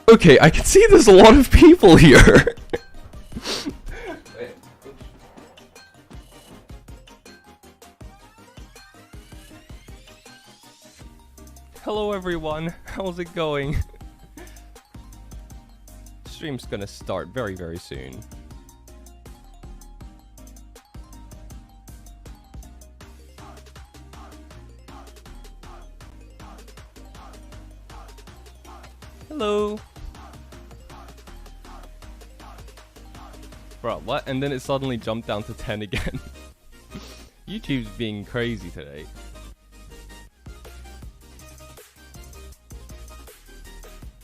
Okay, I can see there's a lot of people here. Hello everyone, how's it going? Stream's gonna start very, very soon. Hello. Bro, what? And then it suddenly jumped down to 10 again. YouTube's being crazy today.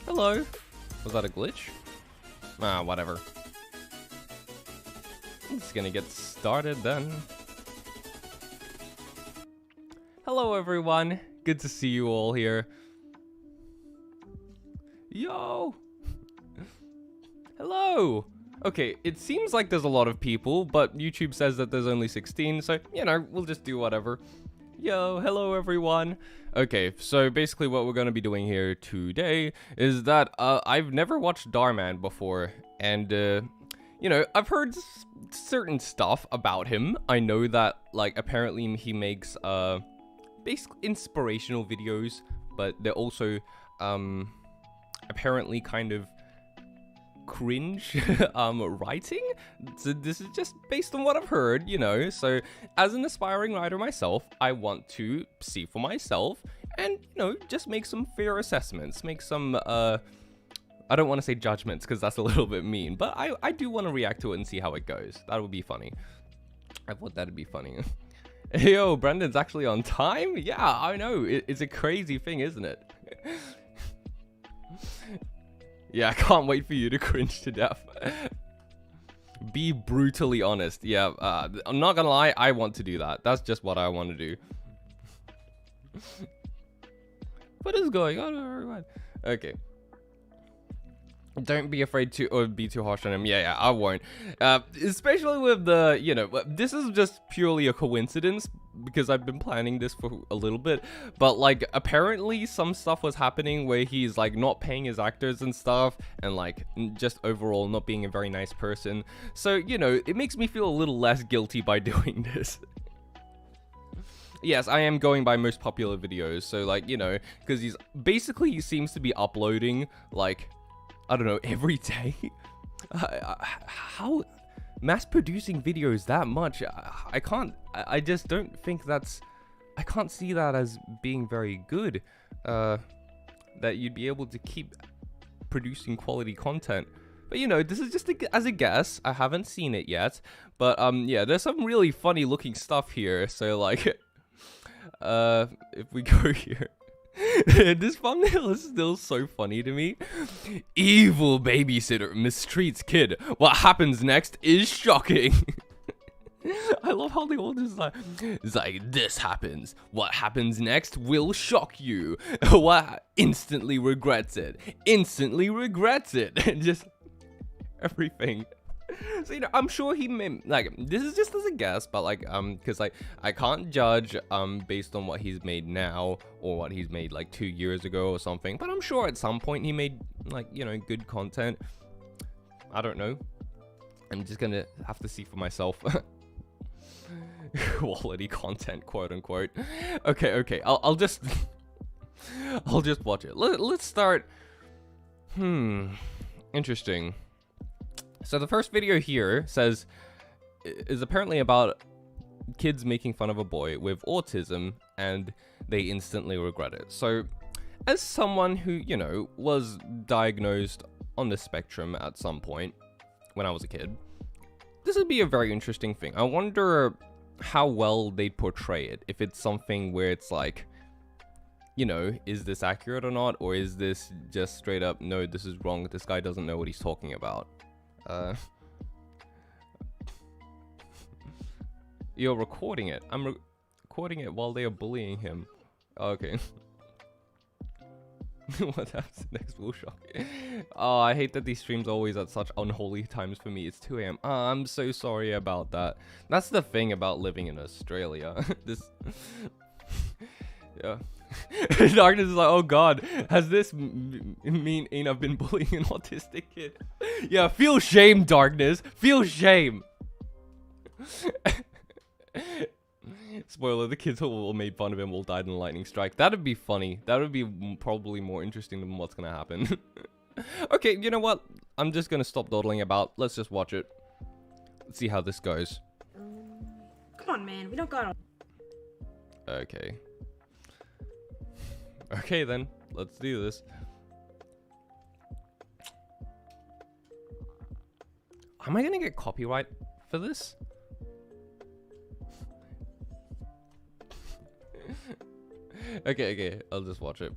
Hello. Was that a glitch? Ah, whatever. I'm just gonna get started then. Hello everyone. Good to see you all here. Yo! Hello! Okay, it seems like there's a lot of people, but YouTube says that there's only 16, so, you know, we'll just do whatever. Yo, hello everyone. Okay, so basically what we're gonna be doing here today is that, I've never watched Dhar Mann before, and, you know, I've heard certain stuff about him. I know that, like, apparently he makes, basically inspirational videos, but they're also, apparently kind of cringe writing. So this is just based on what I've heard, you know. So as an aspiring writer myself, I want to see for myself and, you know, just make some fair assessments, make some I don't want to say judgments because that's a little bit mean, but I do want to react to it and see how it goes. That would be funny. I thought that'd be funny. Yo, Brendan's actually on time? Yeah, I know. It's a crazy thing, isn't it? Yeah, I can't wait for you to cringe to death. Be brutally honest. Yeah, I'm not gonna lie, I want to do that. That's just what I want to do. What is going on, everyone? Okay. Don't be afraid to or be too harsh on him. Yeah, I won't. Especially with the, you know, this is just purely a coincidence because I've been planning this for a little bit. But like, apparently some stuff was happening where he's like not paying his actors and stuff, and like just overall not being a very nice person. So, you know, it makes me feel a little less guilty by doing this. Yes, I am going by most popular videos. So like, you know, because he seems to be uploading like, I don't know, every day. How mass producing videos that much? I just don't think I can't see that as being very good. That you'd be able to keep producing quality content. But you know, this is just as a guess. I haven't seen it yet. But yeah, there's some really funny looking stuff here. So like, if we go here. This thumbnail is still so funny to me. Evil babysitter mistreats kid. What happens next is shocking. I love how they all just like, it's like, this happens. What happens next will shock you. What instantly regrets it. Instantly regrets it. And just everything. So, you know, I'm sure he may, like, this is just as a guess, but like, because like, I can't judge, based on what he's made now, or what he's made like 2 years ago or something, but I'm sure at some point he made, like, you know, good content. I don't know. I'm just gonna have to see for myself. Quality content, quote unquote. Okay, I'll just, I'll just watch it. Let's start. Interesting. So the first video here is apparently about kids making fun of a boy with autism and they instantly regret it. So as someone who, you know, was diagnosed on the spectrum at some point when I was a kid, this would be a very interesting thing. I wonder how well they'd portray it. If it's something where it's like, you know, is this accurate or not? Or is this just straight up, no, this is wrong. This guy doesn't know what he's talking about. You're recording it. I'm recording it while they are bullying him. Okay. What happens next will shock you. Oh, I hate that these streams are always at such unholy times for me. It's 2 AM. I'm so sorry about that. That's the thing about living in Australia. This... Yeah. Darkness is like, oh god, has this mean I've been bullying an autistic kid? Yeah, feel shame, Darkness. Feel shame. Spoiler, the kids who made fun of him all died in a lightning strike. That'd be funny. That would be probably more interesting than what's gonna happen. Okay, you know what? I'm just gonna stop dawdling about. Let's just watch it. Let's see how this goes. Come on, man. We don't got. Okay. Okay then, let's do this. Am I gonna get copyright for this? Okay, I'll just watch it.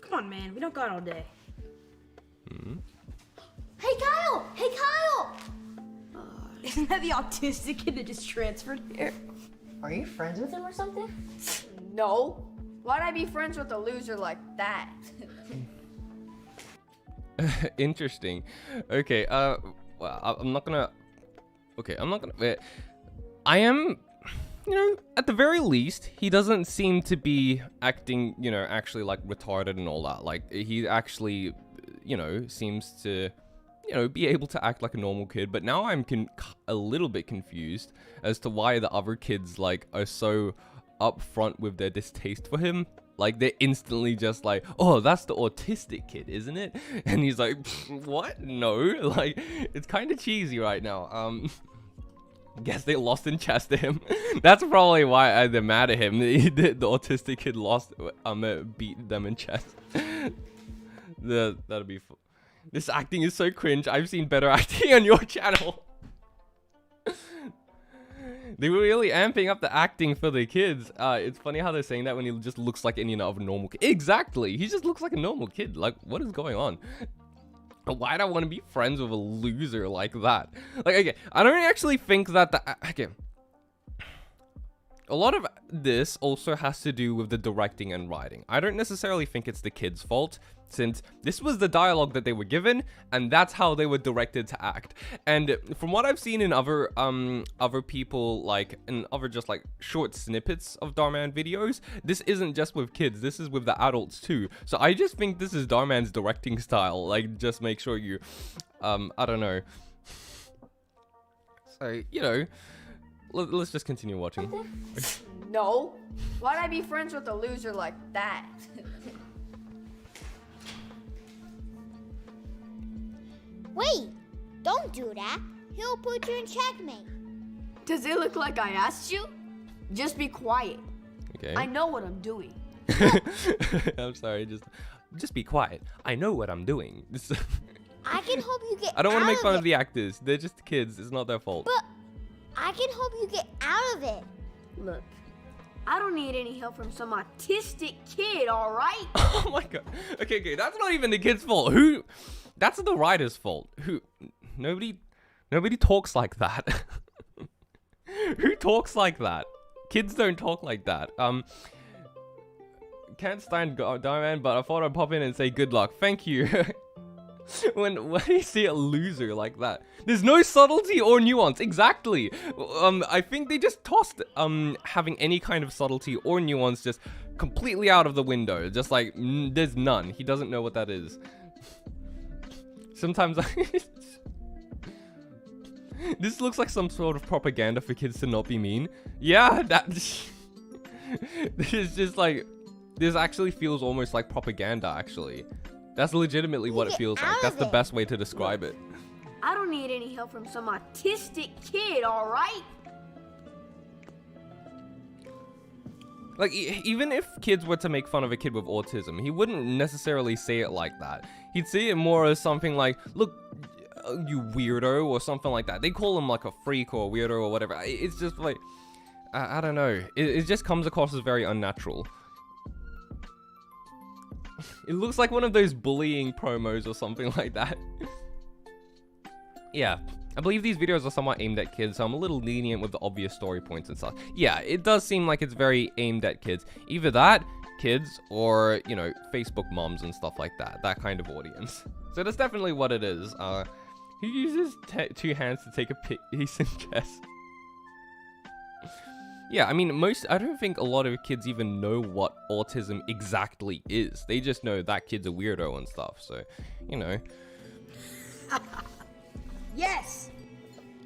Come on, man. We don't got all day. Hey, Kyle! Hey, Kyle! Isn't that the autistic kid that just transferred here? Are you friends with him or something? No. Why'd I be friends with a loser like that? Interesting. Okay, well, I'm not gonna... Okay, I'm not gonna... I am... You know, at the very least, he doesn't seem to be acting, you know, actually, like, retarded and all that. Like, he actually, you know, seems to, you know, be able to act like a normal kid. But now I'm a little bit confused as to why the other kids, like, are so upfront with their distaste for him. Like, they're instantly just like, oh, that's the autistic kid, isn't it? And he's like, what? No. Like, it's kind of cheesy right now. Guess they lost in chess to him. That's probably why they're mad at him. The autistic kid lost, beat them in chess. That'll be fun. This acting is so cringe. I've seen better acting on your channel. They were really amping up the acting for the kids. It's funny how they're saying that when he just looks like any other normal kid. Exactly. He just looks like a normal kid. Like, what is going on? Why'd I want to be friends with a loser like that? Like, okay, I don't actually think that okay. A lot of this also has to do with the directing and writing. I don't necessarily think it's the kids' fault, since this was the dialogue that they were given, and that's how they were directed to act. And from what I've seen in other people, like, in other just, like, short snippets of Dhar Mann videos, this isn't just with kids, this is with the adults too. So I just think this is Dhar Mann's directing style. Like, just make sure you, I don't know. So, you know, let's just continue watching. No. Why'd I be friends with a loser like that? Wait! Don't do that. He'll put you in checkmate. Does it look like I asked you? Just be quiet. Okay. I know what I'm doing. I'm sorry, just be quiet. I know what I'm doing. I can help you get I don't want to make fun it. of the actors. They're just kids. It's not their fault. But I can help you get out of it. Look, I don't need any help from some autistic kid, all right? Oh my god. Okay, that's not even the kid's fault. That's the writer's fault. Nobody talks like that. Who talks like that? Kids don't talk like that. Can't stand Dhar Mann, but I thought I'd pop in and say good luck. Thank you. when you see a loser like that, there's no subtlety or nuance. Exactly. I think they just tossed having any kind of subtlety or nuance just completely out of the window. Just like there's none. He doesn't know what that is. Sometimes this looks like some sort of propaganda for kids to not be mean. Yeah, that this is just like, this actually feels almost like propaganda, actually. That's legitimately what it feels like. That's the best way to describe it. I don't need any help from some autistic kid, all right? Like, even if kids were to make fun of a kid with autism, he wouldn't necessarily say it like that. He'd see it more as something like, look, you weirdo, or something like that. They call him like a freak or a weirdo or whatever. It's just like, I don't know. It just comes across as very unnatural. It looks like one of those bullying promos or something like that. Yeah, I believe these videos are somewhat aimed at kids, so I'm a little lenient with the obvious story points and stuff. Yeah, it does seem like it's very aimed at kids. Either that, kids, or, you know, Facebook moms and stuff like that. That kind of audience. So that's definitely what it is. Who uses two hands to take a piece in chess? Yeah, I mean, I don't think a lot of kids even know what autism exactly is. They just know that kid's a weirdo and stuff, so, you know. Yes!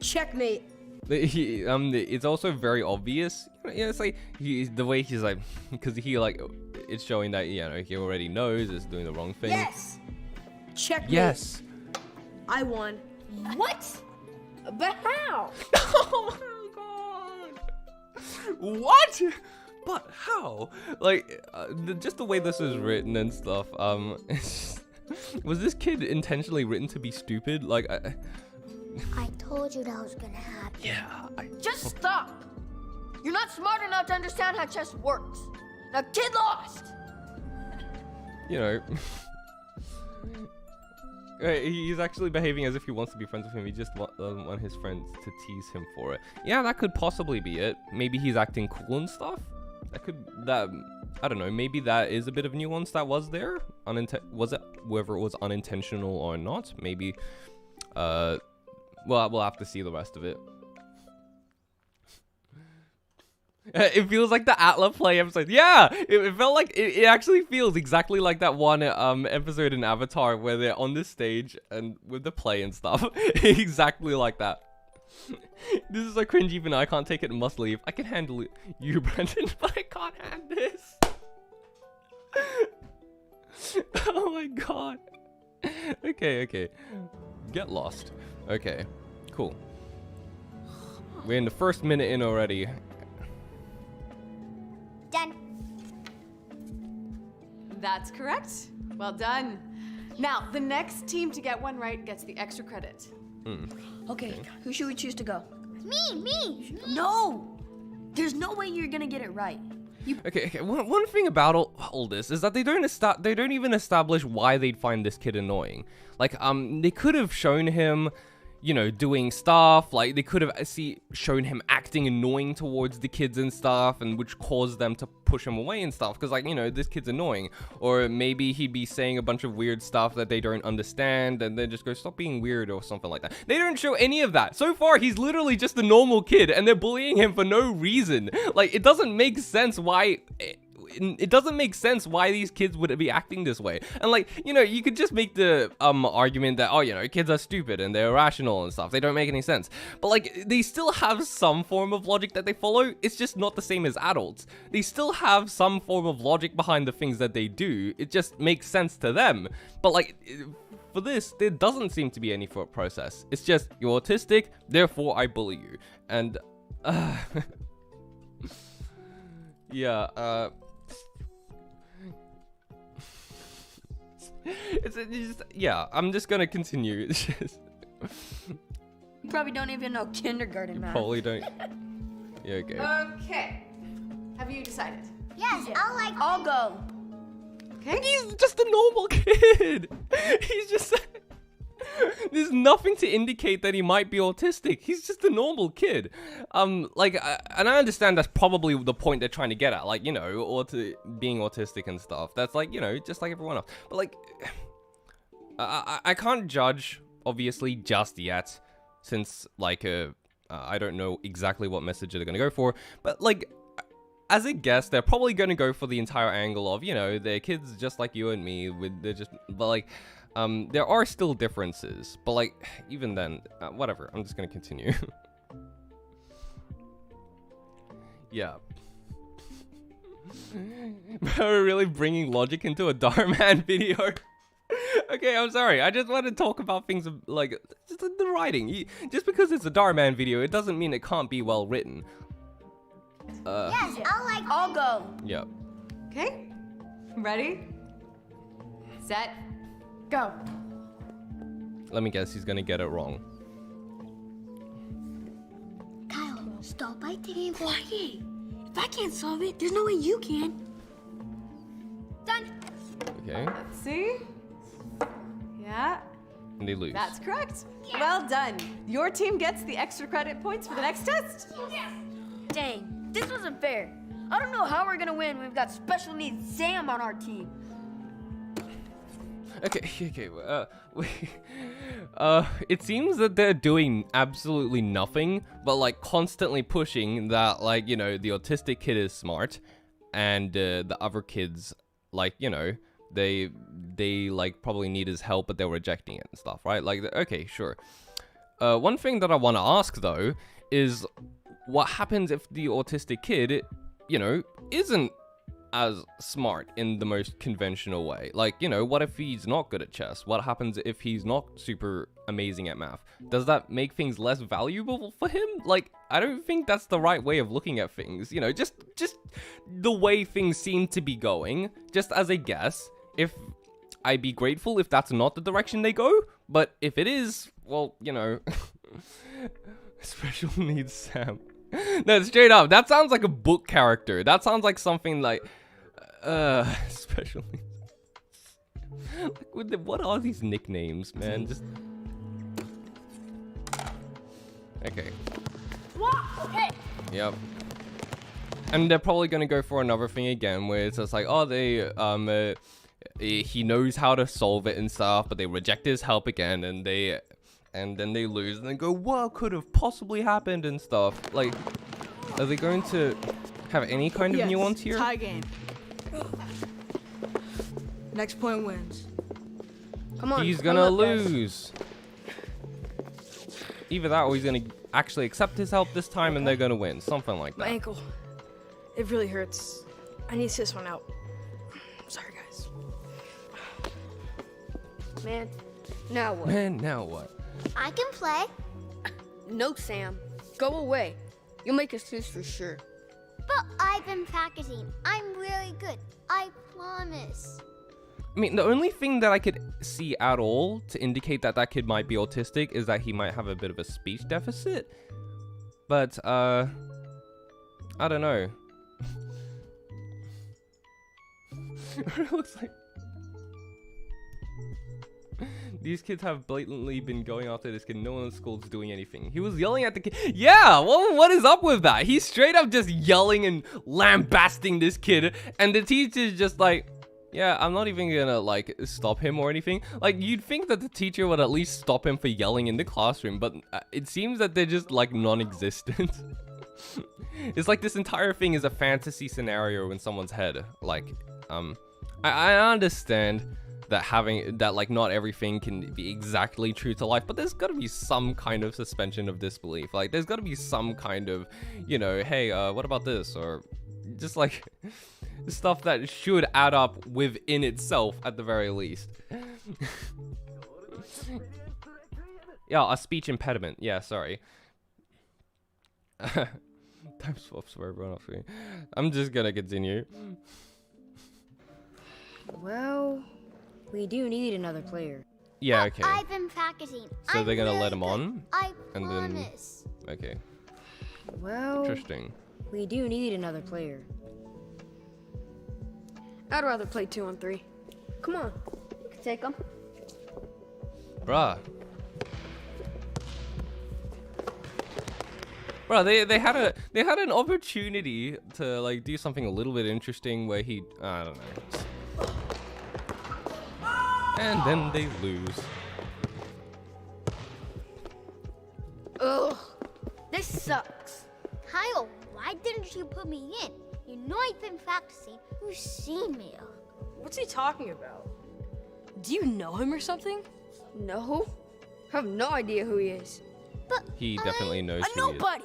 Checkmate. It's also very obvious. Yeah, it's like, the way he's like, because he, like, it's showing that, you know, he already knows it's doing the wrong thing. Yes! Checkmate. Yes! I won. What? But how? Oh my god! What? But how? Like, just the way this is written and stuff, was this kid intentionally written to be stupid? Like, I told you that was gonna happen. yeah, Just stop. You're not smart enough to understand how chess works. Now, kid lost. you know. He's actually behaving as if he wants to be friends with him. He just want his friends to tease him for it. Yeah, that could possibly be it. Maybe he's acting cool and stuff. I don't know. Maybe that is a bit of nuance that was there. Was it, whether it was unintentional or not? Maybe. Well, we'll have to see the rest of it. It feels like the Atla play episode. Yeah, it felt like it actually feels exactly like that one episode in Avatar where they're on this stage and with the play and stuff. Exactly like that. This is so cringe. Even I can't take it and must leave. I can handle it, you Brandon, but I can't handle this. Oh my god. Okay. Get lost. Okay, cool. We're in the first minute in already. Done. That's correct. Well done. Now, the next team to get one right gets the extra credit. Okay, who should we choose to go? Me. No! There's no way you're gonna get it right. Okay. One thing about all this is that they don't even establish why they'd find this kid annoying. Like, they could have shown him, you know, doing stuff. Like, they could have shown him acting annoying towards the kids and stuff, and which caused them to push him away and stuff. Because, like, you know, this kid's annoying. Or maybe he'd be saying a bunch of weird stuff that they don't understand, and then just go, stop being weird, or something like that. They don't show any of that. So far, he's literally just a normal kid, and they're bullying him for no reason. Like, it doesn't make sense why... It doesn't make sense why these kids would be acting this way. And, like, you know, you could just make the argument that, oh, you know, kids are stupid and they're irrational and stuff. They don't make any sense. But, like, they still have some form of logic that they follow. It's just not the same as adults. They still have some form of logic behind the things that they do. It just makes sense to them. But, like, for this, there doesn't seem to be any thought process. It's just, you're autistic, therefore I bully you. And, yeah, it's just, yeah, I'm just gonna continue. It's just... You probably don't even know kindergarten math. Probably don't. Yeah, okay. Okay. Have you decided? Yes, Yeah. I'll go. Okay. He's just a normal kid. He's just... There's nothing to indicate that he might be autistic. He's just a normal kid. Like, and I understand that's probably the point they're trying to get at. Like, you know, being autistic and stuff. That's like, you know, just like everyone else. But like, I can't judge, obviously, just yet, since like, I don't know exactly what message they're gonna go for. But like, as a guess, they're probably gonna go for the entire angle of, you know, they're kids just like you and me. But like. There are still differences, but like, even then, whatever, I'm just gonna continue. Yeah. We're really bringing logic into a Dhar Mann video. Okay, I'm sorry, I just want to talk about things like, just the writing. Just because it's a Dhar Mann video, it doesn't mean it can't be well written. Yes, I'll go. Yeah. Okay. Ready? Set. Go. Let me guess, he's gonna get it wrong. Kyle, stop by taking Quiet. If I can't solve it, there's no way you can. Done. Okay, Let's see. Yeah, and they lose. that's correct. Well done. Your team gets the extra credit points for the next test. Dang, this wasn't fair. I don't know how we're gonna win when we've got special needs Sam on our team. Okay. It seems that they're doing absolutely nothing, but like constantly pushing that, like, you know, the autistic kid is smart, and the other kids, like, you know, they like probably need his help, but they're rejecting it and stuff, right? Like, okay, sure. One thing that I want to ask though is, what happens if the autistic kid, you know, isn't as smart in the most conventional way? Like, you know, what if he's not good at chess? What happens if he's not super amazing at math? Does that make things less valuable for him? Like, I don't think that's the right way of looking at things. You know, just the way things seem to be going, just as a guess. If I'd be grateful if that's not the direction they go, but if it is, well, you know, special needs Sam. No, straight up, that sounds like a book character. That sounds like something like, special needs. Like, what are these nicknames, man? Just okay. What? Okay. Yep. And they're probably gonna go for another thing again, where it's just like, oh, they he knows how to solve it and stuff, but they reject his help again, and then they lose, and then go, what could have possibly happened and stuff. Like, are they going to have any kind of nuance here? Tie game. Next point wins. Come on. He's gonna come on, guys. lose. Either that, or he's gonna actually accept his help this time, and they're gonna win. Something like My that. ankle. It really hurts. I need to sit this one out. Sorry, guys. Man, now what? Man, now what? I can play. No, Sam. Go away. You'll make us lose for sure. But I've been practicing. I'm really good. I promise. I mean, the only thing that I could see at all to indicate that that kid might be autistic is that he might have a bit of a speech deficit. But, I don't know. It looks like these kids have blatantly been going after this kid. No one in school is doing anything. He was yelling at the kid. Yeah, well, what is up with that? He's straight up just yelling and lambasting this kid, and the teacher's just like, yeah, I'm not even gonna, like, stop him or anything. Like, you'd think that the teacher would at least stop him for yelling in the classroom, but it seems that they're just, like, non-existent. It's like this entire thing is a fantasy scenario in someone's head. Like, I understand that like not everything can be exactly true to life, but there's got to be some kind of suspension of disbelief. Like, there's got to be some kind of, you know, hey, what about this? Or just like stuff that should add up within itself at the very least. Yeah, a speech impediment. Yeah, sorry. Time swaps for everyone else. I'm just gonna continue. Well, we do need another player. Yeah, okay. I've been practicing. So I'm they're gonna really let him good. on? I And then- promise. Okay, Well, interesting. we do need another player. I'd rather play 2-on-3. Come on. You can take them. Bruh, they had an opportunity to like do something a little bit interesting where he, I don't know. And then they lose. Ugh. This sucks. Kyle, why didn't you put me in? You know I've been practicing. You've seen me. What's he talking about? Do you know him or something? No. I have no idea who he is. But He definitely knows A who he is. nobody.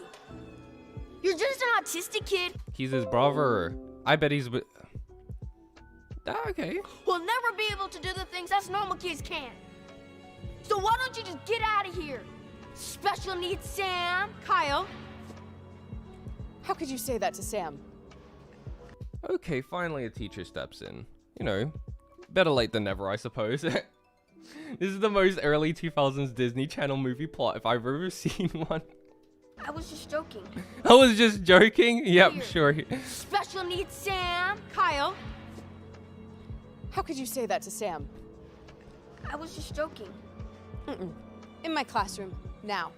You're just an autistic kid He's his brother. I bet he's with. Okay. who'll never be able to do the things us normal kids can. So why don't you just get out of here? Special needs Sam. Kyle, how could you say that to Sam? Okay, finally a teacher steps in. You know, better late than never, I suppose. This is the most early 2000s Disney Channel movie plot if I've ever seen one. I was just joking. I was just joking. Yep, Here. sure. Special needs Sam. Kyle, how could you say that to Sam? I was just joking. In my classroom, now.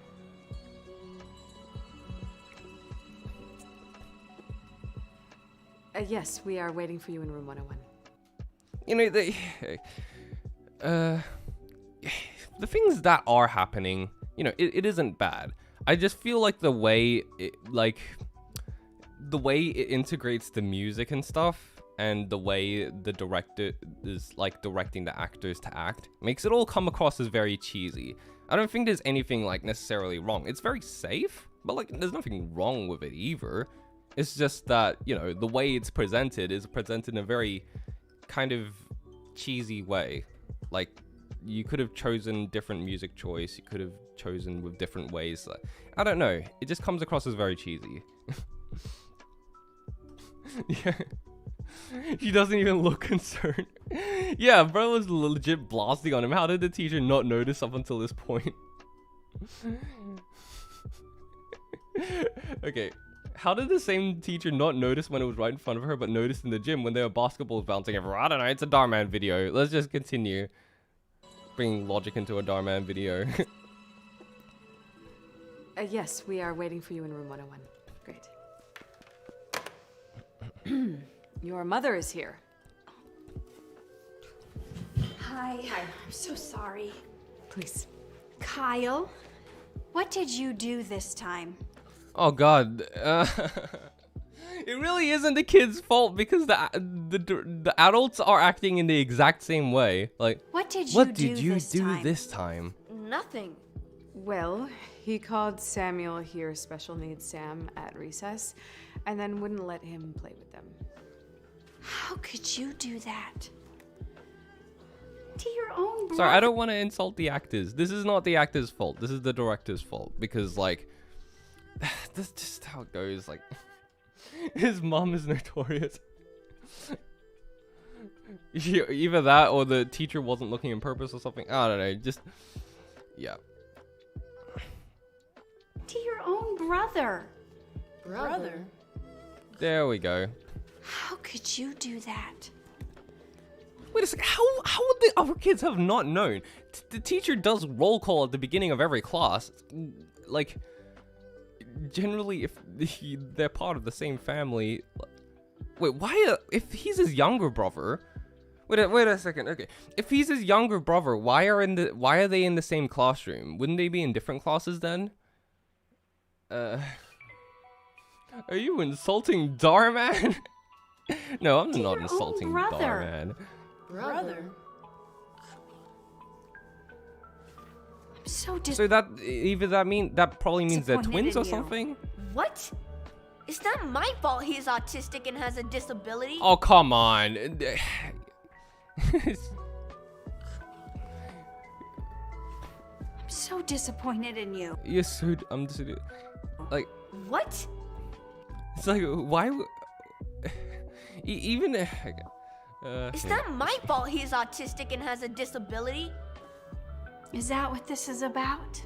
Yes, we are waiting for you in room 101. You know, they... the things that are happening, you know, it isn't bad. I just feel like the way it integrates the music and stuff, and the way the director is like directing the actors to act, makes it all come across as very cheesy. I don't think there's anything like necessarily wrong. It's very safe, but like there's nothing wrong with it either. It's just that, you know, the way it's presented is presented in a very kind of cheesy way. Like, you could have chosen different music choice. You could have chosen with different ways. I don't know. It just comes across as very cheesy. Yeah. He doesn't even look concerned. Yeah, bro was legit blasting on him. How did the teacher not notice up until this point? Okay. How did the same teacher not notice when it was right in front of her, but noticed in the gym when there were basketballs bouncing everywhere? I don't know. It's a Dhar Mann video. Let's just continue bringing logic into a Dhar Mann video. Yes, we are waiting for you in room 101. Great. Your mother is here. Hi. I'm so sorry. Please. Kyle, what did you do this time? Oh god. It really isn't the kid's fault because the adults are acting in the exact same way. Like, What did you what do did you this do time? this time? Nothing. Well, he called Samuel here, special needs Sam, at recess, and then wouldn't let him play with them. How could you do that? To your own brother? Sorry, I don't want to insult the actors. This is not the actor's fault. This is the director's fault. Because, like, that's just how it goes. Like, his mom is notorious. Either that or the teacher wasn't looking on purpose or something. I don't know. Just, yeah. To your own brother. Brother? There we go. How could you do that? Wait a second. How would the other kids have not known? The teacher does roll call at the beginning of every class. Like, generally, if they're part of the same family. Wait, why? If he's his younger brother. Wait a second. Okay, if he's his younger brother, why are they in the same classroom? Wouldn't they be in different classes then? Are you insulting Dhar Mann? No, I'm not insulting brother. Dhar Mann. Brother? I'm so So that that probably means they're twins Disappointed or in you. something? What? It's not my fault he's autistic and has a disability. Oh, come on. I'm so disappointed in you. You're so I'm just like, What? it's like, why even okay. It's not my fault he's autistic and has a disability. Is that what this is about?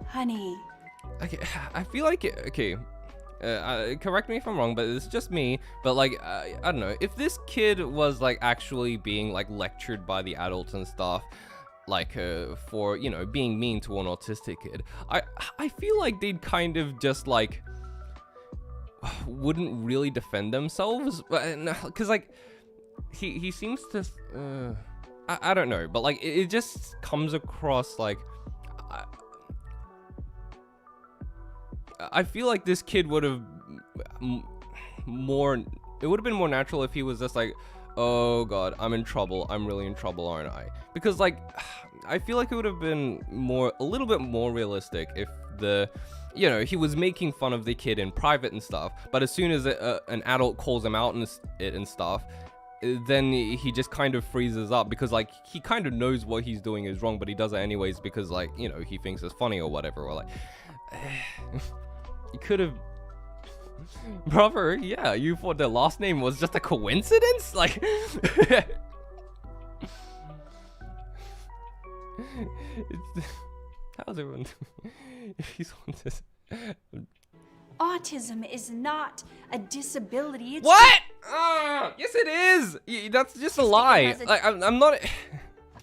Honey. Okay, I feel like okay. Correct me if I'm wrong, but it's just me. But like, I don't know. If this kid was like actually being like lectured by the adults and stuff, like for, you know, being mean to an autistic kid, I feel like they'd kind of just like wouldn't really defend themselves, because like he seems to I don't know, but like it just comes across like I feel like this kid would have it would have been more natural if he was just like, oh god, I'm in trouble, I'm really in trouble, aren't I? Because like I feel like it would have been a little bit more realistic if you know, he was making fun of the kid in private and stuff, but as soon as an adult calls him out and stuff, then he just kind of freezes up, because like he kind of knows what he's doing is wrong, but he does it anyways because, like, you know, he thinks it's funny or whatever, or like you could have brother, yeah, you thought their last name was just a coincidence? Like how's everyone doing? If he's on this Autism is not a disability. It's what? Yes it is. That's just a lie. Like, I'm not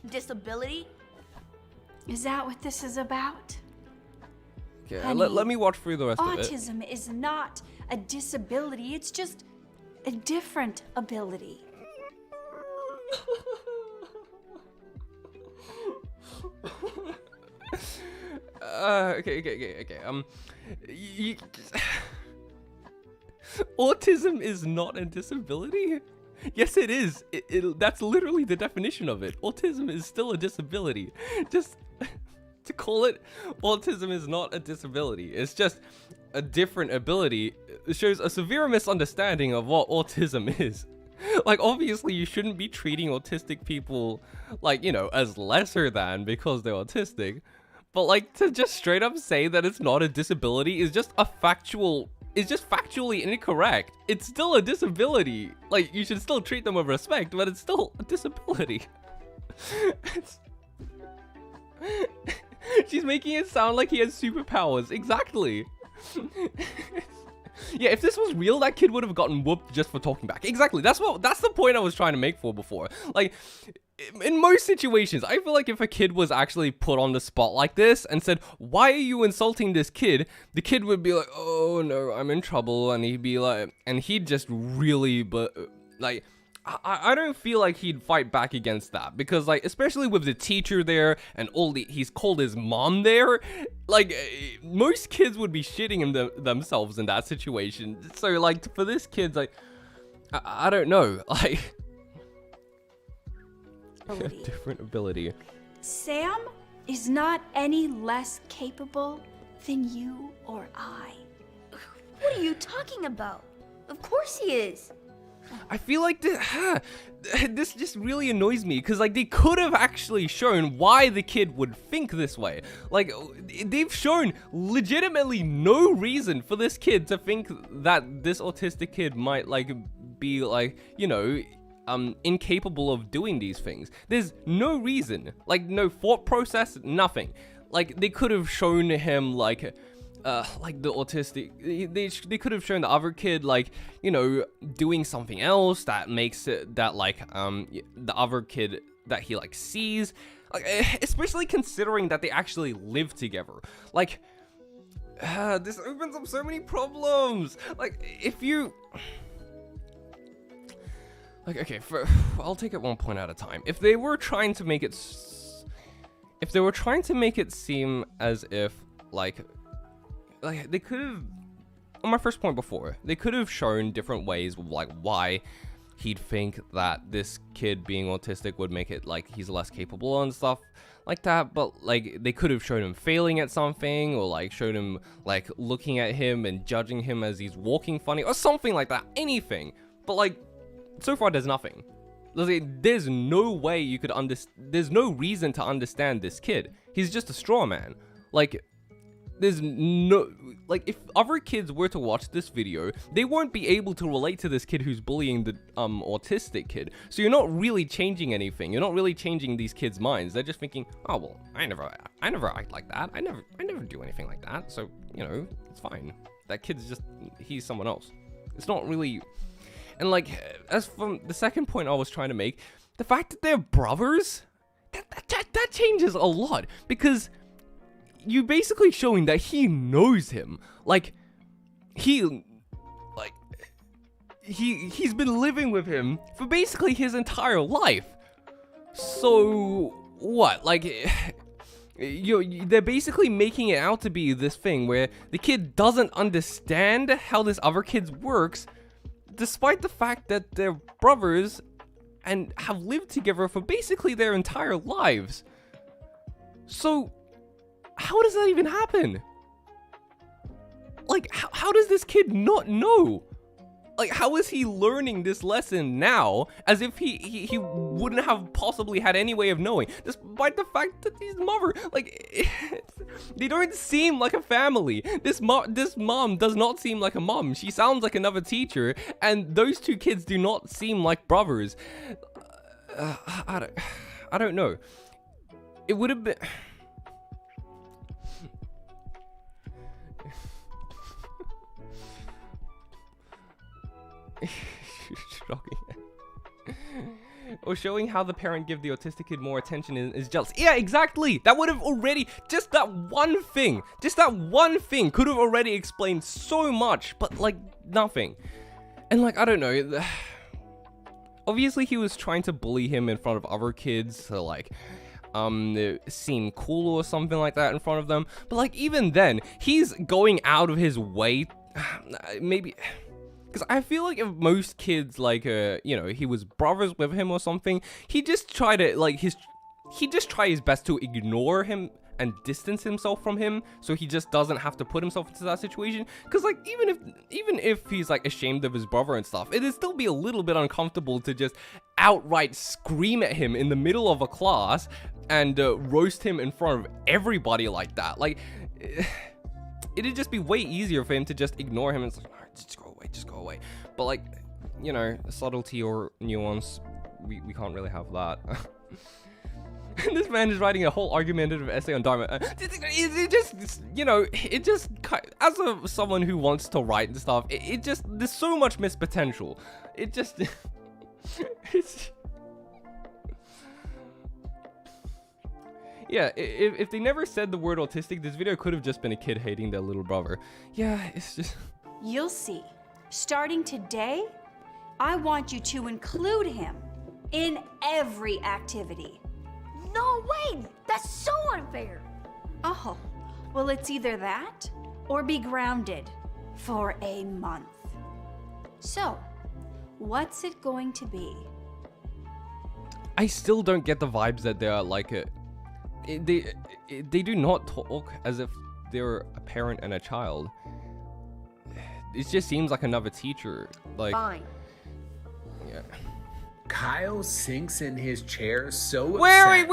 Disability? Is that what this is about? okay, Honey, let me watch through the rest of it. Autism is not a disability. It's just a different ability. Okay. Autism is not a disability? Yes, it is. That's literally the definition of it. Autism is still a disability. Just to call it autism is not a disability. It's just a different ability. It shows a severe misunderstanding of what autism is. Like, obviously, you shouldn't be treating autistic people, like, you know, as lesser than because they're autistic. But, like, to just straight up say that it's not a disability is just factually incorrect. It's still a disability. Like, you should still treat them with respect, but it's still a disability. She's making it sound like he has superpowers. Exactly. Yeah, if this was real, that kid would have gotten whooped just for talking back. Exactly. That's the point I was trying to make for before. Like, in most situations, I feel like if a kid was actually put on the spot like this and said, "Why are you insulting this kid?" the kid would be like, "Oh no, I'm in trouble," and he'd just really, I don't feel like he'd fight back against that, because, like, especially with the teacher there and he's called his mom there, like, most kids would be shitting themselves in that situation. So, like, for this kid, like, I don't know, like, different ability. Sam is not any less capable than you or I. What are you talking about? Of course he is. I feel like this just really annoys me, because, like, they could have actually shown why the kid would think this way. Like, they've shown legitimately no reason for this kid to think that this autistic kid might, like, be, like, you know, incapable of doing these things. There's no reason, like, no thought process, nothing. Like, they could have shown him, like the autistic, they could have shown the other kid, like, you know, doing something else that makes it that, like, the other kid that he, like, sees, like, especially considering that they actually live together. Like, this opens up so many problems. Like, if you, like, okay, I'll take it one point at a time. If they were trying to make it seem as if, like, they could have, on my first point before, they could have shown different ways of, like, why he'd think that this kid being autistic would make it, like, he's less capable and stuff like that. But, like, they could have shown him failing at something, or, like, showed him, like, looking at him and judging him as he's walking funny, or something like that. Anything. But, like, so far there's nothing. There's no way you could there's no reason to understand this kid. He's just a straw man. Like, there's no, like, if other kids were to watch this video, they won't be able to relate to this kid who's bullying the autistic kid. So you're not really changing anything. You're not really changing these kids' minds. They're just thinking, "Oh, well, I never act like that. I never do anything like that. So, you know, it's fine. That kid's just, he's someone else." It's not really. And, like, as from the second point I was trying to make, the fact that they're brothers, that changes a lot, because you basically showing that he knows him. Like, he's been living with him for basically his entire life. So what? Like, they're basically making it out to be this thing where the kid doesn't understand how this other kid works, despite the fact that they're brothers and have lived together for basically their entire lives. So how does that even happen? Like, how does this kid not know? Like, how is he learning this lesson now, as if he wouldn't have possibly had any way of knowing, despite the fact that he's mother, like, they don't seem like a family. This mom does not seem like a mom. She sounds like another teacher, and those two kids do not seem like brothers. I don't know. It would have been. Shocking. Or showing how the parent give the autistic kid more attention is jealous. Yeah, exactly. That would have already, just that one thing could have already explained so much, but, like, nothing. And, like, I don't know. Obviously, he was trying to bully him in front of other kids, so, like, seem cool or something like that in front of them. But like even then, he's going out of his way, maybe. Because I feel like if most kids, like, you know, he was brothers with him or something, he just try to, like, he just try his best to ignore him and distance himself from him, so he just doesn't have to put himself into that situation. Because, like, even if he's, like, ashamed of his brother and stuff, it'd still be a little bit uncomfortable to just outright scream at him in the middle of a class and roast him in front of everybody like that. Like, it'd just be way easier for him to just ignore him and it's like, all right, just go away. But like, you know, subtlety or nuance, we can't really have that. This man is writing a whole argumentative essay on Dhar Mann. It just, you know, it just, as someone who wants to write and stuff, it just, there's so much missed potential. It just, it's, yeah, if they never said the word autistic, this video could have just been a kid hating their little brother. Yeah, it's just... You'll see. Starting today, I want you to include him in every activity. No way! That's so unfair! Oh, well, it's either that or be grounded for a month. So, what's it going to be? I still don't get the vibes that they are like they do not talk as if they're a parent and a child. It just seems like another teacher. Like, Fine. Yeah. Kyle sinks in his chair so Wait,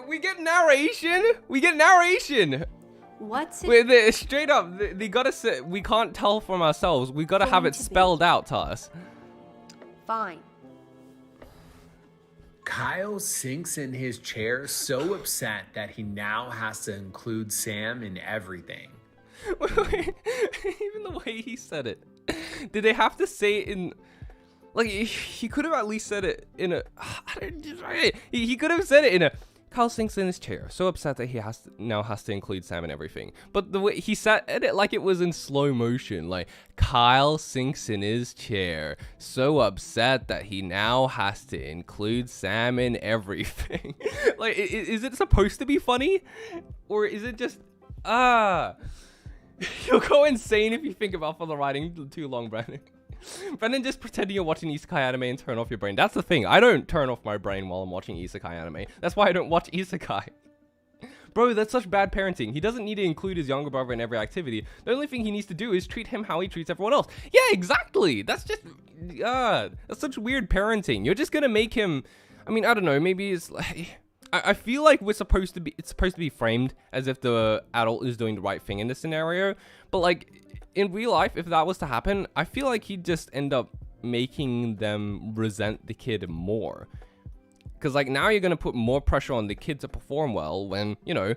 we get narration. What's it? Wait, straight up, they gotta say, we can't tell from ourselves. We gotta have it spelled out to us. Fine. Kyle sinks in his chair so upset that he now has to include Sam in everything. Wait, even the way he said it. Did they have to say it in... Like, he could have at least said it in a... He could have said it in a... Kyle sinks in his chair, so upset that he now has to include Sam in everything. But the way he said it like it was in slow motion. Like, Kyle sinks in his chair, so upset that he now has to include Sam in everything. Like, is it supposed to be funny? Or is it just... You'll go insane if you think about for the writing too long, Brandon. Brandon, just pretending you're watching isekai anime and turn off your brain. That's the thing. I don't turn off my brain while I'm watching isekai anime. That's why I don't watch isekai. Bro, that's such bad parenting. He doesn't need to include his younger brother in every activity. The only thing he needs to do is treat him how he treats everyone else. Yeah, exactly. That's just... that's such weird parenting. You're just gonna make him... I mean, I don't know. Maybe it's like... I feel like it's supposed to be framed as if the adult is doing the right thing in this scenario. But like... in real life, if that was to happen, I feel like he'd just end up making them resent the kid more. Because, like, now you're going to put more pressure on the kid to perform well when, you know,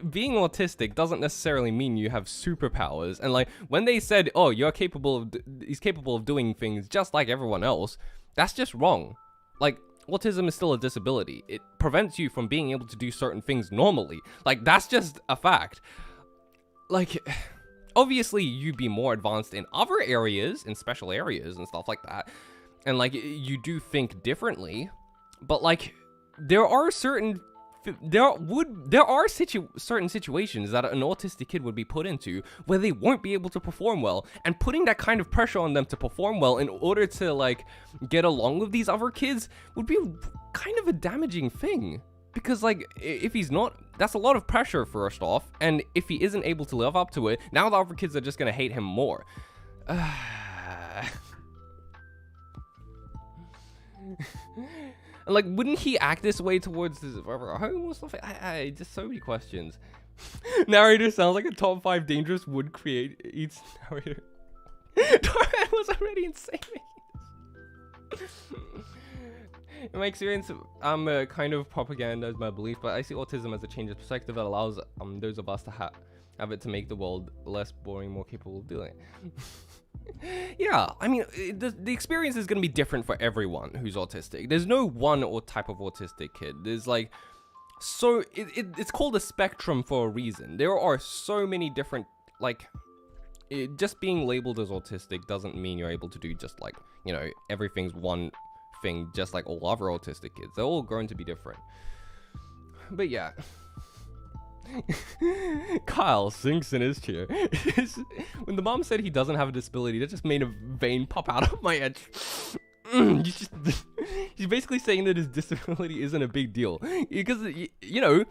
being autistic doesn't necessarily mean you have superpowers. And, like, when they said, oh, he's capable of doing things just like everyone else, that's just wrong. Like, autism is still a disability. It prevents you from being able to do certain things normally. Like, that's just a fact. Like... obviously, you'd be more advanced in other areas, in special areas and stuff like that. And, like, you do think differently. But, like, there are certain situations that an autistic kid would be put into where they won't be able to perform well. And putting that kind of pressure on them to perform well in order to, like, get along with these other kids would be kind of a damaging thing. Because, like, if he's not, that's a lot of pressure, first off. And if he isn't able to live up to it, now the other kids are just going to hate him more. Like, wouldn't he act this way towards his home or stuff? Just so many questions. Narrator sounds like a top 5 dangerous would create each narrator. Dhar Mann was already insane. In my experience, I'm kind of propaganda as my belief, but I see autism as a change of perspective that allows those of us to have it to make the world less boring, more capable of doing it. Yeah, I mean, the experience is going to be different for everyone who's autistic. There's no one type of autistic kid. There's like, so it's called a spectrum for a reason. There are so many different, like, just being labeled as autistic doesn't mean you're able to do just like, you know, everything's one thing just like all other autistic kids. They're all going to be different. But yeah. Kyle sinks in his chair. When the mom said he doesn't have a disability, that just made a vein pop out of my head. She's basically saying that his disability isn't a big deal. Because, you know,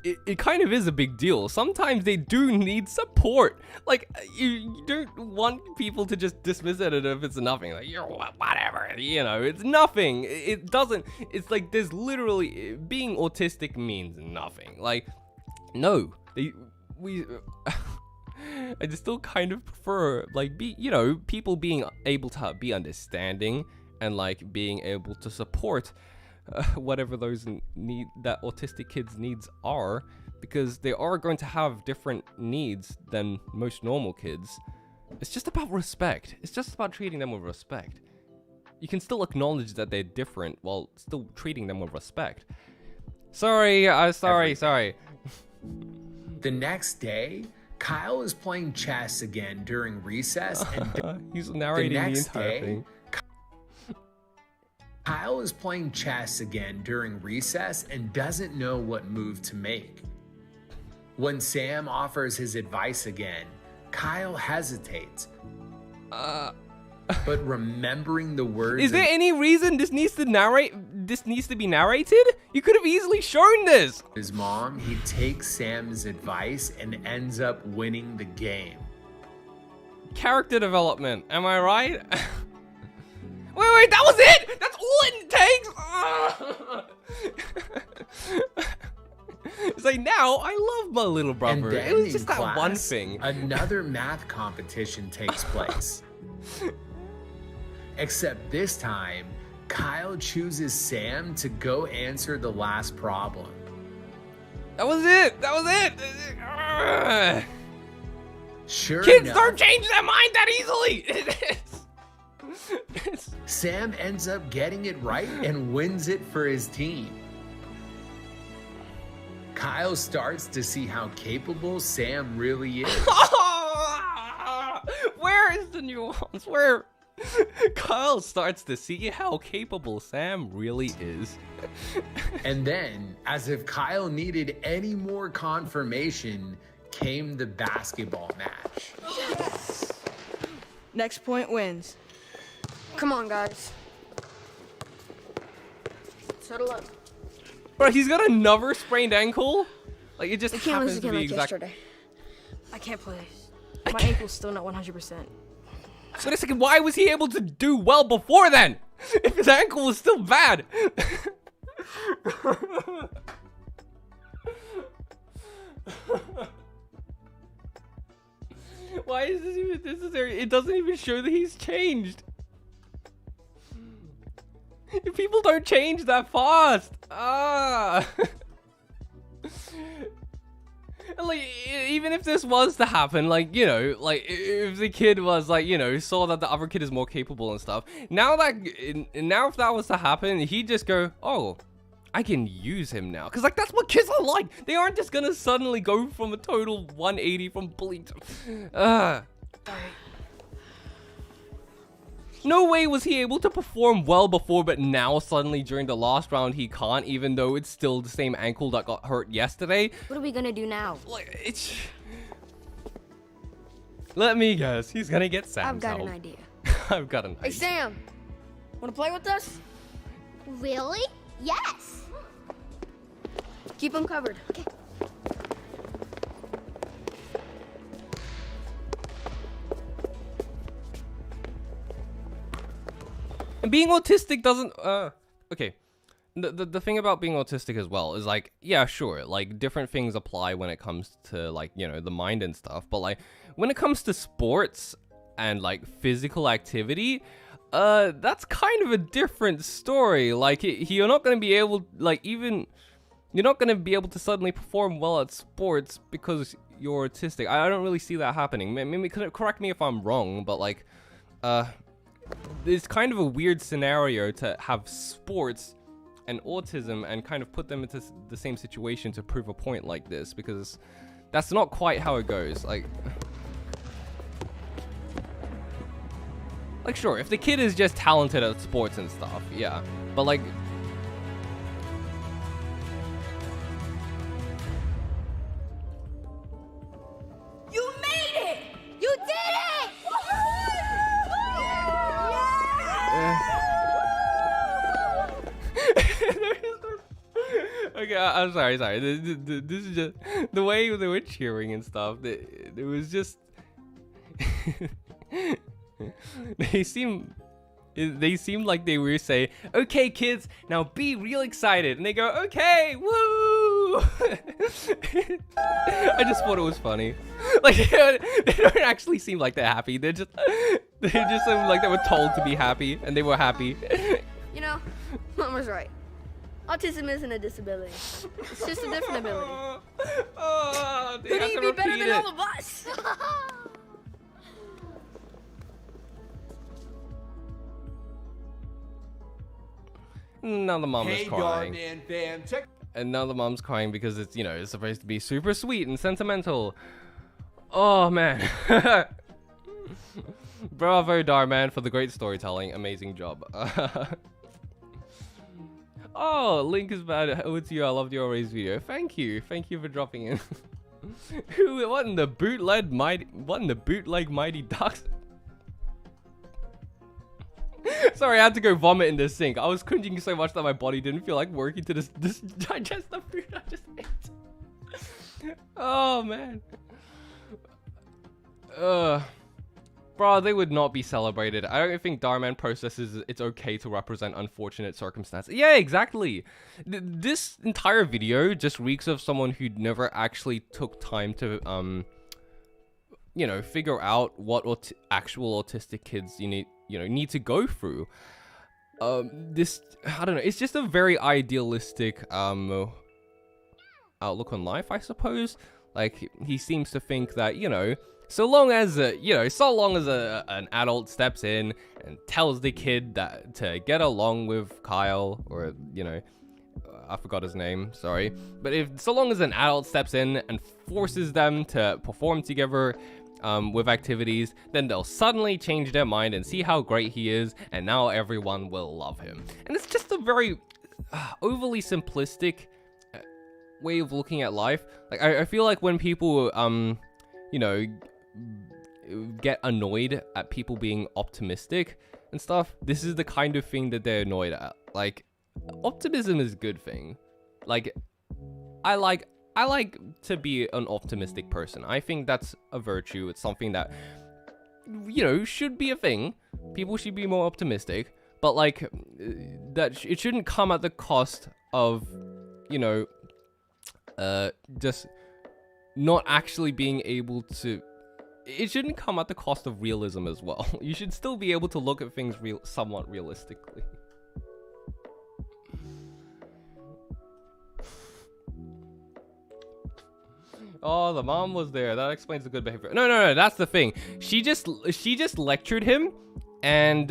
it kind of is a big deal. Sometimes they do need support. Like, you don't want people to just dismiss it as if it's nothing. Like, you're whatever, you know, it's nothing. It doesn't, it's like there's literally, being autistic means nothing. Like, no, I just still kind of prefer, like, you know, people being able to be understanding and like being able to support whatever those that autistic kids' needs are, because they are going to have different needs than most normal kids. It's just about respect. It's just about treating them with respect. You can still acknowledge that they're different while still treating them with respect. Sorry. The next day, Kyle is playing chess again during recess, and he's narrating the entire thing. Kyle is playing chess again during recess and doesn't know what move to make. When Sam offers his advice again, Kyle hesitates. But remembering the words, is there any reason this needs to be narrated? You could have easily shown this. His mom, he takes Sam's advice and ends up winning the game. Character development, am I right? Wait, that was it? That's all it takes? It's like, now I love my little brother. And then it was just in that one class, thing. Another math competition takes place. Except this time, Kyle chooses Sam to go answer the last problem. That was it. Sure Kids enough, don't change their mind that easily. Sam ends up getting it right and wins it for his team. Kyle starts to see how capable Sam really is. Where is the nuance? Where? Kyle starts to see how capable Sam really is. And then, as if Kyle needed any more confirmation, came the basketball match. Yes. Next point wins. Come on, guys. Settle up. Bro, he's got another sprained ankle? Like, it just I can't lose happens to again be like exact. yesterday. I can't play. My ankle's still not 100%. Wait a second, why was he able to do well before then? If his ankle was still bad. Why is this even necessary? It doesn't even show that he's changed. People don't change that fast. Like, even if this was to happen, like, you know, like, if the kid was, like, you know, saw that the other kid is more capable and stuff, now if that was to happen, he'd just go, oh, I can use him now. Because, like, that's what kids are like. They aren't just gonna suddenly go from a total 180 from bully to... No way was he able to perform well before, but now suddenly during the last round he can't, even though it's still the same ankle that got hurt yesterday. What are we gonna do now? Like, it's... Let me guess, he's gonna get Sam's I've got help. an idea. I've got an idea. Hey, Sam. Want to play with us? Really? Yes. Keep them covered. Okay. And being autistic doesn't, okay. The thing about being autistic as well is, like, yeah, sure, like, different things apply when it comes to, like, you know, the mind and stuff, but, like, when it comes to sports and, like, physical activity, that's kind of a different story. Like, you're not going to be able, like, even, you're not going to be able to suddenly perform well at sports because you're autistic. I don't really see that happening. Maybe, correct me if I'm wrong, but, like, it's kind of a weird scenario to have sports and autism and kind of put them into the same situation to prove a point like this, because that's not quite how it goes. Like, Like, sure, if the kid is just talented at sports and stuff, yeah. But, like... You made it! You did it! Okay, I'm sorry. This is just... The way they were cheering and stuff, it was just... They seem like they were saying, okay kids, now be real excited, and they go, okay, woo. I just thought it was funny. Like, they don't actually seem like they're happy. They just seem like they were told to be happy, and they were happy. You know, Mama's right. Autism isn't a disability. It's just a different ability. Oh, Who do you be better than all of us? Now the mom is Hey, crying. Dhar Mann fam, check. And now the mom's crying because it's, you know, it's supposed to be super sweet and sentimental. Oh, man. Bravo, Dhar Mann, for the great storytelling. Amazing job. Oh, Link is bad. Oh, it's you. I loved your race video. Thank you. Thank you for dropping in. What in the bootleg Mighty Ducks? Sorry, I had to go vomit in the sink. I was cringing so much that my body didn't feel like working to digest the food I just ate. Oh, man. Bro, they would not be celebrated. I don't think Dhar Mann processes it's okay to represent unfortunate circumstances. Yeah, exactly. This entire video just reeks of someone who never actually took time to, you know, figure out what actual autistic kids need to go through. This, I don't know, it's just a very idealistic outlook on life, I suppose. Like, he seems to think that, you know, so long as an adult steps in and tells the kid that to get along with Kyle, or, you know, I forgot his name, sorry, but so long as an adult steps in and forces them to perform together with activities, then they'll suddenly change their mind and see how great he is, and now everyone will love him. And it's just a very overly simplistic way of looking at life. Like, I feel like when people, you know, get annoyed at people being optimistic and stuff, this is the kind of thing that they're annoyed at. Like, optimism is a good thing. Like, I like to be an optimistic person. I think that's a virtue. It's something that, you know, should be a thing. People should be more optimistic, but like, it shouldn't come at the cost of, you know, just not actually being able to. It shouldn't come at the cost of realism as well. You should still be able to look at things somewhat realistically. Oh, the mom was there. That explains the good behavior. No, that's the thing. She just lectured him, and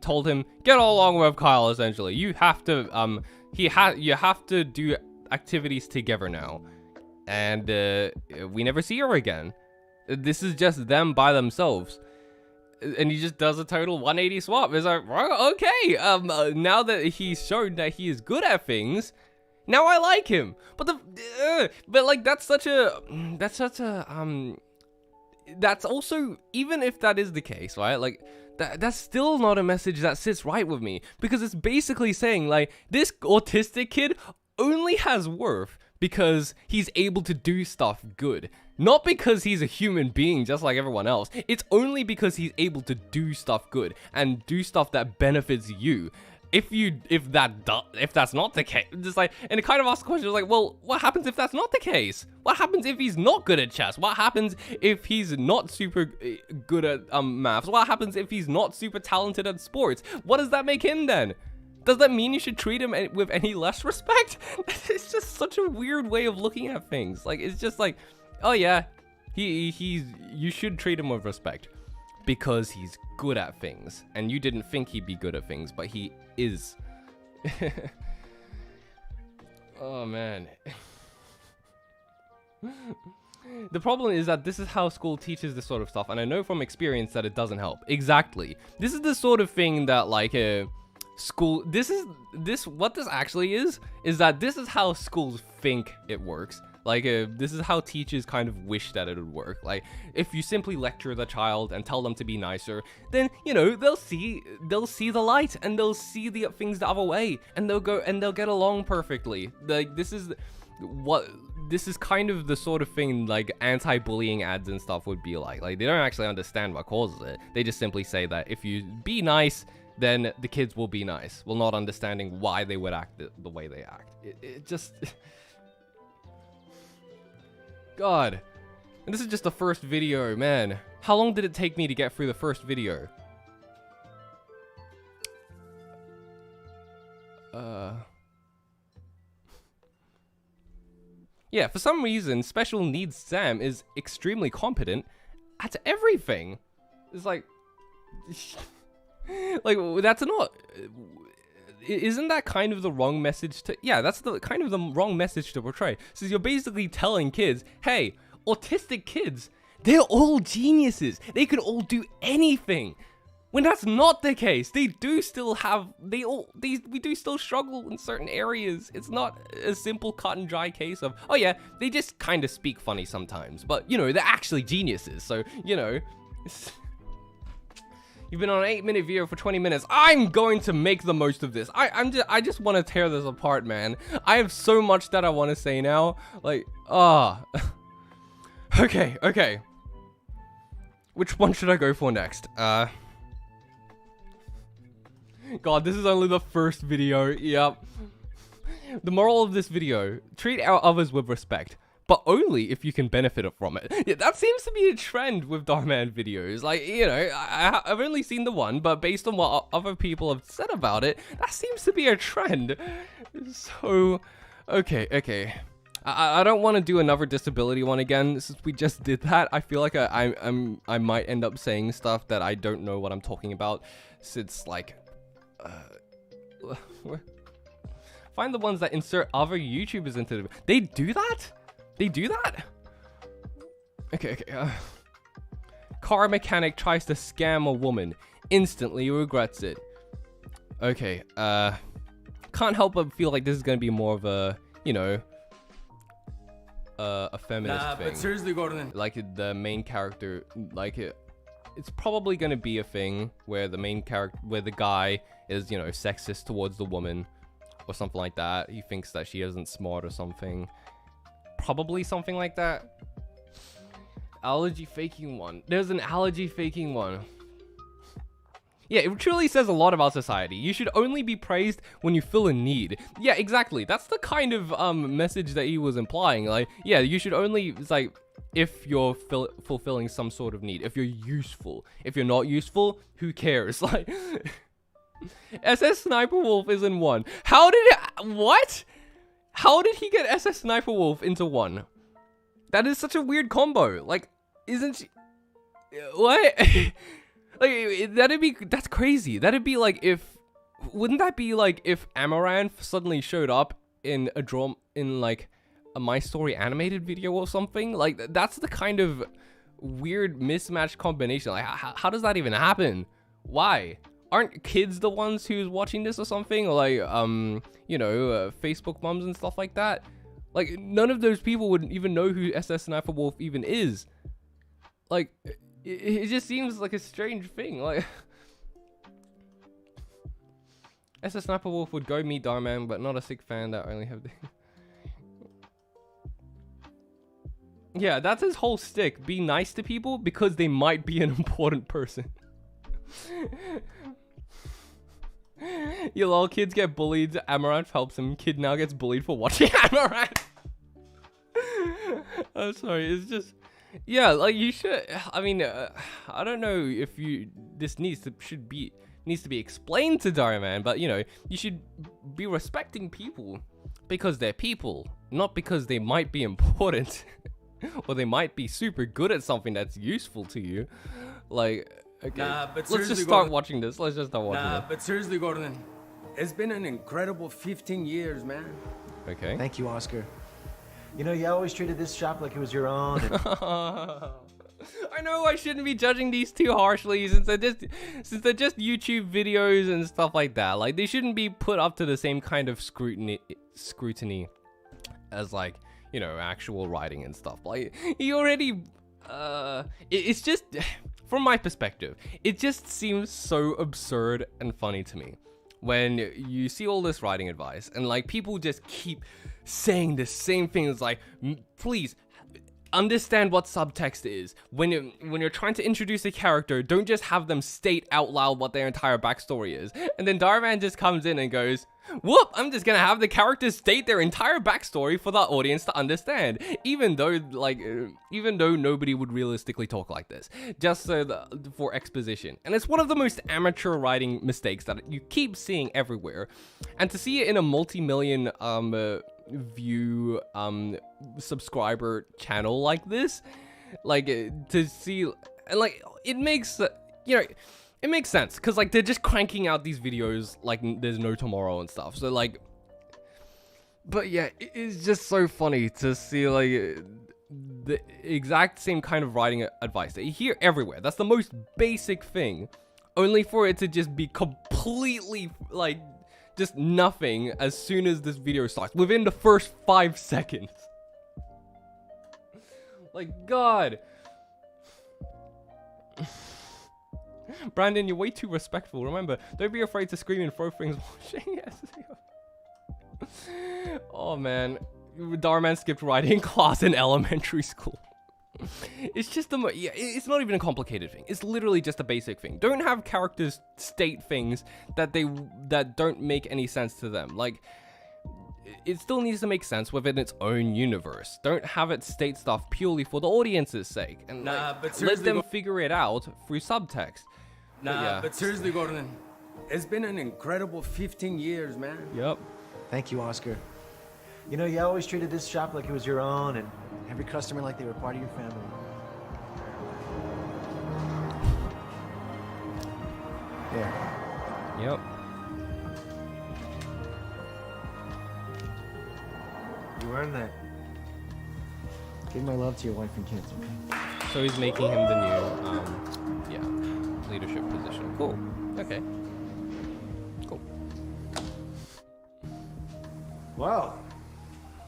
told him, get along with Kyle, essentially. You have to, you have to do activities together now. And, we never see her again. This is just them by themselves. And he just does a total 180 swap. It's like, okay, now that he's shown that he is good at things, now I like him. But like, that's also, even if that is the case, right? Like, that's still not a message that sits right with me, because it's basically saying, like, this autistic kid only has worth because he's able to do stuff good. Not because he's a human being just like everyone else. It's only because he's able to do stuff good and do stuff that benefits you. If that's not the case, just like, and it kind of asks the question, like, well, what happens if that's not the case? What happens if he's not good at chess? What happens if he's not super good at maths? What happens if he's not super talented at sports? What does that make him then? Does that mean you should treat him with any less respect? It's just such a weird way of looking at things. Like, it's just like, oh yeah, you should treat him with respect because he's good at things, and you didn't think he'd be good at things, but he is. Oh man. The problem is that this is how school teaches this sort of stuff, and I know from experience that it doesn't help. Exactly. This is the sort of thing that like school. What this actually is that this is how schools think it works. Like this is how teachers kind of wish that it would work. Like if you simply lecture the child and tell them to be nicer, then you know they'll see the light and they'll see the things the other way, and they'll get along perfectly. Like this is kind of the sort of thing like anti-bullying ads and stuff would be like. Like they don't actually understand what causes it. They just simply say that if you be nice, then the kids will be nice, while not understanding why they would act the way they act. It just God. And this is just the first video, man. How long did it take me to get through the first video? Yeah, for some reason, Special Needs Sam is extremely competent at everything. It's like... like, that's not... Isn't that kind of the wrong message to... Yeah, that's the kind of the wrong message to portray. So you're basically telling kids, hey, autistic kids, they're all geniuses. They could all do anything. When that's not the case, they do still have... we do still struggle in certain areas. It's not a simple cut and dry case of, oh yeah, they just kind of speak funny sometimes. But, you know, they're actually geniuses. So, you know... You've been on an 8-minute video for 20 minutes. I'm going to make the most of this. I just want to tear this apart, man. I have so much that I want to say now. Like, Okay. Which one should I go for next? God, this is only the first video. Yep. The moral of this video, treat our others with respect, but only if you can benefit from it. Yeah, that seems to be a trend with Dhar Mann videos. Like, you know, I've only seen the one, but based on what other people have said about it, that seems to be a trend. So, okay. I don't want to do another disability one again, since we just did that. I feel like I might end up saying stuff that I don't know what I'm talking about, since, like... Find the ones that insert other YouTubers into them. They do that? They do that? Okay. Car mechanic tries to scam a woman. Instantly regrets it. Okay, can't help but feel like this is gonna be more of a, you know, a feminist thing. But seriously, Gordon. Like the main character, like it's probably gonna be a thing where the main character, where the guy is, you know, sexist towards the woman or something like that. He thinks that she isn't smart or something. Probably something like that. Allergy faking one. There's an allergy faking one. Yeah, it truly says a lot about society. You should only be praised when you feel a need. Yeah, exactly. That's the kind of message that he was implying. Like, yeah, you should only, it's like, if you're fulfilling some sort of need. If you're useful. If you're not useful, who cares? Like, SS Sniper Wolf is in one. How did it, what? How did he get SS Sniper Wolf into one? That is such a weird combo. Like, isn't she... What? Like, that's crazy. That'd be like if... Wouldn't that be like if Amaranth suddenly showed up in like a My Story animated video or something? Like, that's the kind of weird mismatched combination. Like, how does that even happen? Why? Aren't kids the ones who's watching this or something? Or like, you know, Facebook moms and stuff like that? Like, none of those people would even know who SS Sniper Wolf even is. Like, it just seems like a strange thing. Like, SS Sniper Wolf would go meet Dhar Mann, but not a sick fan that only have the... Yeah, that's his whole stick. Be nice to people because they might be an important person. You lol, kids get bullied, Amaranth helps him. Kid now gets bullied for watching Amaranth. I'm sorry, it's just... Yeah, like, you should... I mean, I don't know if this needs to be explained to Dhar Mann, but, you know, you should be respecting people because they're people, not because they might be important or they might be super good at something that's useful to you. Like... Okay, let's just start watching this. Let's just start watching this. But seriously, Gordon, it's been an incredible 15 years, man. Okay. Thank you, Oscar. You know, you always treated this shop like it was your own. And... I know I shouldn't be judging these too harshly since they're just YouTube videos and stuff like that. Like, they shouldn't be put up to the same kind of scrutiny as, like, you know, actual writing and stuff. Like, he already it's just, from my perspective, it just seems so absurd and funny to me when you see all this writing advice and, like, people just keep saying the same things, like, please understand what subtext is. When you're trying to introduce a character, don't just have them state out loud what their entire backstory is. And then Dhar Mann just comes in and goes, whoop, I'm just gonna have the characters state their entire backstory for the audience to understand, even though nobody would realistically talk like this, just so for exposition. And it's one of the most amateur writing mistakes that you keep seeing everywhere, and to see it in a multi-million view subscriber channel like this, like, to see, and like, it makes it makes sense, because, like, they're just cranking out these videos like there's no tomorrow and stuff. So, like, but yeah, it's just so funny to see, like, the exact same kind of writing advice that you hear everywhere. That's the most basic thing, only for it to just be completely, like, just nothing as soon as this video starts, within the first 5 seconds. Like, God. Brandon, you're way too respectful. Remember, don't be afraid to scream and throw things watching. Yes. Oh, man. Dhar Mann skipped writing class in elementary school. It's just yeah, it's not even a complicated thing. It's literally just a basic thing. Don't have characters state things that don't make any sense to them. Like, it still needs to make sense within its own universe. Don't have it state stuff purely for the audience's sake, and but let them figure it out through subtext. But seriously, Gordon, it's been an incredible 15 years, man. Yep. Thank you, Oscar. You know, you always treated this shop like it was your own, and every customer like they were part of your family. Yeah. Yep. You earned that. Give my love to your wife and kids, okay? So he's making him the new, leadership position. Cool. Okay. Cool. Well,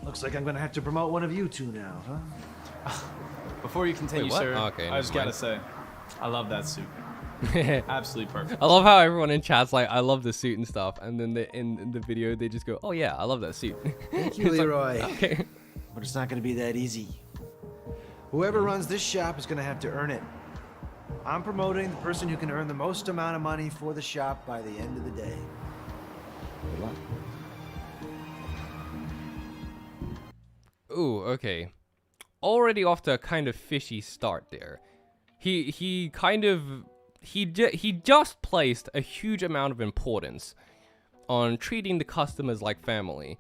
looks like I'm gonna have to promote one of you two now, huh? Before you continue, Wait, what? sir, Okay, I just never gotta say, I love that suit. Absolutely perfect. I love how everyone in chat's like, I love the suit and stuff, and then in the video they just go, oh yeah, I love that suit. Thank you, Leroy. Like, okay. But it's not gonna be that easy. Whoever runs this shop is gonna have to earn it. I'm promoting the person who can earn the most amount of money for the shop by the end of the day. Good luck. Ooh, okay. Already off to a kind of fishy start there. He just placed a huge amount of importance on treating the customers like family,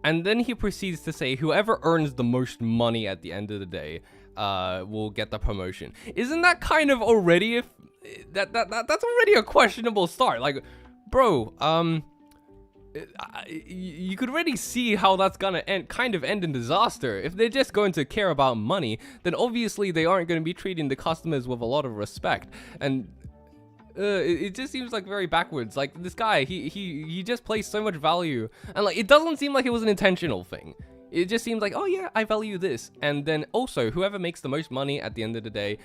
and then he proceeds to say whoever earns the most money at the end of the day will get the promotion. Isn't that kind of already that's already a questionable start? Like, bro, you could already see how that's gonna end in disaster. If they're just going to care about money, then obviously they aren't going to be treating the customers with a lot of respect. And it just seems like very backwards. Like, this guy, he just placed so much value, and like, it doesn't seem like it was an intentional thing. It just seems like, oh yeah, I value this, and then also whoever makes the most money at the end of the day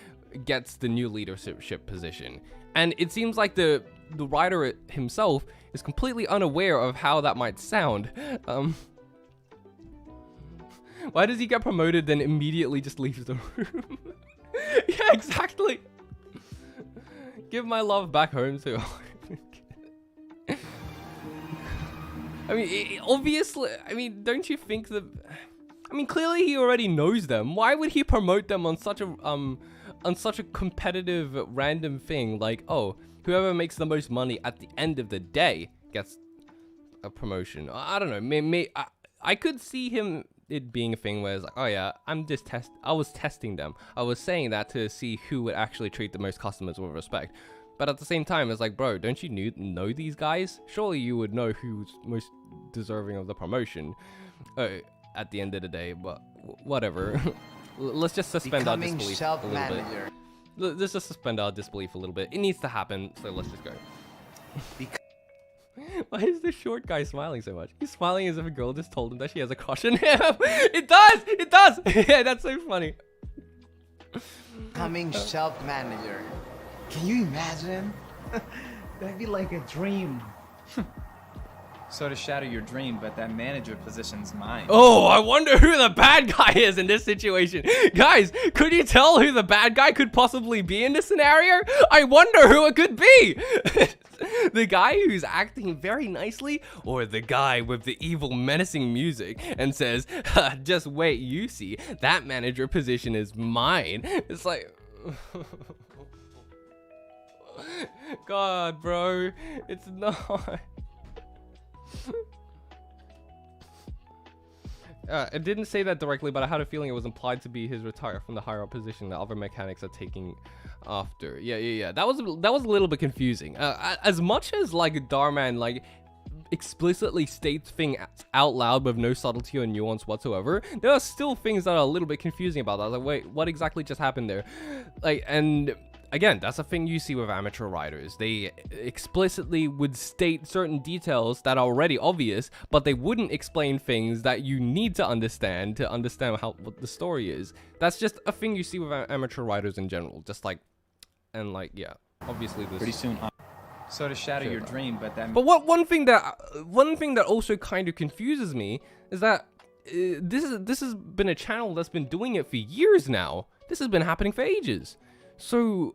gets the new leadership position. And it seems like the writer himself is completely unaware of how that might sound. Why does he get promoted then immediately just leaves the room? Yeah, exactly. Give my love back home too. I mean, obviously, I mean, don't you think that... I mean, clearly he already knows them. Why would he promote them on such a competitive random thing? Like, oh, whoever makes the most money at the end of the day gets a promotion. I don't know. I could see it being a thing where it's like, oh yeah, I was testing them. I was saying that to see who would actually treat the most customers with respect. But at the same time, it's like, bro, don't you know these guys? Surely you would know who's most deserving of the promotion at the end of the day. But whatever. Let's just suspend our Becoming disbelief a little bit. self-manager. Let's just suspend our disbelief a little bit. It needs to happen, so let's just go. Why is the short guy smiling so much? He's smiling as if a girl just told him that she has a crush on him. It does! It does! Yeah, that's so funny. Becoming self-manager. Can you imagine? That'd be like a dream. So to shatter your dream, but that manager position's mine. Oh, I wonder who the bad guy is in this situation. Guys, could you tell who the bad guy could possibly be in this scenario? I wonder who it could be. The guy who's acting very nicely, or the guy with the evil menacing music and says, just wait, you see, that manager position is mine. It's like... God, bro, it's not... It didn't say that directly, but I had a feeling it was implied to be his retire from the higher up position that other mechanics are taking after. Yeah. That was a little bit confusing. As much as like Dhar Mann like explicitly states things out loud with no subtlety or nuance whatsoever, there are still things that are a little bit confusing about that. Like, wait, what exactly just happened there? Like, and again, that's a thing you see with amateur writers. They explicitly would state certain details that are already obvious, but they wouldn't explain things that you need to understand what the story is. That's just a thing you see with amateur writers in general. Just like, and like, yeah, obviously this. Pretty soon. So to shatter your dream, but that. But one thing that also kind of confuses me is that this has been a channel that's been doing it for years now. This has been happening for ages. So,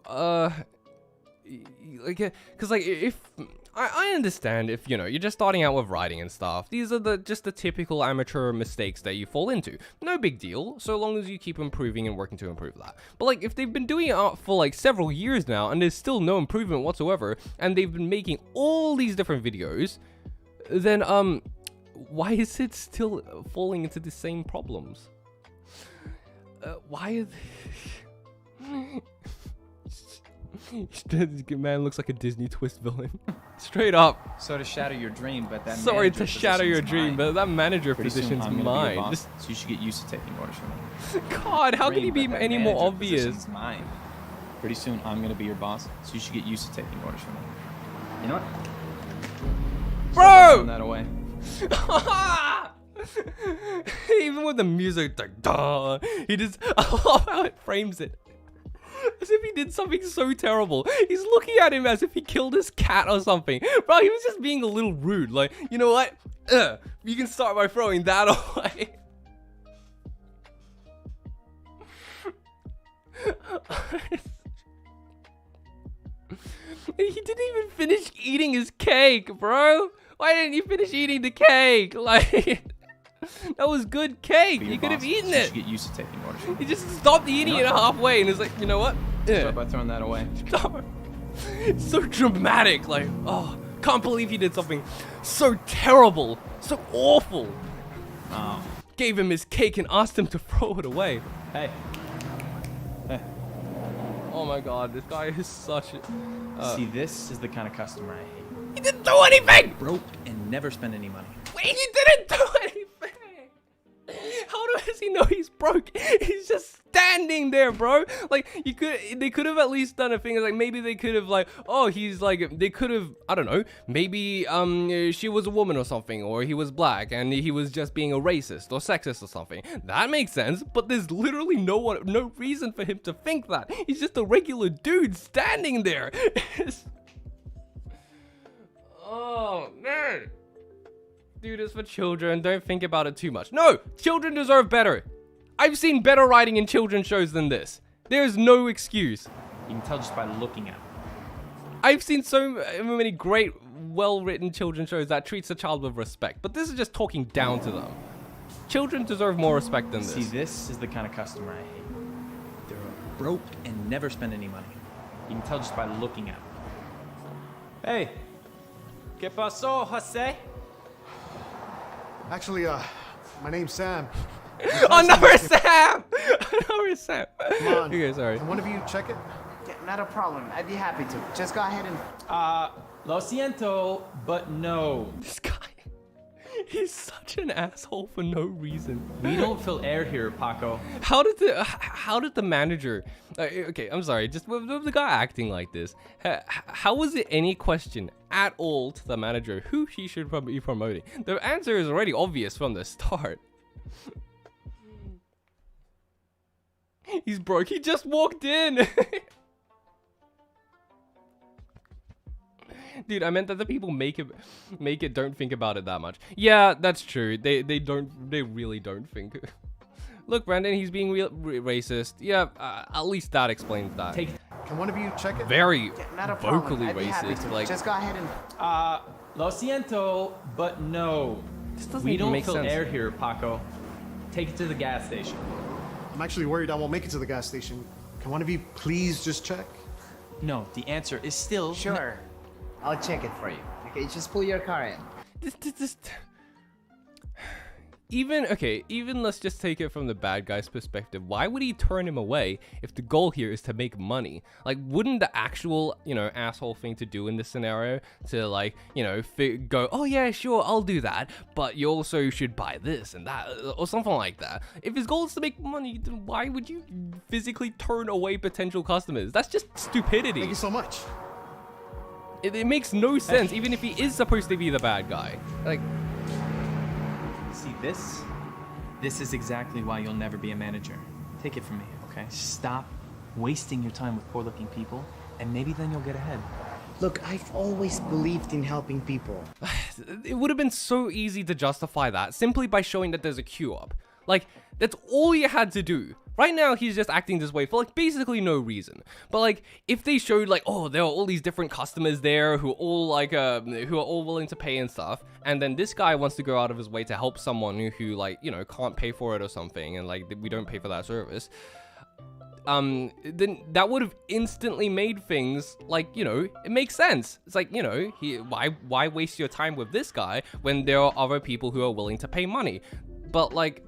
like, cause like if I understand if you know you're just starting out with writing and stuff, these are just the typical amateur mistakes that you fall into. No big deal, so long as you keep improving and working to improve that. But like if they've been doing it for like several years now and there's still no improvement whatsoever, and they've been making all these different videos, then why is it still falling into the same problems? Why are they... Man looks like a Disney twist villain. Straight up. So to shatter your dream, but that. Sorry to shatter your dream, mine. but that manager Pretty position's soon, I'm gonna be your mine. boss, so you should get used to taking orders from me. God, how can he be But that any more manager obvious? position's mine. Pretty soon, I'm gonna be your boss, so you should get used to taking orders from me. You know what? Bro! Throw that away. Even with the music, like, duh, he just, I love how it frames it. As if he did something so terrible. He's looking at him as if he killed his cat or something. Bro, he was just being a little rude. Like, you know what? You can start by throwing that away. He didn't even finish eating his cake, bro. Why didn't you finish eating the cake? Like, that was good cake. You could have eaten it. Get used to taking orders. He just stopped eating it halfway and is like, you know what? Start by throwing that away. It's so dramatic. Like, oh, can't believe he did something so terrible, so awful. Oh. Gave him his cake and asked him to throw it away. Hey. Oh my God, this guy is such a... See, this is the kind of customer I hate. He didn't do anything! Broke and never spend any money. Wait, he didn't do anything! How does he know he's broke? He's just standing there, bro. Like, they could have at least done a thing. Like, maybe they could have, like, oh, he's like, they could have, I don't know, maybe she was a woman or something, or he was black and he was just being a racist or sexist or something. That makes sense, but there's literally no reason for him to think that. He's just a regular dude standing there. Oh, man. Do this for children. Don't think about it too much. No, children deserve better. I've seen better writing in children's shows than this. There's no excuse. You can tell just by looking at them. I've seen so many great, well-written children's shows that treats a child with respect, but this is just talking down to them. Children deserve more respect than this. See, this is the kind of customer I hate. They're broke and never spend any money. You can tell just by looking at them. Hey, ¿qué pasó, Jose? Actually, my name's Sam. Oh, no, it's Sam! No, it's Sam. Come on. Okay, sorry. Can one of you check it? Yeah, not a problem. I'd be happy to. Just go ahead and... Lo siento, but no. This guy, He's such an asshole for no reason. We don't fill air here, Paco. How did the manager? Okay, I'm sorry. Just with the guy acting like this, how was it any question at all to the manager who he should be promoting? The answer is already obvious from the start. He's broke. He just walked in. Dude, I meant that the people make it don't think about it that much. Yeah, that's true. They really don't think. Look, Brandon, he's being racist. Yeah, at least that explains that. Can one of you check it? Very Not a problem. vocally I'd be happy racist. to. Like, Just go ahead and... Lo siento, but no. this doesn't We even don't make fill sense. air here, Paco. Take it to the gas station. I'm actually worried I won't make it to the gas station. Can one of you please just check? No, the answer is still... Sure. I'll check it for you. Okay, just pull your car in. Even let's just take it from the bad guy's perspective. Why would he turn him away if the goal here is to make money? Like, wouldn't the actual, asshole thing to do in this scenario to, like, go, oh yeah, sure, I'll do that, but you also should buy this and that, or something like that. If his goal is to make money, then why would you physically turn away potential customers? That's just stupidity. Thank you so much. It makes no sense, even if he is supposed to be the bad guy. Like, See this? This is exactly why you'll never be a manager. Take it from me, okay? Stop wasting your time with poor-looking people, and maybe then you'll get ahead. Look, I've always believed in helping people. it would have been so easy to justify that simply by showing that there's a queue up. Like, that's all you had to do. Right now, he's just acting this way for, like, basically no reason. But, like, if they showed, like, oh, there are all these different customers there who are all, like, who are all willing to pay and stuff, and then this guy wants to go out of his way to help someone who, like, can't pay for it or something, and, like, we don't pay for that service, then that would have instantly made things, like, it makes sense. It's like, why waste your time with this guy when there are other people who are willing to pay money? But, like...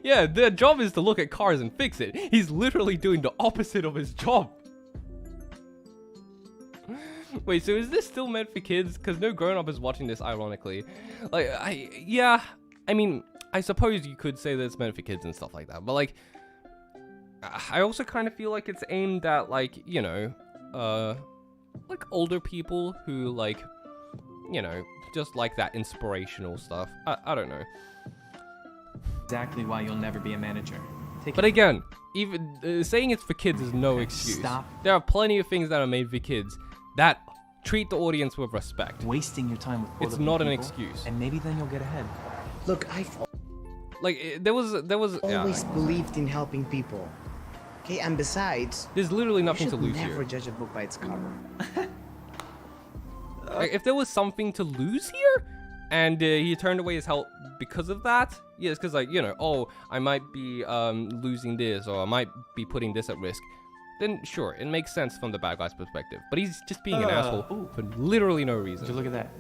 Yeah, their job is to look at cars and fix it. He's literally doing the opposite of his job. Wait, so is this still meant for kids? Because no grown-up is watching this, ironically. Like, I mean, I suppose you could say that it's meant for kids and stuff like that. But, like, I also kind of feel like it's aimed at, like, like older people who, like, just like that inspirational stuff. I don't know. Exactly why you'll never be a manager. But again, even saying it's for kids is no excuse. Stop. There are plenty of things that are made for kids that treat the audience with respect. Wasting your time with it's not an excuse. And maybe then you'll get ahead. Look, I've there was always believed in helping people. Okay, and besides, there's literally nothing to lose never here. Judge a book by its cover. Like, if there was something to lose here, and he turned away his help because of that, yes, because, like, oh, I might be losing this, or I might be putting this at risk, then sure, it makes sense from the bad guy's perspective. But he's just being an asshole for literally no reason. Did you look at that?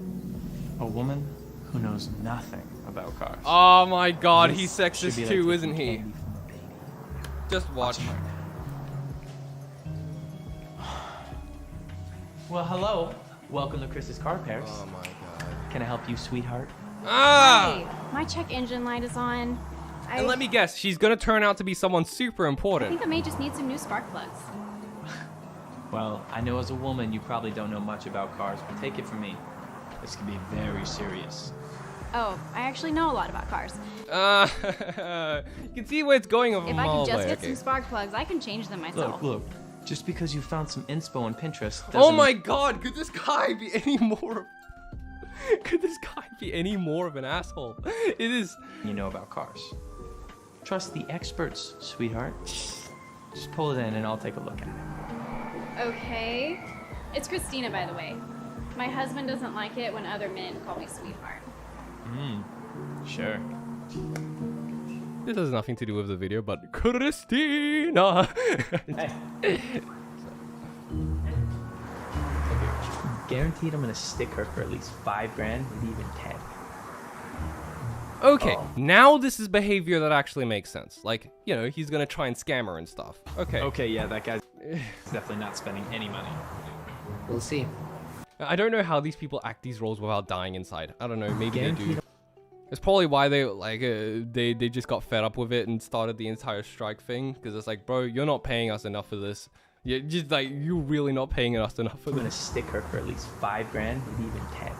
A woman who knows nothing about cars. Oh my god, This he's should sexist be like too, taking isn't he? candy from a baby. Just watch. Well, hello. Welcome to Chris's Car Pairs. Oh my god. Can I help you, sweetheart? Ah! Hey, my check engine light is on. And let me guess, she's gonna turn out to be someone super I important. think I may just need some new spark plugs. Well, I know as a woman you probably don't know much about cars, but take it from me. This can be very serious. Oh, I actually know a lot about cars. You can see where it's going over If I can just get okay. some spark plugs, I can change them myself. Look. Just because you found some inspo on Pinterest doesn't... Oh my god, could this guy be any more... Could this guy be any more of an asshole? It is... You know about cars. Trust the experts, sweetheart. Just pull it in and I'll take a look at it. Okay. It's Christina, by the way. My husband doesn't like it when other men call me sweetheart. Sure. This has nothing to do with the video, but Christina! Guaranteed I'm gonna stick her for at least $5 grand, maybe even 10. Okay, now this is behavior that actually makes sense. Like, he's gonna try and scam her and stuff. Okay. Okay, yeah, that guy's definitely not spending any money. We'll see. I don't know how these people act these roles without dying inside. I don't know, maybe they do. It's probably why they like they just got fed up with it and started the entire strike thing, because it's like, bro, you're not paying us enough for this. You're just like, you're really not paying us enough for I'm gonna this. stick her for at least 5 grand, maybe even 10.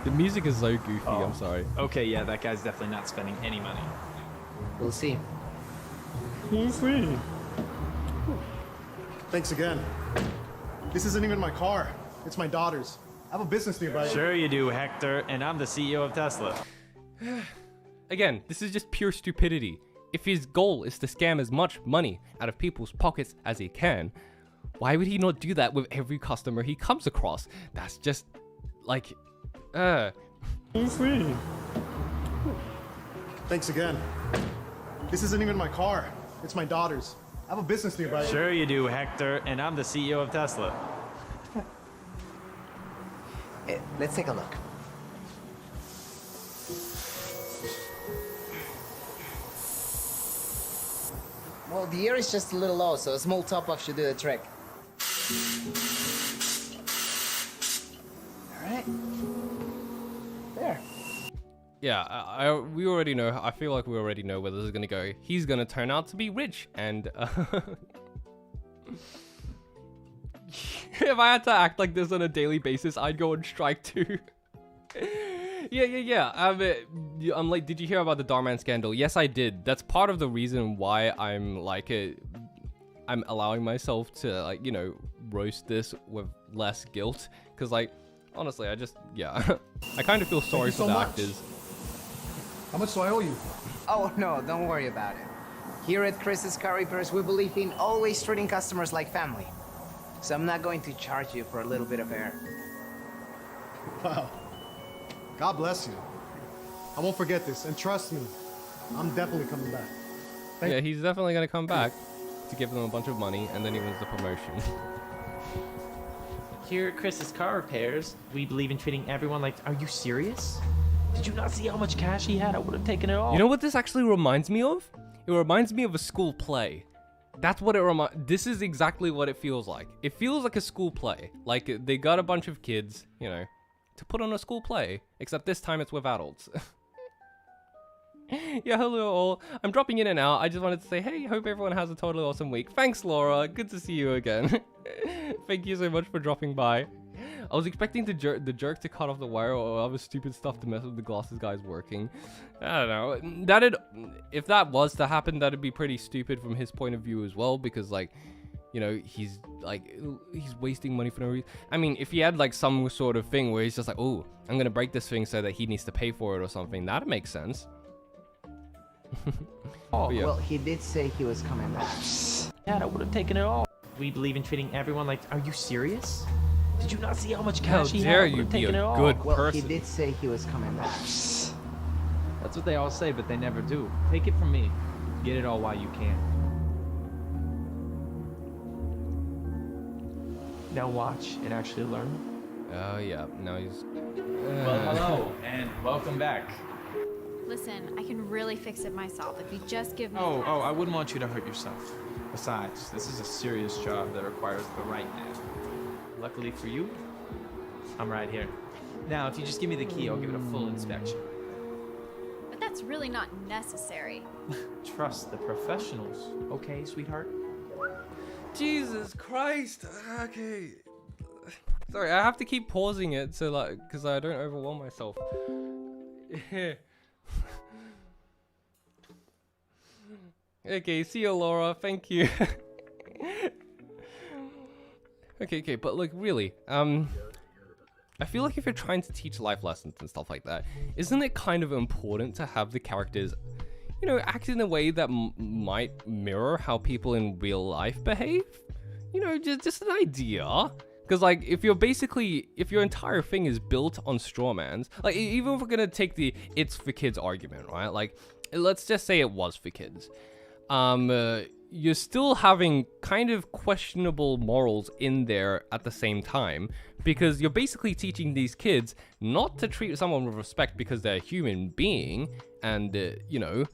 The music is so goofy, I'm sorry. Okay, yeah, that guy's definitely not spending any money. We'll see. We'll see. Thanks again. This isn't even my car. It's my daughter's. I have a business nearby. Sure you do, Hector, and I'm the CEO of Tesla. Again, this is just pure stupidity. If his goal is to scam as much money out of people's pockets as he can, why would he not do that with every customer he comes across? That's just like, Thanks again. This isn't even my car. It's my daughter's. I have a business nearby. Sure you do, Hector, and I'm the CEO of Tesla. Let's take a look. Well, the air is just a little low, so a small top-off should do the trick. All right. There. yeah, we already know. I feel like we already know where this is gonna go. He's gonna turn out to be rich, and if I had to act like this on a daily basis, I'd go on strike too. Yeah. I'm like, did you hear about the Dhar Mann scandal? Yes, I did. That's part of the reason why I'm like, I'm allowing myself to, like, you know, roast this with less guilt. Because, like, honestly, I just, yeah. I kind of feel sorry for the actors. How much do I owe you? Oh, no, don't worry about it. Here at Chris's Car Repairs, we believe in always treating customers like family. So I'm not going to charge you for a little bit of air. Wow. God bless you. I won't forget this, and trust me, I'm definitely coming back. Yeah, he's definitely gonna come back to give them a bunch of money, and then he wins the promotion. Here at Chris's Car Repairs, we believe in treating everyone like... Are you serious? Did you not see how much cash he had? I would have taken it all. You know what this actually reminds me of? It reminds me of a school play. That's what it this is exactly what it feels like. It feels like a school play. Like, they got a bunch of kids, you know, to put on a school play, except this time it's with adults. Yeah, hello all. I'm dropping in and out. I just wanted to say, hey, hope everyone has a totally awesome week. Thanks, Laura. Good to see you again. Thank you so much for dropping by. I was expecting the jerk to cut off the wire or other stupid stuff to mess with the glasses guys working. I don't know. If that was to happen, that'd be pretty stupid from his point of view as well, because, like, you know, he's wasting money for no reason. I mean, if he had like some sort of thing where he's just like, oh, I'm gonna break this thing so that he needs to pay for it or something, that'd make sense. Oh, yeah. Well, he did say he was coming back. Yeah, I would have taken it all. We believe in treating everyone like... Are you serious? Did you not see how much cash he had? How dare I you would've be a taken it all. good Well, person. he did say he was coming back. That's what they all say, but they never do. Take it from me. Get it all while you can. Now watch and actually learn. Oh, yeah. Now he's... Well, hello, and welcome back. Listen, I can really fix it myself if you just give me Oh, I wouldn't want you to hurt yourself. Besides, this is a serious job that requires the right man. Luckily for you, I'm right here. Now, if you just give me the key, I'll give it a full inspection. But that's really not necessary. Trust the professionals, okay, sweetheart? Jesus Christ. Okay. Sorry, I have to keep pausing it so, like, because I don't overwhelm myself. Okay, see you, Laura. Thank you. Okay, but like, really, I feel like if you're trying to teach life lessons and stuff like that, isn't it kind of important to have the characters, you know, act in a way that might mirror how people in real life behave? You know, just an idea. Because, like, if your entire thing is built on strawmans, like, even if we're gonna take the it's for kids argument, right? Like, let's just say it was for kids. You're still having kind of questionable morals in there at the same time, because you're basically teaching these kids not to treat someone with respect because they're a human being, and, you know,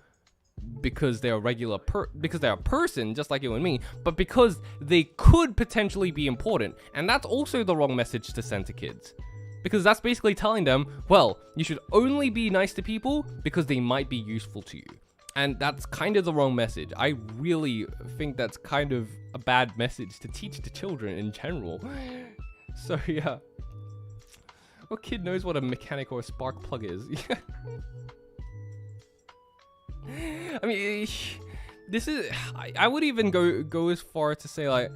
because they're because they're a person just like you and me, but because they could potentially be important. And that's also the wrong message to send to kids, because that's basically telling them, well, you should only be nice to people because they might be useful to you. And that's kind of the wrong message. I really think that's kind of a bad message to teach to children in general. So yeah, what kid knows what a mechanic or a spark plug is? I mean, this is, I would even go as far to say, like,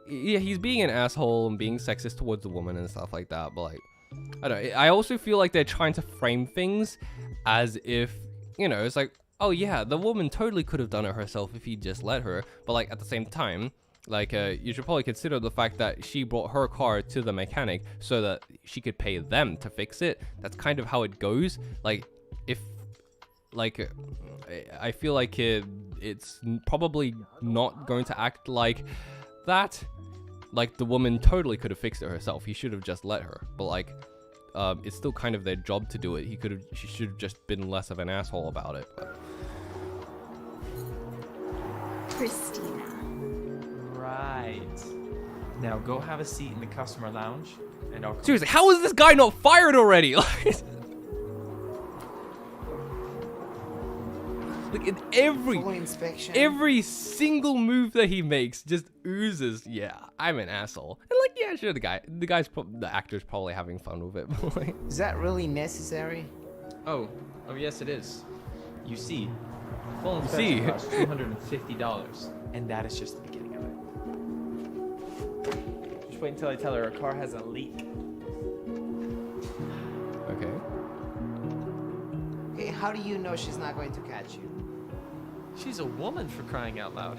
yeah, he's being an asshole and being sexist towards the woman and stuff like that, but like, I don't know, I also feel like they're trying to frame things as if, you know, it's like, oh yeah, the woman totally could have done it herself if he just let her, but like at the same time, like, you should probably consider the fact that she brought her car to the mechanic so that she could pay them to fix it. That's kind of how it goes. Like, if, like, I feel like it's probably not going to act like that. Like, the woman totally could have fixed it herself. He should have just let her. But like, it's still kind of their job to do it. She should have just been less of an asshole about it. But. Christina. Right. Now go have a seat in the customer lounge, and I'll... Seriously, how is this guy not fired already? Like, in every single move that he makes just oozes, yeah, I'm an asshole. And like, yeah, sure, the actor's probably having fun with it. Is that really necessary? Oh, yes it is. You see, full inspection costs $250, and that is just the beginning of it. Just wait until I tell her her car has a leak. Okay. Okay, how do you know she's not going to catch you? She's a woman, for crying out loud.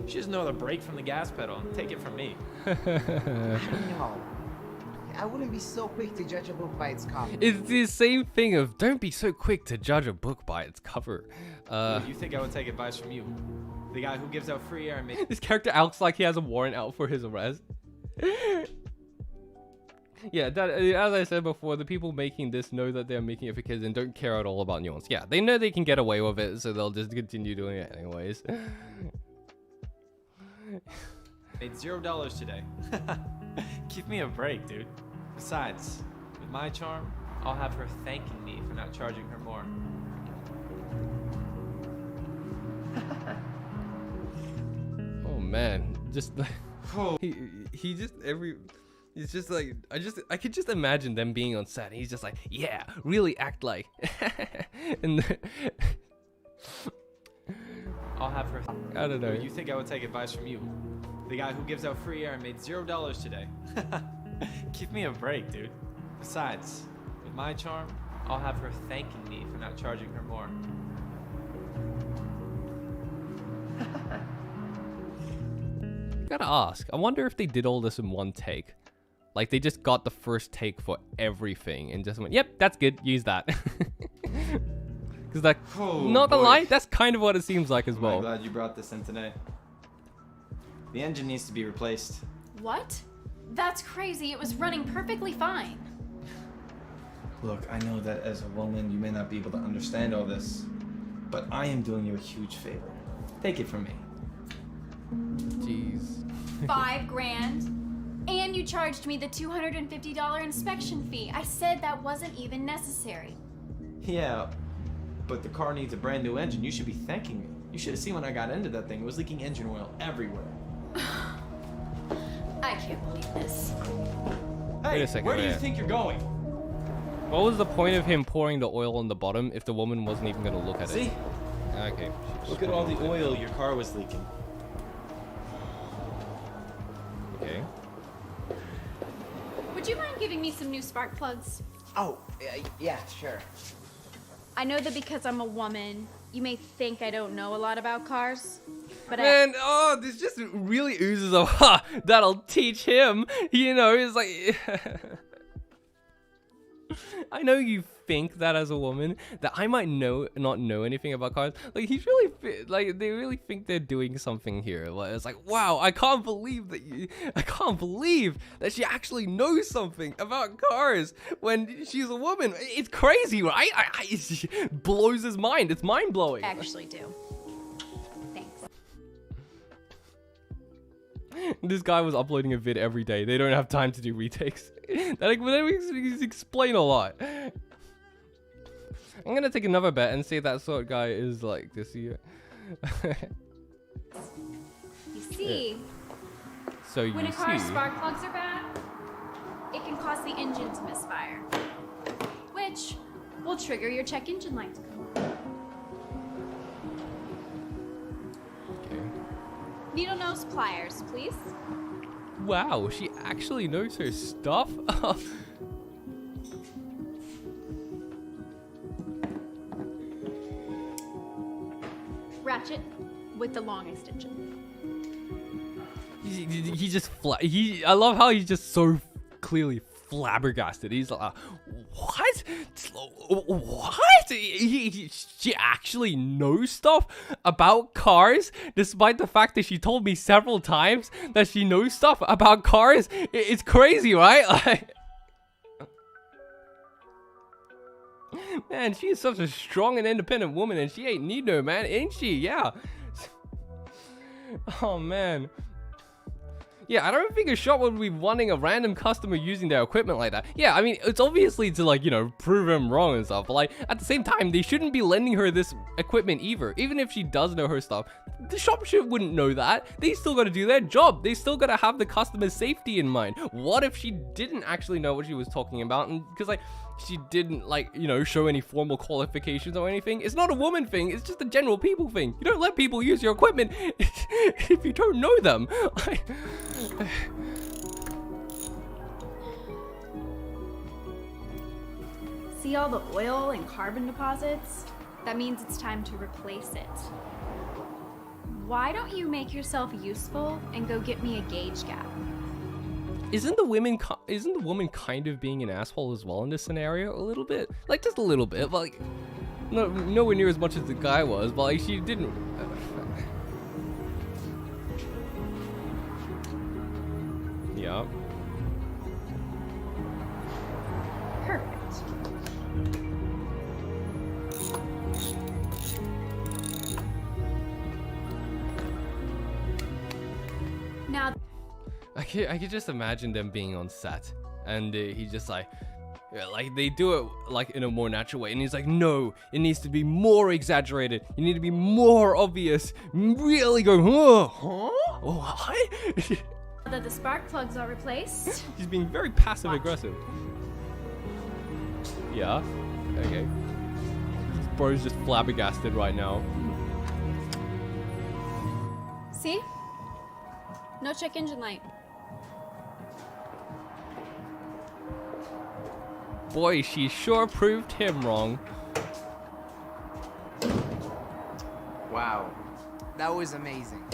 She doesn't know how to brake from the gas pedal. Take it from me. I don't know. I wouldn't be so quick to judge a book by its cover. It's the same thing of don't be so quick to judge a book by its cover. You think I would take advice from you? The guy who gives out free air and makes... This character acts like he has a warrant out for his arrest. Yeah, that, as I said before, the people making this know that they're making it for kids and don't care at all about nuance. Yeah, they know they can get away with it, so they'll just continue doing it anyways. Made $0 today. Give me a break, dude. Besides, with my charm, I'll have her thanking me for not charging her more. Oh man, just like he just it's just like I could just imagine them being on set. And he's just like, yeah, really act like, and I'll have her. I don't know. You think I would take advice from you? The guy who gives out free air and made $0 today. Give me a break, dude. Besides, with my charm, I'll have her thanking me for not charging her more. Gotta ask. I wonder if they did all this in one take. Like, they just got the first take for everything and just went, yep, that's good, use that. Because, like, not gonna lie, that's kind of what it seems like as well. I'm glad you brought this in today. The engine needs to be replaced. What? That's crazy. It was running perfectly fine. Look, I know that as a woman, you may not be able to understand all this, but I am doing you a huge favor. Take it from me. Jeez. $5,000. And you charged me the $250 inspection fee. I said that wasn't even necessary. Yeah, but the car needs a brand new engine. You should be thanking me. You should have seen when I got into that thing. It was leaking engine oil everywhere. I can't believe this. Hey, Wait a second, where do you wait. think you're going? What was the point of him pouring the oil on the bottom if the woman wasn't even gonna look at See? it? Okay. Look at all the oil your car was leaking. Okay. Would you mind giving me some new spark plugs? Oh, yeah, sure. I know that because I'm a woman, you may think I don't know a lot about cars, but Man, oh, this just really oozes of, ha, that'll teach him. You know, it's like, I know you think that as a woman, that I might not know anything about cars. Like, he's really, like, they really think they're doing something here. Like, it's like, wow, I can't believe that she actually knows something about cars when she's a woman. It's crazy, right? It blows his mind. It's mind-blowing. I actually do. This guy was uploading a vid every day. They don't have time to do retakes. that explain a lot. I'm gonna take another bet and say that sort of guy is like this year. You see, So you when a car's see. spark plugs are bad, it can cause the engine to misfire, which will trigger your check engine light to come on. Okay. Needle nose pliers, please. Wow, she actually knows her stuff. Ratchet with the long extension. He just I love how he's just so clearly flabbergasted. He's like, what? What? She actually knows stuff about cars, despite the fact that she told me several times that she knows stuff about cars. It's crazy, right? Like, man, she is such a strong and independent woman, and she ain't need no man, ain't she? Yeah. Oh man. Yeah, I don't think a shop would be wanting a random customer using their equipment like that. Yeah, I mean, it's obviously to, like, you know, prove him wrong and stuff. But, like, at the same time, they shouldn't be lending her this equipment either. Even if she does know her stuff, the shop wouldn't know that. They still got to do their job. They still got to have the customer's safety in mind. What if she didn't actually know what she was talking about? And because, like, she didn't, like, you know, show any formal qualifications or anything. It's not a woman thing. It's just a general people thing. You don't let people use your equipment if you don't know them. See all the oil and carbon deposits? That means it's time to replace it. Why don't you make yourself useful and go get me a gauge gap? Isn't the woman kind of being an asshole as well in this scenario? A little bit, like just a little bit, but like nowhere near as much as the guy was. But like she didn't. Yeah. Perfect. Now. I could just imagine them being on set, and he's just like they do it like in a more natural way, and he's like, no, it needs to be more exaggerated. You need to be more obvious. Really go, huh? What? That the spark plugs are replaced. He's being very passive aggressive. Yeah. Okay. This bro's just flabbergasted right now. See? No check engine light. Boy, she sure proved him wrong. Wow, that was amazing.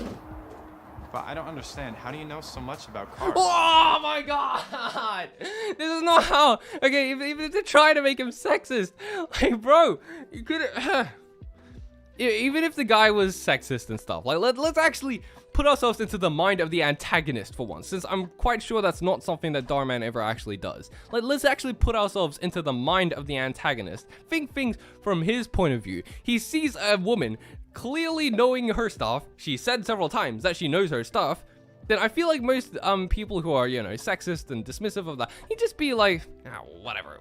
But I don't understand. How do you know so much about cars? Oh my god! This is not how. Okay, even if they're trying to make him sexist, like, bro, you could. Even if the guy was sexist and stuff, like, let's actually put ourselves into the mind of the antagonist for once, since I'm quite sure that's not something that Dhar Mann ever actually does. Like, let's actually put ourselves into the mind of the antagonist. Think things from his point of view. He sees a woman clearly knowing her stuff. She said several times that she knows her stuff. Then I feel like most people who are, you know, sexist and dismissive of that, he'd just be like, whatever,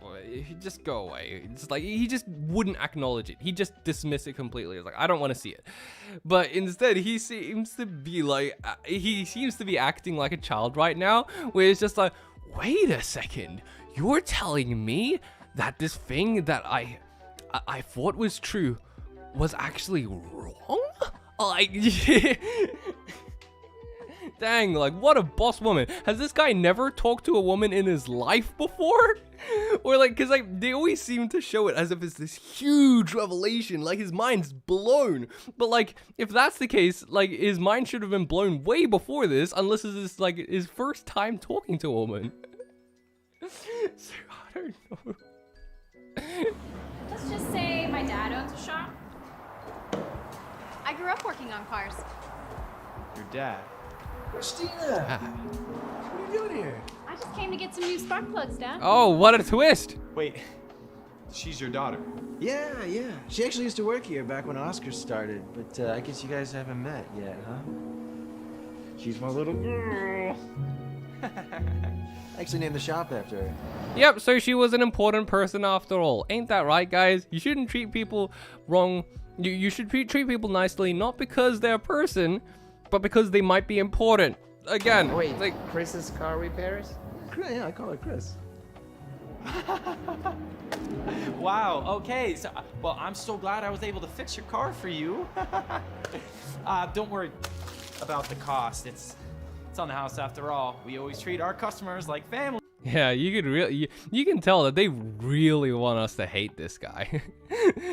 just go away. It's like, he just wouldn't acknowledge it. He'd just dismiss it completely. It's like, I don't want to see it. But instead, he seems to be like, he seems to be acting like a child right now, where it's just like, wait a second, you're telling me that this thing that I thought was true was actually wrong? Like, dang, like, what a boss woman. Has this guy never talked to a woman in his life before? Or like, cause like, they always seem to show it as if it's this huge revelation, like his mind's blown. But like, if that's the case, like, his mind should have been blown way before this, unless this is like his first time talking to a woman. So, I don't know. Let's just say my dad owns a shop. I grew up working on cars. Your dad? Christina! What are you doing here? I just came to get some new spark plugs, Dad. Oh, what a twist! Wait, she's your daughter? Yeah. She actually used to work here back when Oscar started, but I guess you guys haven't met yet, huh? She's my little girl. I actually named the shop after her. Yep, so she was an important person after all. Ain't that right, guys? You shouldn't treat people wrong. You should treat people nicely, not because they're a person, but because they might be important. Again, Wait, like Chris's car repairs? Yeah, I call her Chris. Wow, okay. So, well, I'm so glad I was able to fix your car for you. Don't worry about the cost. It's on the house after all. We always treat our customers like family. yeah, you can tell that they really want us to hate this guy.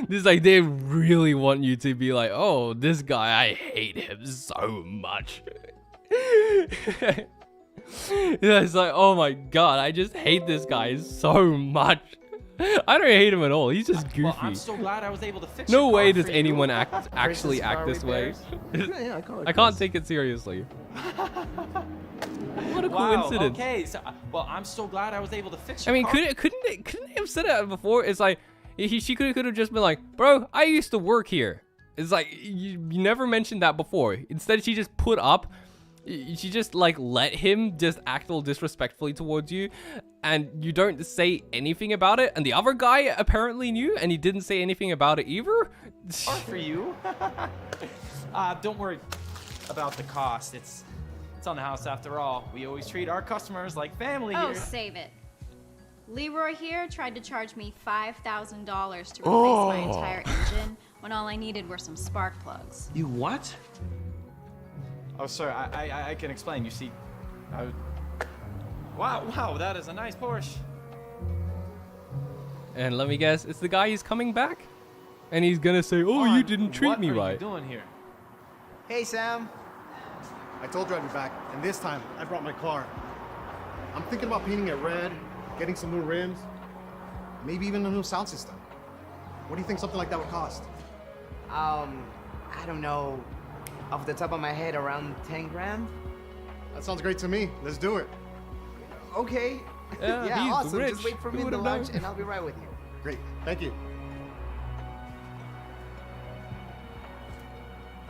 This like they really want you to be like, oh, this guy, I hate him so much. Yeah, it's like, oh my god, I just hate this guy so much. I don't hate him at all. He's just goofy. Well, I'm so glad I was able to fix No your way car does for anyone you. actually act this way. Yeah, I can't take it seriously. What a coincidence. Okay, so well, I'm so glad I was able to fix I your mean, car. couldn't they have said it before? It's like she could have just been like, bro, I used to work here. It's like you never mentioned that before. Instead, she just put up. She just like let him just act all disrespectfully towards you, and you don't say anything about it. And the other guy apparently knew, and he didn't say anything about it either. Car for you. Don't worry about the cost. It's on the house after all. We always treat our customers like family Oh, here. save it. Leroy here tried to charge me $5,000 to replace my entire engine when all I needed were some spark plugs. You what? Oh, sir, I can explain. You see, wow, that is a nice Porsche. And let me guess, it's the guy who's coming back, and he's gonna say, "Oh, you didn't treat me right." What are you doing here? Hey, Sam. I told you I'd be back, and this time I brought my car. I'm thinking about painting it red, getting some new rims, maybe even a new sound system. What do you think something like that would cost? I don't know. Off the top of my head, around 10 grand? That sounds great to me. Let's do it. Okay. Yeah, he's awesome. rich. Just wait for Who me in the would've lunch, known? and I'll be right with you. Great. Thank you.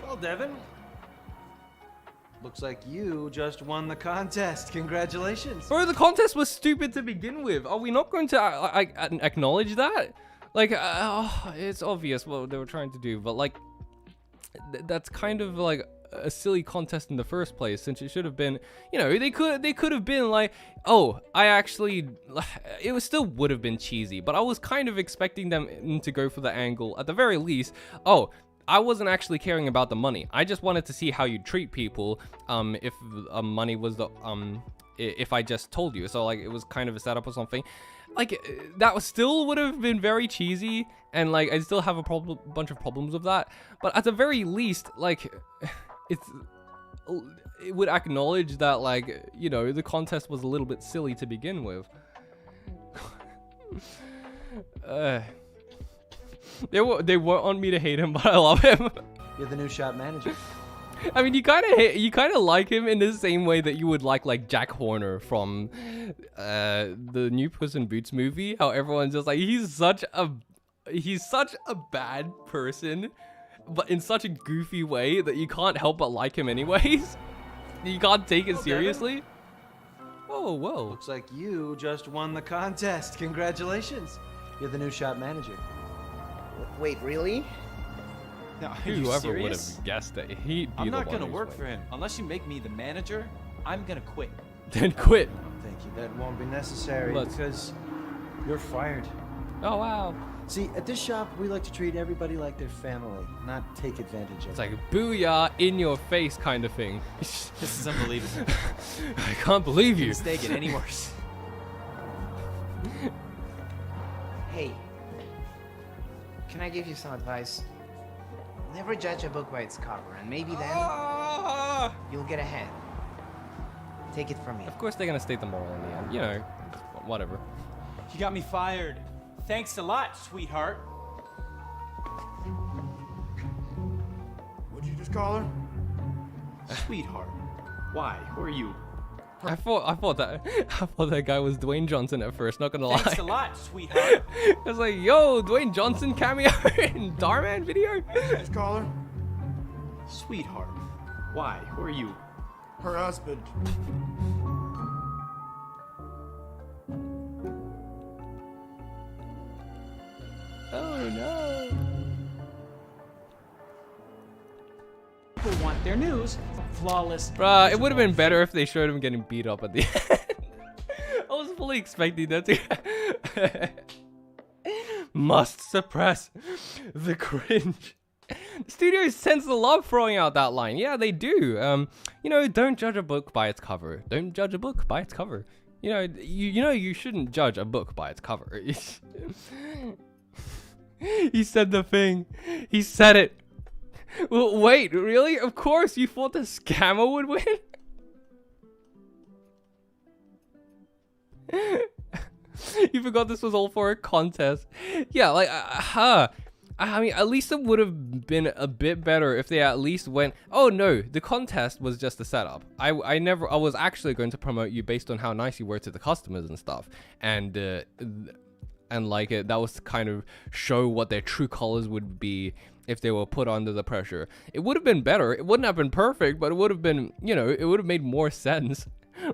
Well, Devin. Looks like you just won the contest. Congratulations. Bro, the contest was stupid to begin with. Are we not going to acknowledge that? Like, it's obvious what they were trying to do, but like, that's kind of like a silly contest in the first place, since it should have been, you know, they could have been like, oh, it still would have been cheesy, but I was kind of expecting them to go for the angle, at the very least, oh, I wasn't actually caring about the money. I just wanted to see how you treat people, if money was the, if I just told you. So like, it was kind of a setup or something. Like, that still would have been very cheesy, and like, I still have a bunch of problems with that. But at the very least, like, it would acknowledge that, like, you know, the contest was a little bit silly to begin with. They won't want me to hate him, but I love him. You're the new shop manager. I mean, you kind of like him in the same way that you would like Jack Horner from the new Puss in Boots movie. How everyone's just like, he's such a bad person, but in such a goofy way that you can't help but like him anyways. You can't take it seriously. Oh, whoa. Looks like you just won the contest. Congratulations. You're the new shop manager. Wait, really? Now, are you Whoever would serious? have guessed that he'd be I'm the not one gonna who's work winning. for him unless you make me the manager. I'm gonna quit. Then quit. Thank you. That won't be necessary But- because you're fired. Oh, wow. See, at this shop, we like to treat everybody like their family, not take advantage of It's them. like booyah in your face kind of thing. This is unbelievable. I can't believe you. This day get any worse. Hey, can I give you some advice? Never judge a book by its cover, and maybe then you'll get ahead. Take it from me. Of course they're gonna state the moral in the end. You know, whatever. You got me fired. Thanks a lot, sweetheart. What'd you just call her? Sweetheart. Why? Who are you? I thought that guy was Dwayne Johnson at first. Not gonna lie. Thanks a lot, sweetheart. I was like, yo, Dwayne Johnson cameo in Dhar Mann video. Just call her. Sweetheart. Why? Who are you? her husband. Oh no. People want their news flawless. Bruh, it would have been better if they showed him getting beat up at the end. I was fully expecting that to. Must suppress the cringe. The studios sense the love throwing out that line. Yeah, they do. You know, don't judge a book by its cover. Don't judge a book by its cover. You know, you shouldn't judge a book by its cover. He said the thing. He said it. Well, wait, really? Of course, you thought the scammer would win? You forgot this was all for a contest. Yeah, like, I mean, at least it would have been a bit better if they at least went, oh no, the contest was just a setup. I was actually going to promote you based on how nice you were to the customers and stuff. And like that was to kind of show what their true colors would be if they were put under the pressure. It would have been better. It wouldn't have been perfect, but it would have been, you know, it would have made more sense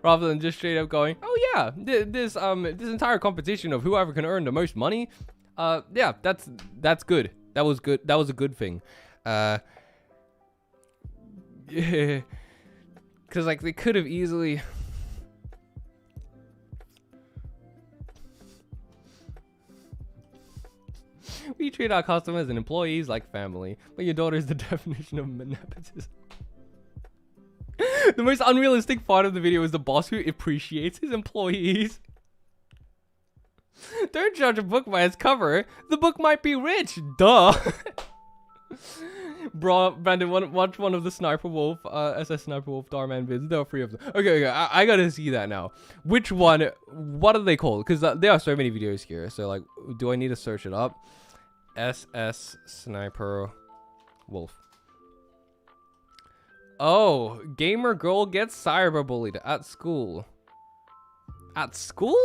rather than just straight up going, oh yeah, this entire competition of whoever can earn the most money. Yeah, that's good. That was good. That was a good thing. Yeah. Cause like they could have easily. We treat our customers and employees like family, but your daughter is the definition of nepotism. The most unrealistic part of the video is the boss who appreciates his employees. Don't judge a book by its cover. The book might be rich. Duh. Bro, Brandon, watch one of the Sniper Wolf, SS Sniper Wolf Dhar Mann vids. There are 3 of them. Okay, I gotta see that now. Which one? What are they called? Because there are so many videos here. So, like, do I need to search it up? SS Sniper Wolf. Oh, gamer girl gets cyberbullied at school. At school?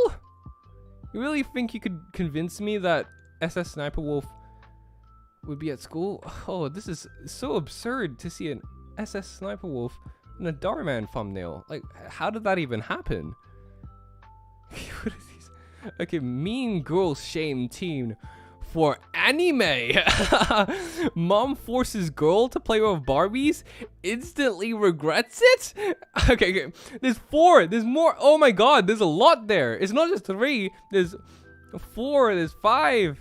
You really think you could convince me that SS Sniper Wolf would be at school? Oh, this is so absurd to see an SS Sniper Wolf in a Dhar Mann thumbnail. Like, how did that even happen? What is these? Okay, mean girl shame teen for anime. Mom forces girl to play with Barbies, instantly regrets it. Okay, there's 4. There's more. Oh my god, there's a lot there. It's not just 3. There's 4. There's 5.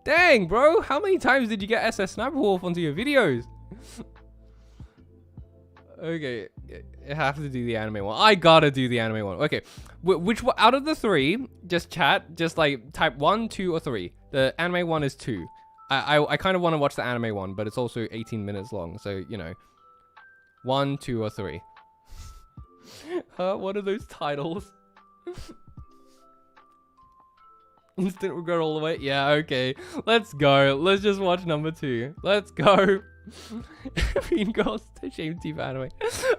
Dang, bro. How many times did you get SS Sniper Wolf onto your videos? Okay, I have to do the anime one. I gotta do the anime one. Okay, which one out of the 3? Just chat. Just like type 1, 2, or 3. The anime one is 2. I kind of want to watch the anime one, but it's also 18 minutes long. So you know, 1, 2, or 3. What are those titles? Instant regret all the way. Yeah, okay. Let's go. Let's just watch number 2. Let's go. Mean girls to shame team anime.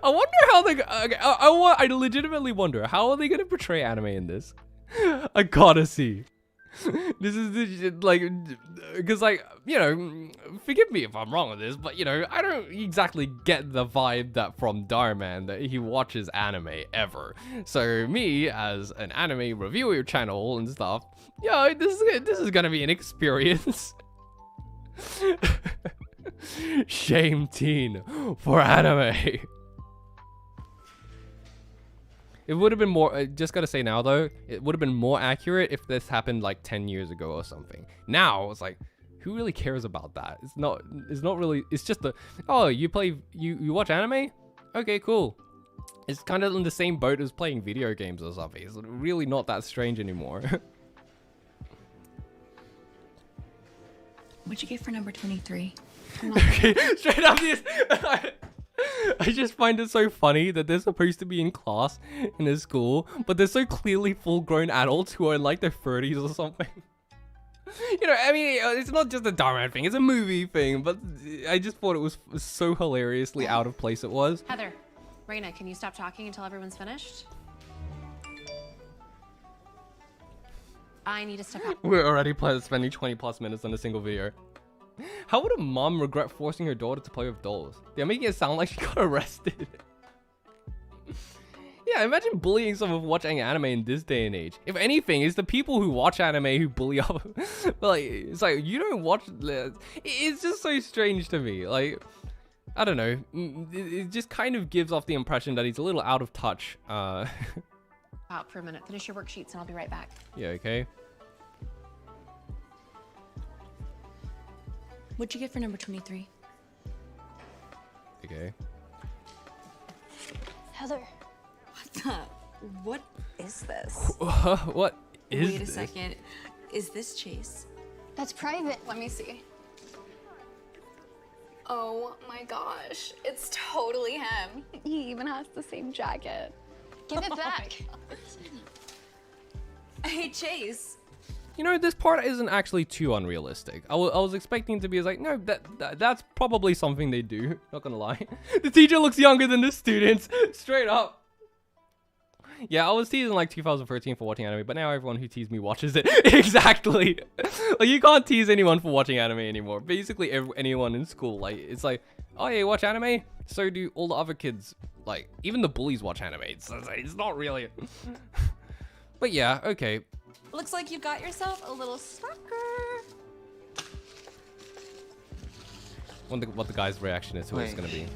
I wonder how they. Okay, I legitimately wonder how are they gonna portray anime in this. I gotta see. This is like, because like, you know, forgive me if I'm wrong with this, but you know, I don't exactly get the vibe that from Dhar Mann that he watches anime ever. So me as an anime reviewer channel and stuff, yeah, this is gonna be an experience. Shame teen for anime. It would have been more, I just gotta say now though, it would have been more accurate if this happened like 10 years ago or something. Now, it's like, who really cares about that? It's not really, it's just the, oh, you watch anime? Okay, cool. It's kind of in the same boat as playing video games or something. It's really not that strange anymore. What'd you get for number 23? Okay, straight up this. I just find it so funny that they're supposed to be in class in a school, but they're so clearly full-grown adults who are in like their 30s or something. You know, I mean, it's not just a Dhar Mann thing, it's a movie thing, but I just thought it was so hilariously out of place it was. Heather, Raina, can you stop talking until everyone's finished? I need to step out. We're already spending 20+ minutes on a single video. How would a mom regret forcing her daughter to play with dolls? They're making it sound like she got arrested. Yeah, imagine bullying someone for watching anime in this day and age. If anything, it's the people who watch anime who bully up. But like, it's like, you don't watch. It's just so strange to me. Like, I don't know. It just kind of gives off the impression that he's a little out of touch. Out for a minute. Finish your worksheets and I'll be right back. Yeah, okay. What'd you get for number 23? Okay. Heather. What is this? What is Wait a this? second. Is this Chase? That's private. Let me see. Oh my gosh, it's totally him. He even has the same jacket. Give it back. Hey, Chase. You know, this part isn't actually too unrealistic. I was expecting to be like, no, that's probably something they do. Not gonna lie. The teacher looks younger than the students. Straight up. Yeah, I was teasing like 2013 for watching anime, but now everyone who teased me watches it. Exactly. Like, you can't tease anyone for watching anime anymore. Basically, anyone in school, like, it's like, oh yeah, you watch anime? So do all the other kids. Like, even the bullies watch anime. It's not really. But yeah, okay. Looks like you've got yourself a little stalker. Wonder what the guy's reaction is to what it's gonna be.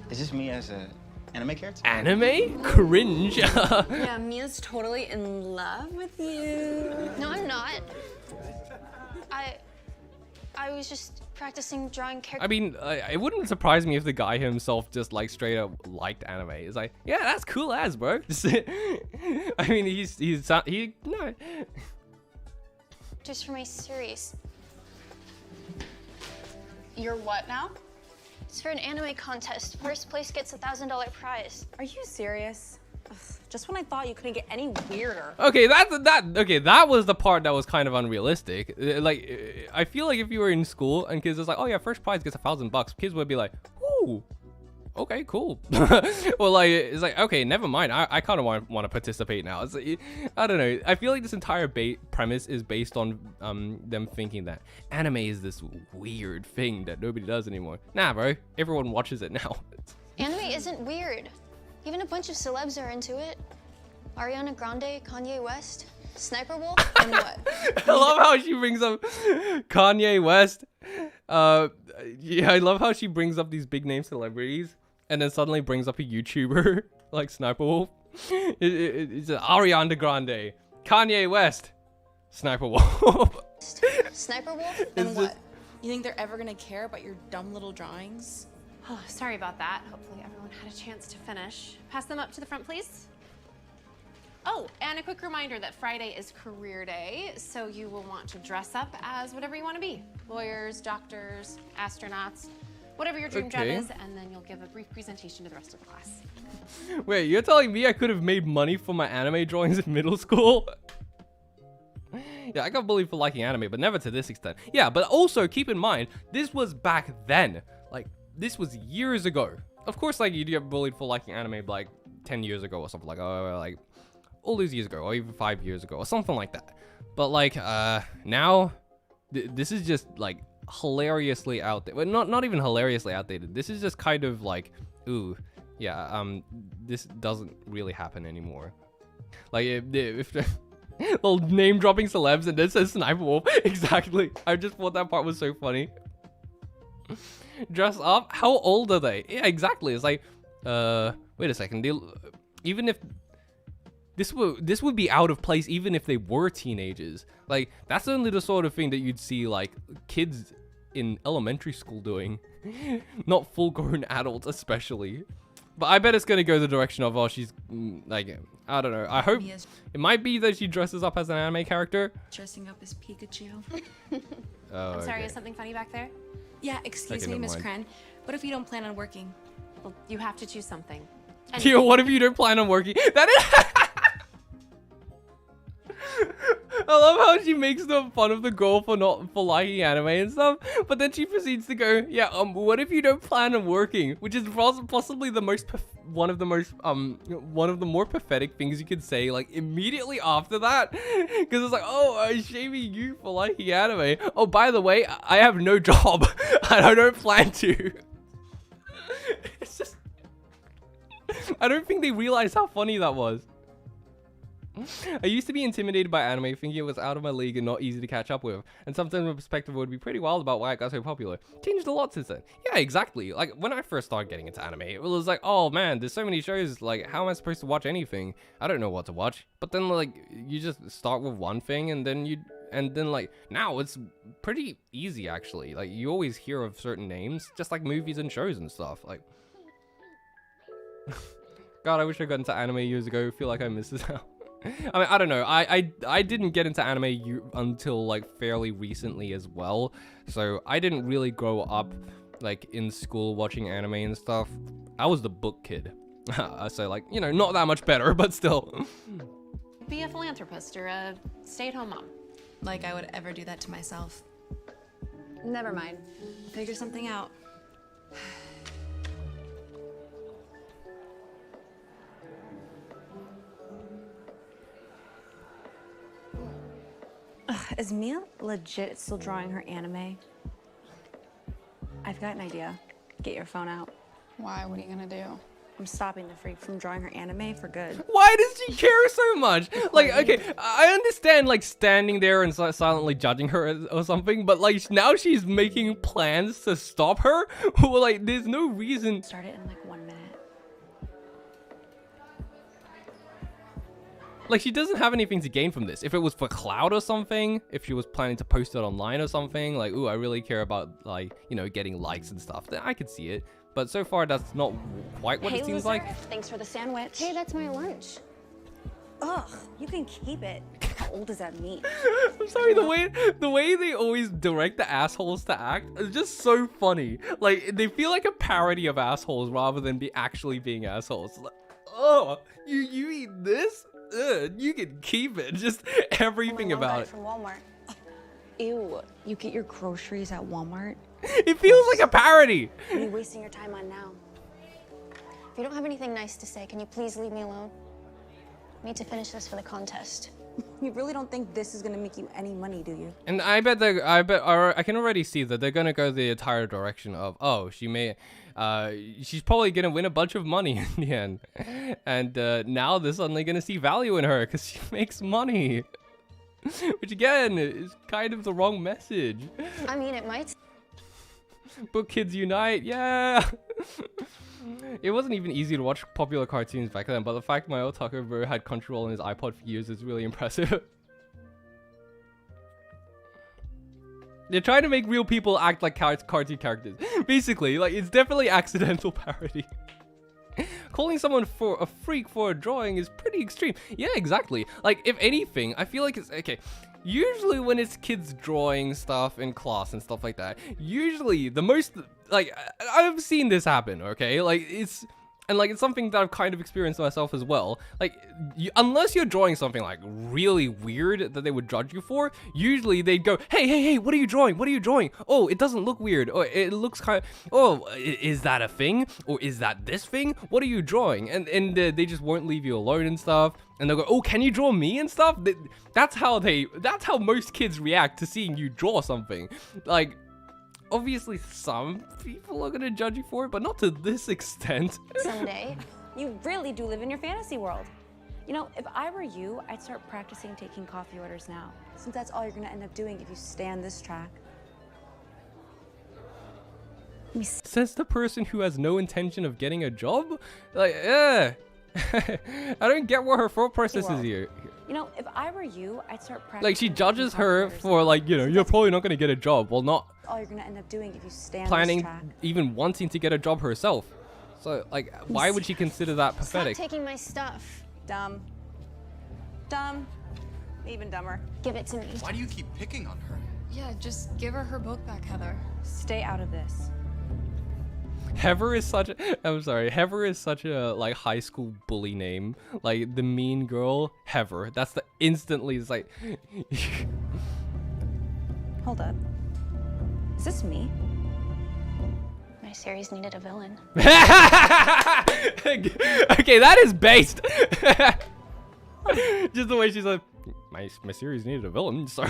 Is this me as a anime character? Anime? Cringe. Yeah, Mia's totally in love with you. No, I'm not. I was just practicing drawing characters. I mean, it wouldn't surprise me if the guy himself just like straight up liked anime. It's like, yeah, that's cool as, bro. I mean, no. Just for my series. You're what now? It's for an anime contest. First place gets a $1,000 prize. Are you serious? Ugh, just when I thought you couldn't get any weirder. Okay, that was the part that was kind of unrealistic. Like, I feel like if you were in school and kids was like, oh yeah, first prize gets $1,000, kids would be like, ooh, okay, cool. Well, like, it's like, okay, never mind. I kind of want to participate now. It's like, I don't know. I feel like this entire premise is based on them thinking that anime is this weird thing that nobody does anymore. Nah, bro. Everyone watches it now. Anime isn't weird. Even a bunch of celebs are into it. Ariana Grande, Kanye West, Sniper Wolf, and what? I love how she brings up Kanye West. Yeah, I love how she brings up these big name celebrities and then suddenly brings up a YouTuber like Sniper Wolf. It's Ariana Grande, Kanye West, Sniper Wolf. Sniper Wolf, And what? You think they're ever gonna care about your dumb little drawings? Oh, sorry about that. Hopefully everyone had a chance to finish. Pass them up to the front, please. Oh, and a quick reminder that Friday is career day, so you will want to dress up as whatever you want to be. Lawyers, doctors, astronauts, whatever your dream job Okay. is, and then you'll give a brief presentation to the rest of the class. Wait, you're telling me I could have made money for my anime drawings in middle school? Yeah, I got bullied for liking anime, but never to this extent. Yeah, but also keep in mind, this was back then. Like, this was years ago. Of course, like, you'd get bullied for liking anime like 10 years ago or something like, like all those years ago, or even 5 years ago, or something like that. But like, now, this is just like hilariously outdated. Well, not even hilariously outdated. This is just kind of like, ooh, yeah, this doesn't really happen anymore. Like, if well, name dropping celebs and then says Sniper Wolf. Exactly. I just thought that part was so funny. Dress up? How old are they? Yeah, exactly. It's like, wait a second. Even if this would be out of place, even if they were teenagers. Like, that's only the sort of thing that you'd see like kids in elementary school doing, not full-grown adults, especially. But I bet it's gonna go the direction of, oh, she's like, I don't know. I hope it might be that she dresses up as an anime character. Dressing up as Pikachu. Oh, I'm sorry, okay. is something funny back there? Yeah, excuse Okay, me, never Miss mind. Kren. What if you don't plan on working? Well, you have to choose something. Yo, what if you don't plan on working? That is. I love how she makes the fun of the girl for liking anime and stuff, but then she proceeds to go, yeah, what if you don't plan on working? Which is possibly the one of the more pathetic things you could say, like, immediately after that, because it's like, oh, I'm shaming you for liking anime. Oh, by the way, I have no job and I don't plan to. It's just, I don't think they realized how funny that was. I used to be intimidated by anime, thinking it was out of my league and not easy to catch up with. And sometimes my perspective would be pretty wild about why it got so popular. Changed a lot since then. Yeah, exactly. Like, when I first started getting into anime, it was like, oh man, there's so many shows, like, how am I supposed to watch anything? I don't know what to watch. But then, like, you just start with one thing, and then like, now it's pretty easy, actually. Like, you always hear of certain names, just like movies and shows and stuff. Like, God, I wish I got into anime years ago. I feel like I missed this out. I mean, I don't know. I didn't get into anime until like fairly recently as well. So I didn't really grow up like in school watching anime and stuff. I was the book kid. So like, you know, not that much better, but still. Be a philanthropist or a stay-at-home mom. Like I would ever do that to myself. Never mind. Figure something out. Is Mia legit still drawing her anime? I've got an idea. Get your phone out. Why? What are you gonna do? I'm stopping the freak from drawing her anime for good. Why does she care so much? Like, okay, I understand like standing there and silently judging her or something, but like now she's making plans to stop her? Well, like, there's no reason. Start it in like 1 minute. Like, she doesn't have anything to gain from this. If it was for clout or something, if she was planning to post it online or something, like, ooh, I really care about, like, you know, getting likes and stuff, then I could see it. But so far, that's not quite what it seems like. Thanks for the sandwich. Hey, that's my lunch. Ugh, you can keep it. How old does that mean? I'm sorry, the way they always direct the assholes to act is just so funny. Like, they feel like a parody of assholes rather than actually being assholes. Like, oh, you eat this? You can keep it. Just everything about it. From Walmart. Ew, you get your groceries at Walmart? It feels like a parody. What are you wasting your time on now? If you don't have anything nice to say, can you please leave me alone? I need to finish this for the contest. You really don't think this is gonna make you any money, do you? And I can already see that they're gonna go the entire direction of, oh, she's probably gonna win a bunch of money in the end, and now they're suddenly gonna see value in her because she makes money, which again is kind of the wrong message. I mean, it might. Book kids unite, yeah. It wasn't even easy to watch popular cartoons back then, but the fact my otaku bro had Crunchyroll on his iPod for years is really impressive. They're trying to make real people act like cartoon characters. Basically, like, it's definitely accidental parody. Calling someone for a freak for a drawing is pretty extreme. Yeah, exactly. Like, if anything, I feel like it's... Okay, usually when it's kids drawing stuff in class and stuff like that, usually the most... Like, I've seen this happen, okay? Like, it's... And, like, it's something that I've kind of experienced myself as well. Like, unless you're drawing something, like, really weird that they would judge you for, usually they'd go, hey, what are you drawing? What are you drawing? Oh, it doesn't look weird. Or it looks kind of, oh, is that a thing? Or is that this thing? What are you drawing? And they just won't leave you alone and stuff. And they'll go, oh, can you draw me and stuff? That's how most kids react to seeing you draw something. Like, obviously, some people are gonna judge you for it, but not to this extent. Someday, you really do live in your fantasy world. You know, if I were you, I'd start practicing taking coffee orders now, since that's all you're gonna end up doing if you stay on this track. Says the person who has no intention of getting a job? Like, I don't get what her thought process is here. You know, if I were you, I'd start practicing. Like, she judges her for, like, you know, you're probably not gonna get a job. Well, not all you're gonna end up doing if you stay on planning, this track. even wanting to get a job herself. So, like, why would she consider that pathetic? Stop taking my stuff. Dumb. Dumb. Even dumber. Give it to me. Why do you keep picking on her? Yeah, just give her book back, Heather. Stay out of this. Heather is such a like high school bully name. Like the mean girl, Heather. That's the instantly, it's like Hold up. Is this me? My series needed a villain. Okay, that is based. Just the way she's like, my series needed a villain, so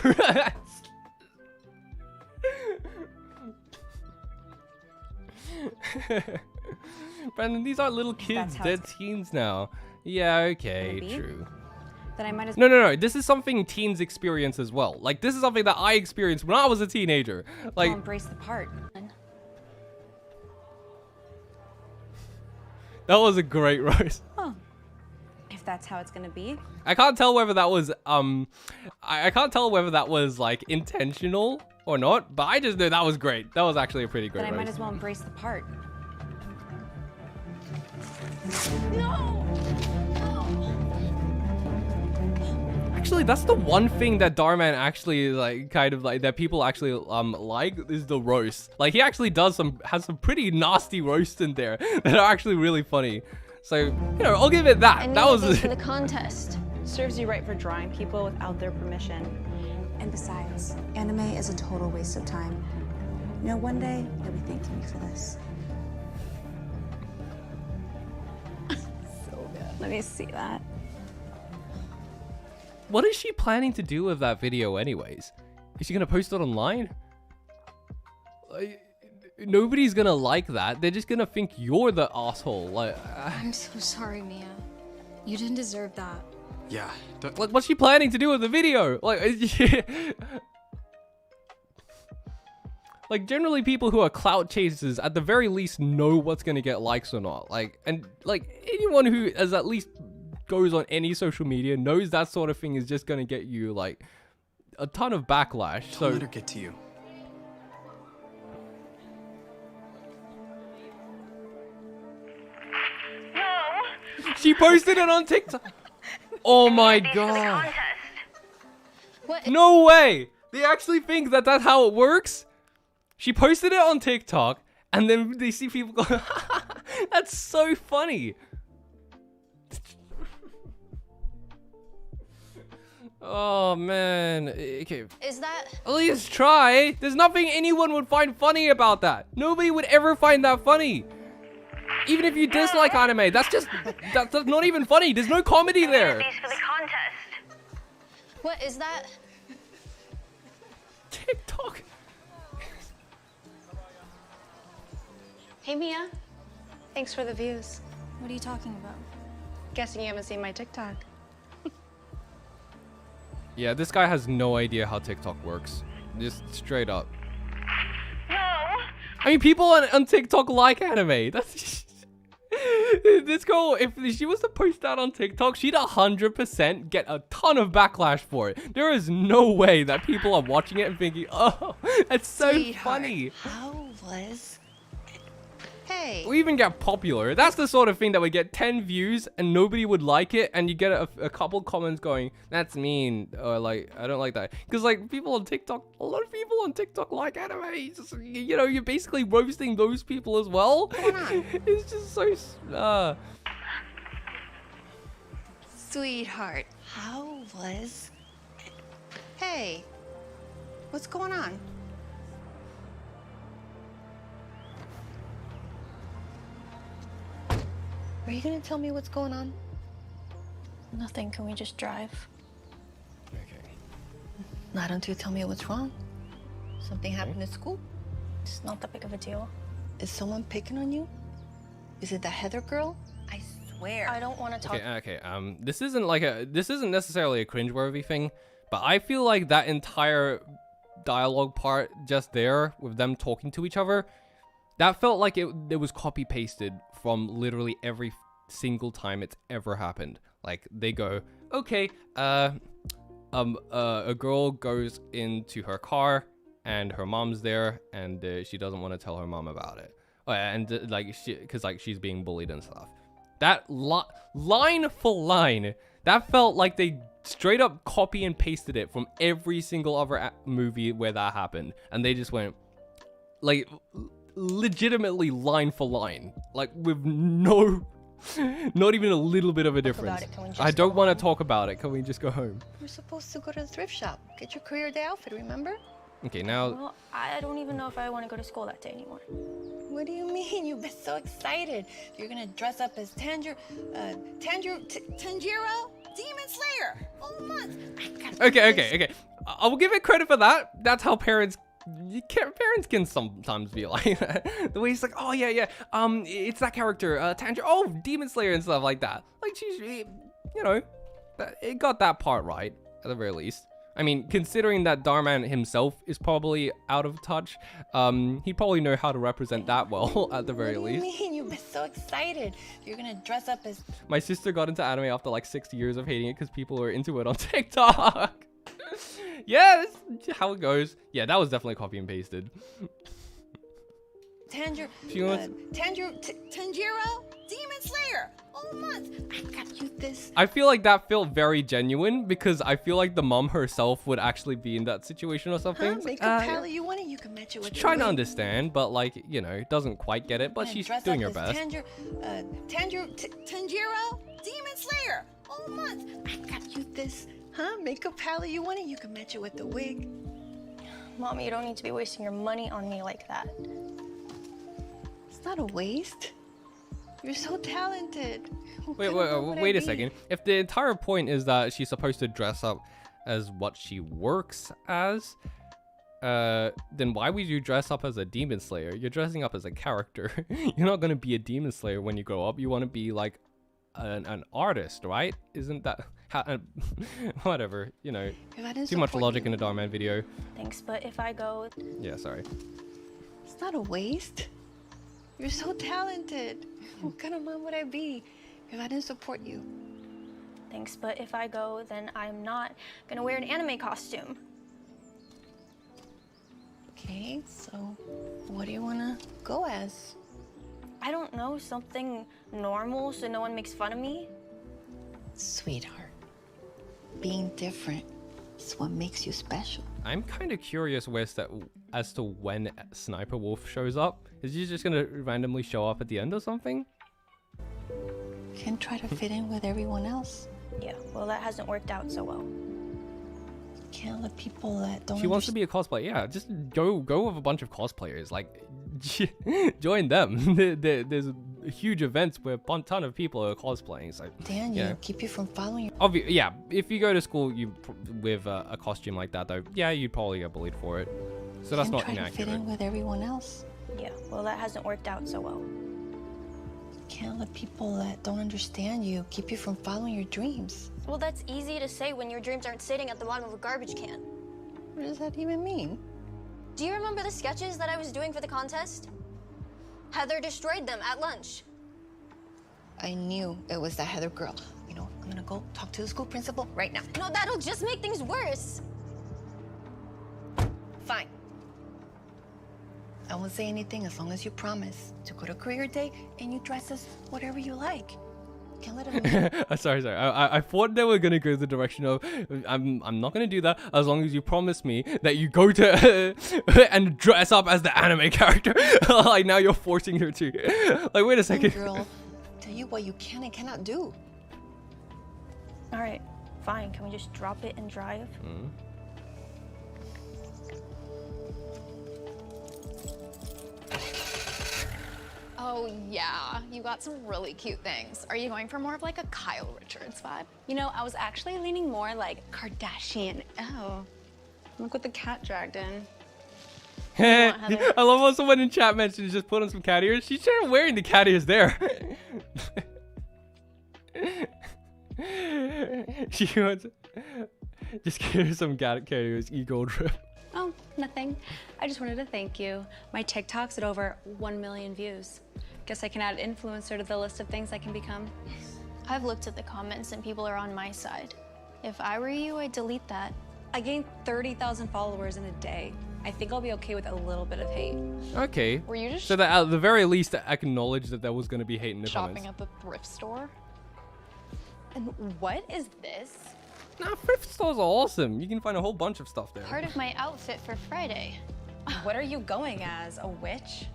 Brandon, these aren't little kids. They're teens now. Yeah, okay, true. Then I might as No. This is something teens experience as well. Like, this is something that I experienced when I was a teenager. Like, well embrace the part. that was a great roast. Huh. If that's how it's gonna be. I can't tell whether that was I can't tell whether that was like intentional or not, but I just know that was great. That was actually a pretty great Then I might roast. as well embrace the part. Actually, that's the one thing that Dhar Mann actually like kind of like that people actually like is the roast. Like he actually has some pretty nasty roasts in there that are actually really funny. So, you know, I'll give it that. And That was for the contest. Serves you right for drawing people without their permission. And besides, anime is a total waste of time. You know, one day you'll be thanking me for this. So good. Let me see that. What is she planning to do with that video anyways? Is she gonna post it online? Like, nobody's gonna like that. They're just gonna think you're the asshole. Like, I'm so sorry, Mia. You didn't deserve that. yeah. Like, what's she planning to do with the video? Like, like generally people who are clout chasers at the very least know what's gonna get likes or not. Like, and like anyone who has at least goes on any social media knows that sort of thing is just gonna get you like a ton of backlash. So Don't let her get to you. she posted it on TikTok. Oh my god. What? No way. They actually think that that's how it works? She posted it on TikTok and then they see people go, that's so funny. Oh man. Okay. Is that? At least try. There's nothing anyone would find funny about that. Nobody would ever find that funny. Even if you dislike anime, that's not even funny. There's no comedy there. For the contest. What is that? TikTok. Hey Mia. Thanks for the views. What are you talking about? Guessing you haven't seen my TikTok. Yeah, this guy has no idea how TikTok works. Just straight up. No. I mean, people on TikTok like anime. That's this girl. If she was to post that on TikTok, she'd 100% get a ton of backlash for it. There is no way that people are watching it and thinking, "Oh, that's so funny." How was? Hey. We even get popular. That's the sort of thing that would get 10 views and nobody would like it, and you get a couple comments going, "That's mean," or like, "I don't like that." Because like people on TikTok, a lot of people on TikTok like anime. It's just, you know, you're basically roasting those people as well. It's just so. Sweetheart, how was? Hey, what's going on? Are you gonna tell me what's going on? Nothing. Can we just drive? Okay. Not until you tell me what's wrong. Something happened at school? It's not that big of a deal. Is someone picking on you? Is it that Heather girl? I swear. I don't want to talk. Okay. This isn't necessarily a cringeworthy thing, but I feel like that entire dialogue part just there with them talking to each other, that felt like it was copy pasted from literally every single time it's ever happened. Like they go, okay, a girl goes into her car and her mom's there and she doesn't want to tell her mom about it. And like because she's being bullied and stuff. That line for line, that felt like they straight up copy and pasted it from every single other movie where that happened, and they just went like legitimately line for line, like with not even a little bit of a difference. I don't want to talk about it. Can we just go home? We're supposed to go to the thrift shop. Get your career day outfit, remember? Okay, now. Well, I don't even know if I want to go to school that day anymore. What do you mean? You've been so excited. You're gonna dress up as Tanjiro, Demon Slayer, all month. Okay. I'll give it credit for that. That's how parents parents can sometimes be like that. The way he's like, oh yeah, it's that character, Tanjiro, oh, Demon Slayer and stuff like that. Like she's, you know, it got that part right at the very least. I mean, considering that Dhar Mann himself is probably out of touch, he'd probably know how to represent that well at the very least. What do you mean? You've been so excited. You're gonna dress up as... My sister got into anime after like 60 years of hating it because people were into it on TikTok. Yeah, that's how it goes. Yeah, that was definitely copy and pasted. Tanjiro, Demon Slayer, all month. I got you this. I feel like that felt very genuine because I feel like the mom herself would actually be in that situation or something. Make a palette you want it, you can match it with She's trying to understand, but like, you know, doesn't quite get it, but she's doing her best. Tanjiro, Demon Slayer, all month. I got you this. Make a palette you want it, you can match it with the wig. Mommy, you don't need to be wasting your money on me like that. It's not a waste. You're so talented. Wait a second. If the entire point is that she's supposed to dress up as what she works as, then why would you dress up as a demon slayer? You're dressing up as a character. You're not gonna be a demon slayer when you grow up. You want to be like an artist, right? Isn't that whatever, you know, too much logic in a Dhar Mann video. Thanks, but if I go... Yeah, sorry. It's not a waste. You're so talented. What kind of mom would I be if I didn't support you? Thanks, but if I go, then I'm not gonna wear an anime costume. Okay, so what do you wanna go as? I don't know, something normal so no one makes fun of me? Sweetheart, being different is what makes you special. I'm kind of curious as to when Sniper Wolf shows up. Is he just gonna randomly show up at the end or something? Can't try to fit in with everyone else. Yeah, well, that hasn't worked out so well. Can't let people that don't. She wants to be a cosplayer. Yeah, just go with a bunch of cosplayers. Like, join them. There's huge events where a ton of people are cosplaying. So Dan, keep you from following your... Yeah, if you go to school with a costume like that, though, yeah, you'd probably get bullied for it. So that's not inaccurate. Fit in with everyone else. Yeah, well, that hasn't worked out so well. Can't let people that don't understand you keep you from following your dreams. Well, that's easy to say when your dreams aren't sitting at the bottom of a garbage can. What does that even mean? Do you remember the sketches that I was doing for the contest? Heather destroyed them at lunch. I knew it was that Heather girl. You know, I'm gonna go talk to the school principal right now. No, that'll just make things worse. Fine. I won't say anything as long as you promise to go to career day and you dress as whatever you like. Can't let him. Sorry. I thought they were gonna go the direction of I'm not gonna do that as long as you promise me that you go to and dress up as the anime character. Like now you're forcing her to. Like wait a second. Girl, tell you what you can and cannot do. All right, fine. Can we just drop it and drive? Oh yeah, you got some really cute things. Are you going for more of like a Kyle Richards vibe? You know, I was actually leaning more like Kardashian. Oh, look what the cat dragged in. I love how someone in chat mentioned just put on some cat ears. She's sure wearing the cat ears there. She wants just give her some cat ears, ego drip. Oh, nothing. I just wanted to thank you. My TikTok's at over 1 million views. Guess I can add influencer to the list of things I can become. I've looked at the comments and people are on my side. If I were you, I'd delete that. I gained 30,000 followers in a day. I think I'll be okay with a little bit of hate. Okay. Were you just so that at the very least acknowledge that there was going to be hate in the shopping comments. at the thrift store? And what is this? Nah, thrift stores are awesome. You can find a whole bunch of stuff there. Part of my outfit for Friday. What are you going as? A witch?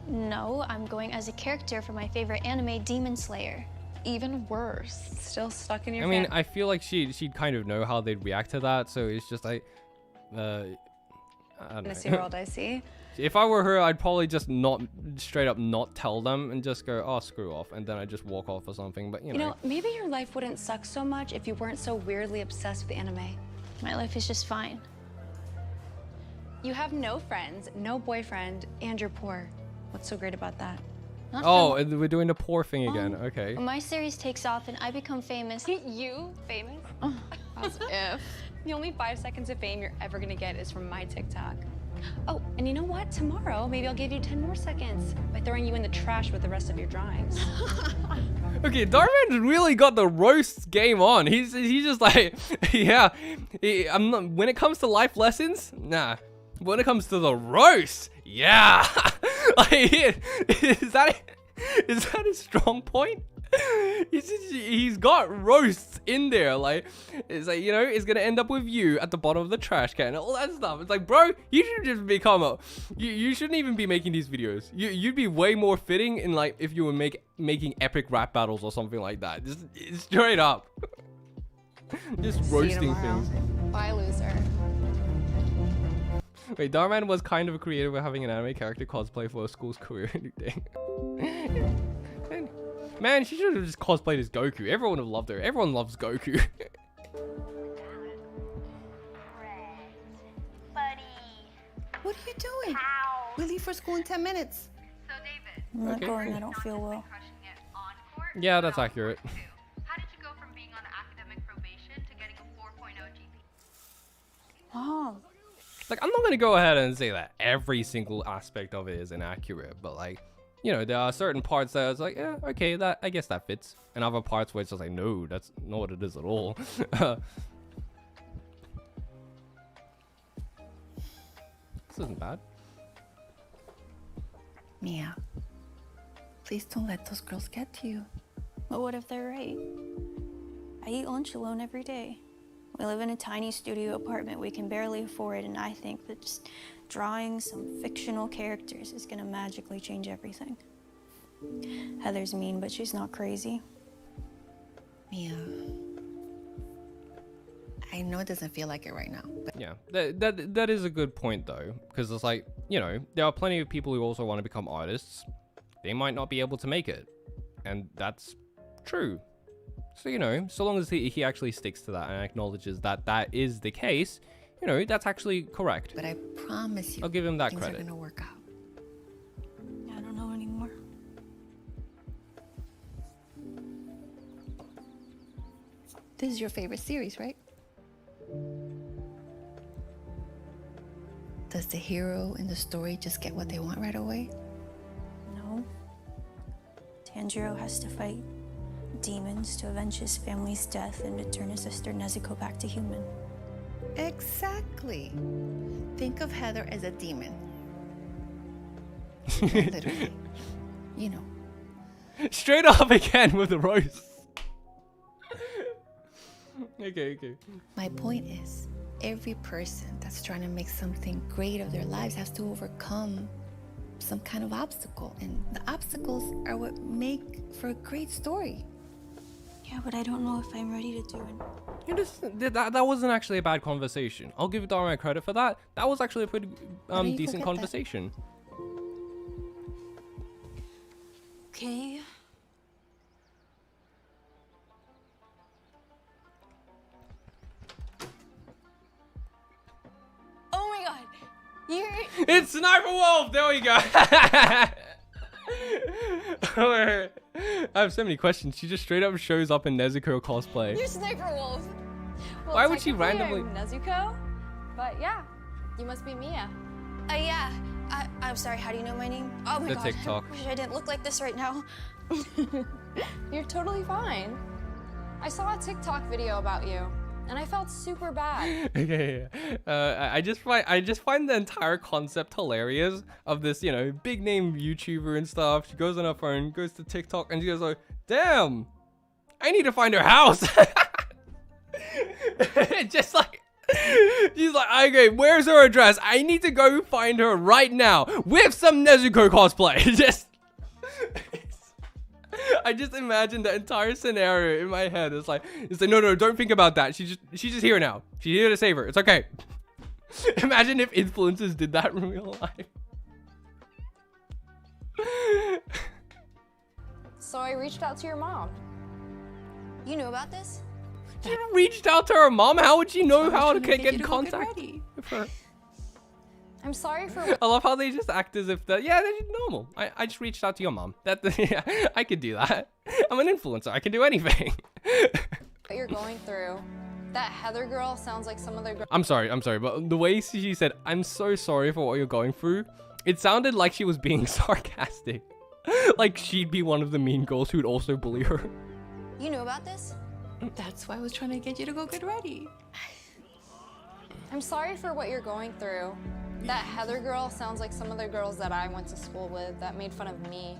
No, I'm going as a character from my favorite anime, Demon Slayer. Even worse. Still stuck in your I mean, I feel like she'd kind of know how they'd react to that, so it's just like, I don't know. See world I see. If I were her, I'd probably just not straight up not tell them and just go, oh, screw off, and then I just walk off or something. But you know, maybe your life wouldn't suck so much if you weren't so weirdly obsessed with anime. My life is just fine. You have no friends, no boyfriend, and you're poor. What's so great about that? Oh, and we're doing the poor thing again. Okay. When my series takes off and I become famous. You famous? As if. The only 5 seconds of fame you're ever gonna get is from my TikTok. Oh, and you know what? Tomorrow, maybe I'll give you 10 more seconds by throwing you in the trash with the rest of your drawings. Okay, Dhar Mann really got the roast game on. He's just like, yeah, I'm not, when it comes to life lessons, nah. When it comes to the roast, yeah. Like, is that a strong point? He's got roasts in there. Like, it's like, you know, it's gonna end up with you at the bottom of the trash can, all that stuff. It's like, bro, you should just become you shouldn't even be making these videos. You'd be way more fitting in, like, if you were making epic rap battles or something like that. Just straight up. Just roasting things. Bye, loser. Wait, Dhar Mann was kind of creative with having an anime character cosplay for a school's career thing. Man, she should have just cosplayed as Goku. Everyone would have loved her. Everyone loves Goku. What are you doing? We leave for school in 10 minutes. I'm not Okay. going, I don't feel well. Yeah, that's accurate. How did you go from being on academic probation to getting a 4.0 GPA? Mom. Like, I'm not going to go ahead and say that every single aspect of it is inaccurate, but, like, you know, there are certain parts that it's like, yeah, okay, that, I guess that fits. And other parts where it's just like, no, that's not what it is at all. This isn't bad. Mia, please don't let those girls get to you. But what if they're right? I eat lunch alone every day. We live in a tiny studio apartment we can barely afford, and I think that just drawing some fictional characters is gonna magically change everything. Heather's mean, but she's not crazy. Mia, I know it doesn't feel like it right now, but Yeah, that is a good point, though, because it's like, you know, there are plenty of people who also want to become artists. They might not be able to make it, and that's true. So, you know, so long as he actually sticks to that and acknowledges that that is the case, you know, that's actually correct. But I promise you, I'll give him that things credit. are gonna work out. I don't know anymore. This is your favorite series, right? Does the hero in the story just get what they want right away? No. Tanjiro has to fight demons to avenge his family's death and to turn his sister Nezuko back to human. Exactly. Think of Heather as a demon. Literally. You know. Straight up again with the roast. Okay. My point is, every person that's trying to make something great of their lives has to overcome some kind of obstacle. And the obstacles are what make for a great story. Yeah, but I don't know if I'm ready to do it. That wasn't actually a bad conversation. I'll give Dhar Mann credit for that. That was actually a pretty decent conversation. Okay. Oh my god! You're... It's Sniper Wolf! There we go! I have so many questions. She just straight up shows up in Nezuko cosplay. You're Sniper Wolf. Well, Why would she technically randomly- I'm Nezuko, but yeah, you must be Mia. Yeah. I'm sorry, how do you know my name? Oh my The god. TikTok. I wish I didn't look like this right now. You're totally fine. I saw a TikTok video about you, and I felt super bad. Okay. I just find the entire concept hilarious of this, you know, big name YouTuber and stuff. She goes on her phone, goes to TikTok, and she goes like, "Damn, I need to find her house." Just like, she's like, "Okay, where's her address? I need to go find her right now with some Nezuko cosplay." Just. I just imagine the entire scenario in my head. It's like, no, don't think about that. She's just here now. She's here to save her. It's okay. Imagine if influencers did that in real life. So I reached out to your mom. You knew about this? She reached out to her mom. How would she know how to get in contact with her? I'm sorry for I love how they just act as if they're just normal. I just reached out to your mom. Yeah, I could do that. I'm an influencer. I can do anything. what you're going through. That Heather girl sounds like some other girl. I'm sorry, but the way she said, "I'm so sorry for what you're going through," it sounded like she was being sarcastic. Like she'd be one of the mean girls who'd also bully her. You knew about this? That's why I was trying to get you to go get ready. I'm sorry for what you're going through. That Heather girl sounds like some other girls that I went to school with that made fun of me.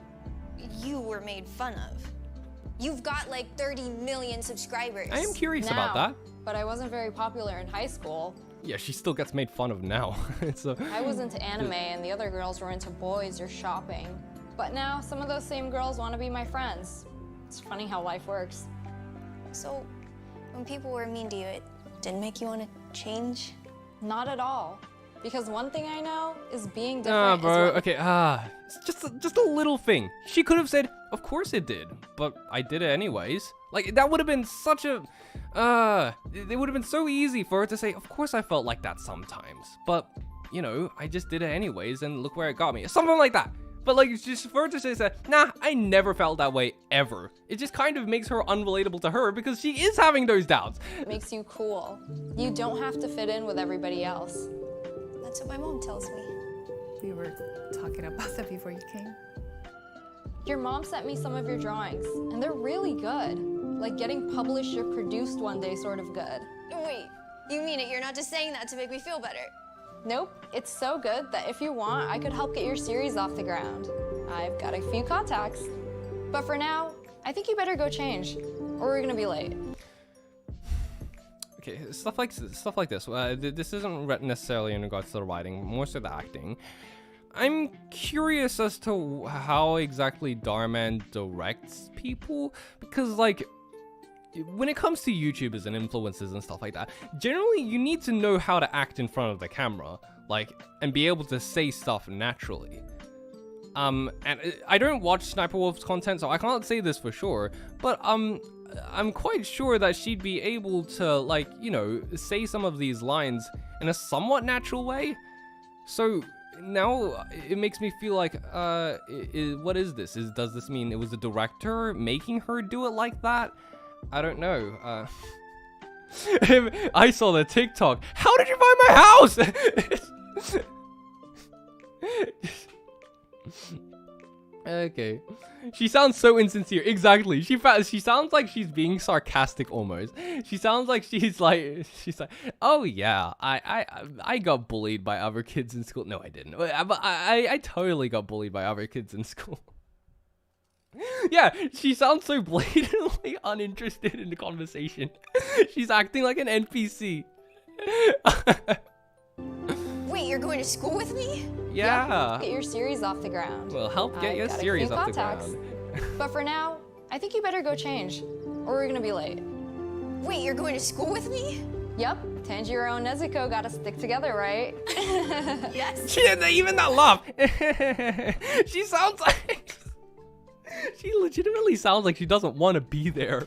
You were made fun of. You've got like 30 million subscribers. I am curious about that. But I wasn't very popular in high school. Yeah, she still gets made fun of now. I was into anime and the other girls were into boys or shopping. But now some of those same girls want to be my friends. It's funny how life works. So, when people were mean to you, it didn't make you want to change? Not at all. Because one thing I know is being Nah, different bro. is what... Okay, it's just a little thing. She could have said, "Of course it did," but I did it anyways. Like that would have been such a, it would have been so easy for her to say, "Of course I felt like that sometimes," but you know, I just did it anyways, and look where it got me. Something like that. But like, just for her to say that, "Nah, I never felt that way ever," it just kind of makes her unrelatable to her because she is having those doubts. It makes you cool. You don't have to fit in with everybody else. That's what my mom tells me. We were talking about that before you came. Your mom sent me some of your drawings, and they're really good. Like getting published or produced one day sort of good. Wait, you mean it? You're not just saying that to make me feel better? Nope, it's so good that if you want, I could help get your series off the ground. I've got a few contacts. But for now, I think you better go change, or we're gonna be late. Okay, stuff like this. This isn't necessarily in regards to the writing, more so the acting. I'm curious as to how exactly Dhar Mann directs people, because like, when it comes to YouTubers and influencers and stuff like that, generally you need to know how to act in front of the camera, like, and be able to say stuff naturally. And I don't watch Sniper Wolf's content, so I can't say this for sure, but I'm quite sure that she'd be able to, like, you know, say some of these lines in a somewhat natural way. So now it makes me feel like, what is this? Does this mean it was the director making her do it like that? I don't know. I saw the TikTok. How did you find my house? Okay. She sounds so insincere. Exactly. She sounds like she's being sarcastic almost. She sounds like she's like, "Oh yeah, I got bullied by other kids in school." No, I didn't. But I totally got bullied by other kids in school. Yeah, she sounds so blatantly uninterested in the conversation. She's acting like an NPC. Wait, you're going to school with me? Yeah. Get your series off the ground. Well, help get your series off the ground. But for now, I think you better go change, or we're gonna be late. Wait, you're going to school with me? Yep, Tanjiro and Nezuko gotta stick together, right? Yes. Yeah, even that laugh. She sounds like... She legitimately sounds like she doesn't want to be there.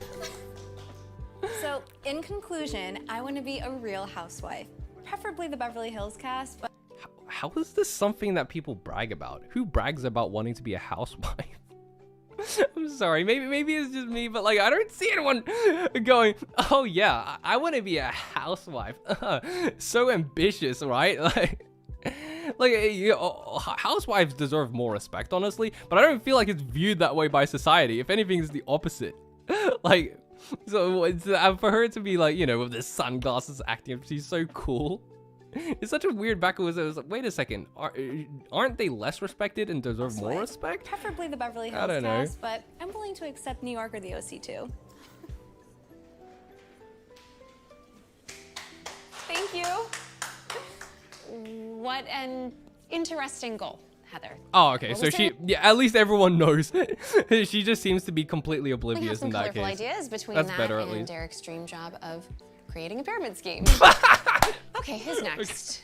So, in conclusion, I want to be a real housewife. Preferably the Beverly Hills cast, but... How is this something that people brag about? Who brags about wanting to be a housewife? I'm sorry, maybe it's just me, but like I don't see anyone going, "Oh yeah, I want to be a housewife." So ambitious, right? Housewives deserve more respect, honestly, but I don't feel like it's viewed that way by society. If anything, it's the opposite. Like, so it's, for her to be like, you know, with the sunglasses acting, she's so cool. It's such a weird backwards. It was like, wait a second, aren't they less respected and deserve more respect? Preferably the Beverly Hills I don't know. cast, but I'm willing to accept New York or the OC too. Thank you. What an interesting goal, Heather. Oh, okay. What So was she, it? yeah, at least everyone knows. She just seems to be completely We have oblivious some in that colorful case. ideas between That's that better, at and least. Derek's dream job of creating a pyramid scheme. Okay, who's next?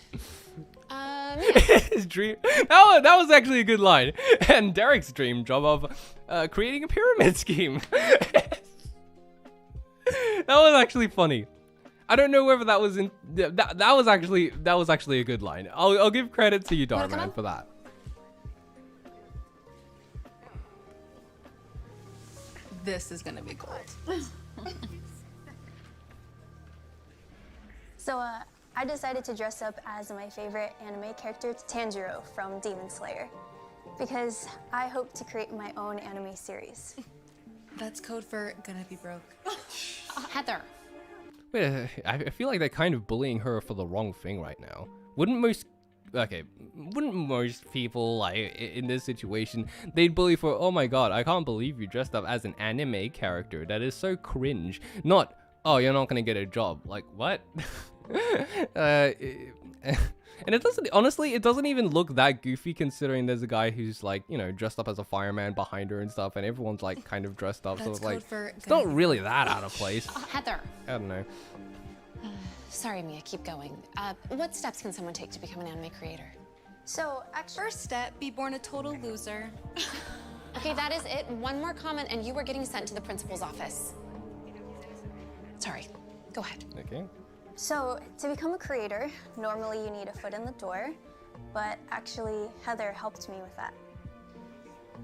His dream. That was actually a good line. And Derek's dream job of creating a pyramid scheme. That was actually funny. I don't know whether that was in that was actually a good line. I'll give credit to you, Dhar Mann, for that. This is gonna be gold. So, I decided to dress up as my favorite anime character, Tanjiro from Demon Slayer, because I hope to create my own anime series. That's code for gonna be broke. Heather. Wait, I feel like they're kind of bullying her for the wrong thing right now. Wouldn't most people, like, in this situation, they'd bully for, oh my god, I can't believe you dressed up as an anime character. That is so cringe. Not, oh, you're not gonna get a job. Like, what? And it doesn't, honestly, it doesn't even look that goofy considering there's a guy who's like, you know, dressed up as a fireman behind her and stuff, and everyone's like kind of dressed up, so it's like, it's not really that out of place. Heather. I don't know. Sorry, Mia, keep going. What steps can someone take to become an anime creator? So, actually, First step, be born a total loser. Okay, that is it. One more comment and you are getting sent to the principal's office. Sorry, go ahead. Okay. So, to become a creator, normally you need a foot in the door, but actually, Heather helped me with that.